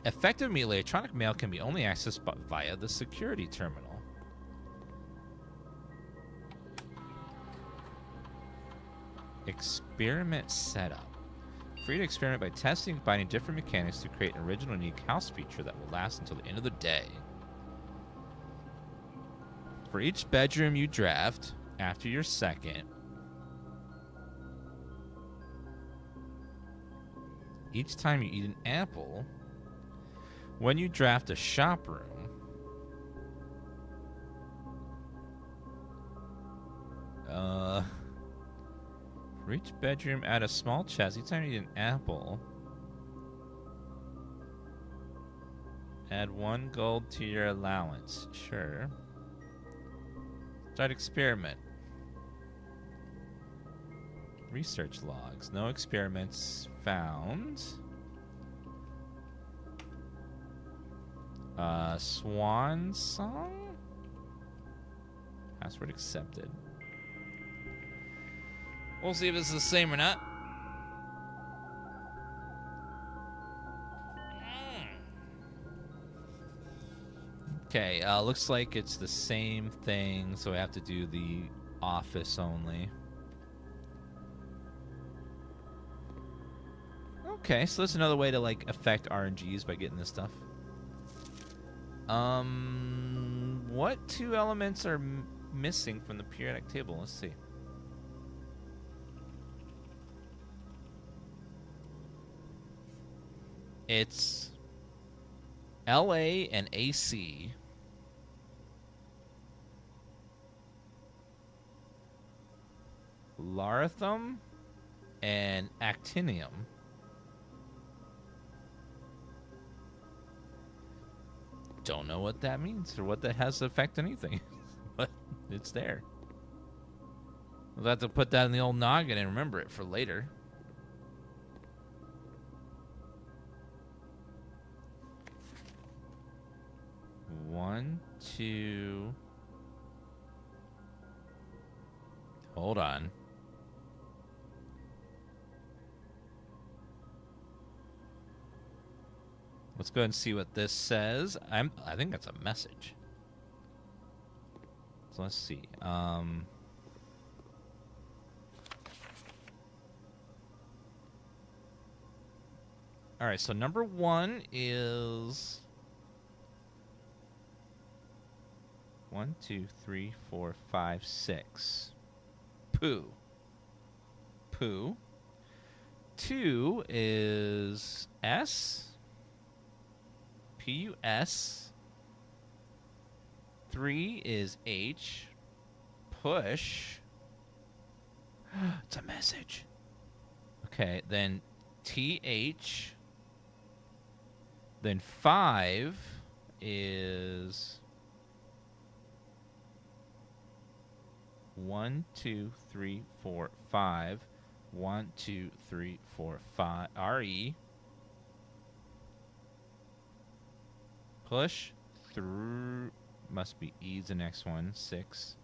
S1: Effective immediately, electronic mail can be only accessed via the security terminal. Experiment setup. Free to experiment by testing and combining different mechanics to create an original unique house feature that will last until the end of the day. For each bedroom you draft, after your second, each time you eat an apple, when you draft a shop room, for each bedroom, add a small chest. Each time you eat an apple, add 1 gold to your allowance. Sure. Start experiment. Research logs. No experiments found. Swan song? Password accepted. We'll see if it's the same or not. Okay, looks like it's the same thing, so we have to do the office only. Okay, so that's another way to, like, affect RNGs by getting this stuff. What 2 elements are missing from the periodic table? Let's see. It's LA and AC. Larathum and actinium. Don't know what that means or what that has to affect anything, but it's there. We'll have to put that in the old noggin and remember it for later. One, two. Hold on. Let's go ahead and see what this says. I think that's a message. So let's see. All right, so number 1 is 1, 2, 3, 4, 5, 6. Poo. Poo. 2 is S. P-U-S. 3 is H. Push. It's a message. Okay, then T-H. Then 5 is 1, 2, 3, 4, 5. 1, 2, 3, 4, 5. R-E. Push through. Must be E's the next one. 6.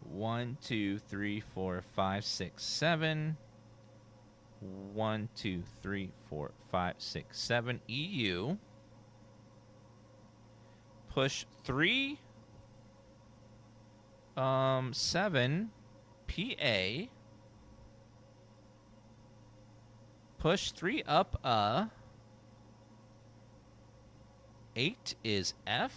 S1: One, 2, 3, 4, 5, 6, 7. 1, 2, 3, 4, 5, 6, 7. EU. Push 3. 7. PA. Push 3 up 8 is F.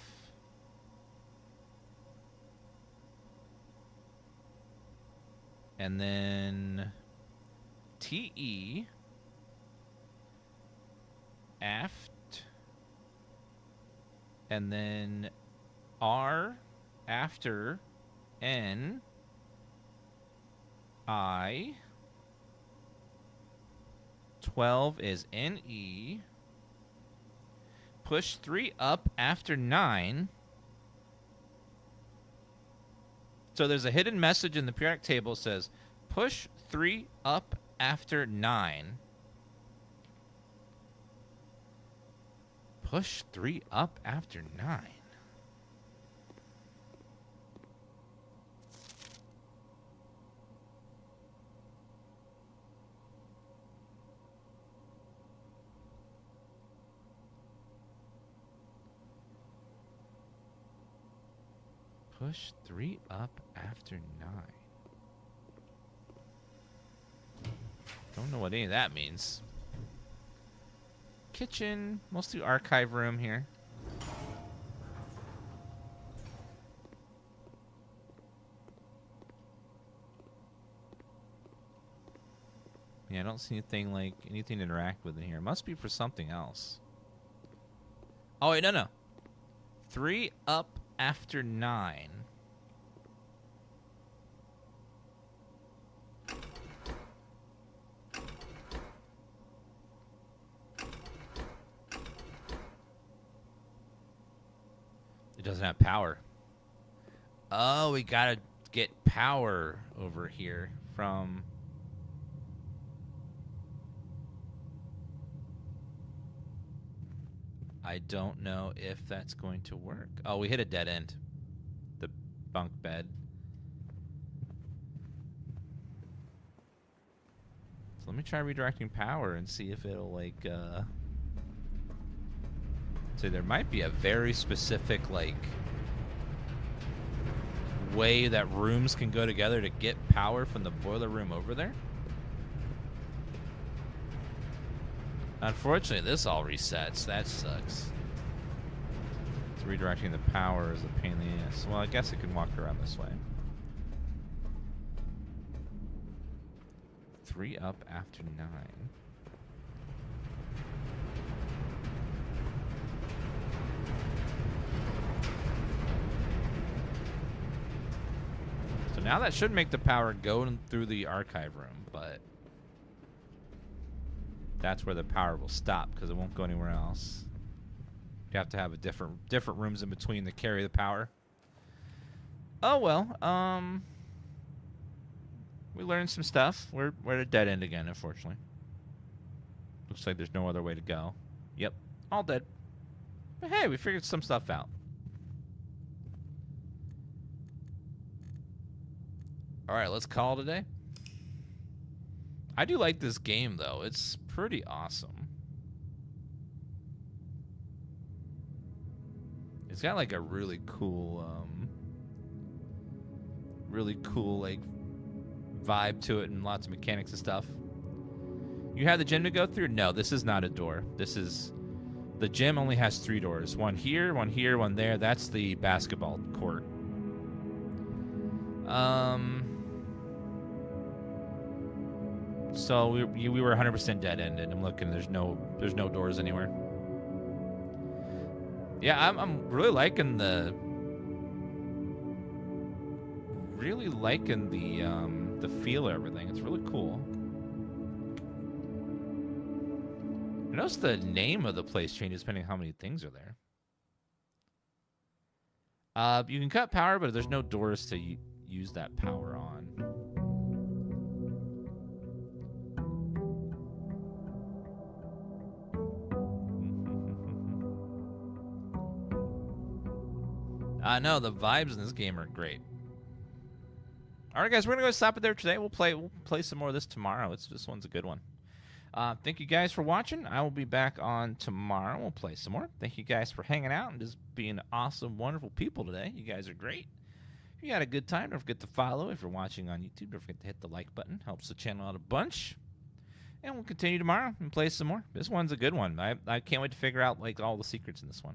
S1: And then TE. Aft. And then R after N. I. 12 is NE. Push 3 up after 9. So there's a hidden message in the periodic table that says, push 3 up after 9. Push 3 up after 9. Push 3 up after 9. Don't know what any of that means. Kitchen, mostly archive room here. Yeah, I don't see anything like anything to interact with in here. It must be for something else. Oh wait, no. 3 up after 9. It doesn't have power. Oh, we gotta get power over here from... I don't know if that's going to work. Oh, we hit a dead end. The bunk bed. So let me try redirecting power and see if it'll, like, So there might be a very specific, like, way that rooms can go together to get power from the boiler room over there. Unfortunately, this all resets. That sucks. So redirecting the power is a pain in the ass. Well, I guess it can walk around this way. 3 up after 9. So now that should make the power go through the archive room, but that's where the power will stop because it won't go anywhere else. You have to have a different rooms in between to carry the power. Oh well, we learned some stuff. We're at a dead end again, unfortunately. Looks like there's no other way to go. Yep, all dead. But hey, we figured some stuff out. All right, let's call it a day. I do like this game, though. It's pretty awesome. It's got like a really cool, like vibe to it and lots of mechanics and stuff. You have the gym to go through? No, this is not a door. This is the gym only has 3 doors. One here, one there. That's the basketball court. So we were 100% dead ended. I'm looking. There's no doors anywhere. Yeah, I'm really liking the feel of everything. It's really cool. I notice the name of the place changes depending on how many things are there. You can cut power, but there's no doors to use that power on. No, the vibes in this game are great. All right, guys, we're gonna go stop it there today. We'll play some more of this tomorrow. This one's a good one. Thank you guys for watching. I will be back on tomorrow. We'll play some more. Thank you guys for hanging out and just being awesome, wonderful people today. You guys are great. If you had a good time, don't forget to follow. If you're watching on YouTube, don't forget to hit the like button. Helps the channel out a bunch. And we'll continue tomorrow and play some more. This one's a good one. I can't wait to figure out like all the secrets in this one.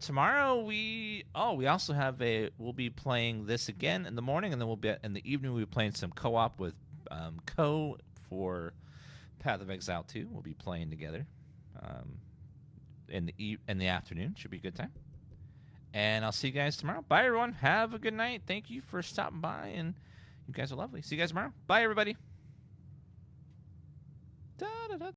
S1: Tomorrow we also have we'll be playing this again in the morning, and then in the evening we'll be playing some co-op with for Path of Exile 2. We'll be playing together in the afternoon. Should be a good time. And I'll see you guys tomorrow. Bye everyone. Have a good night. Thank you for stopping by, and you guys are lovely. See you guys tomorrow. Bye everybody. Da, da, da.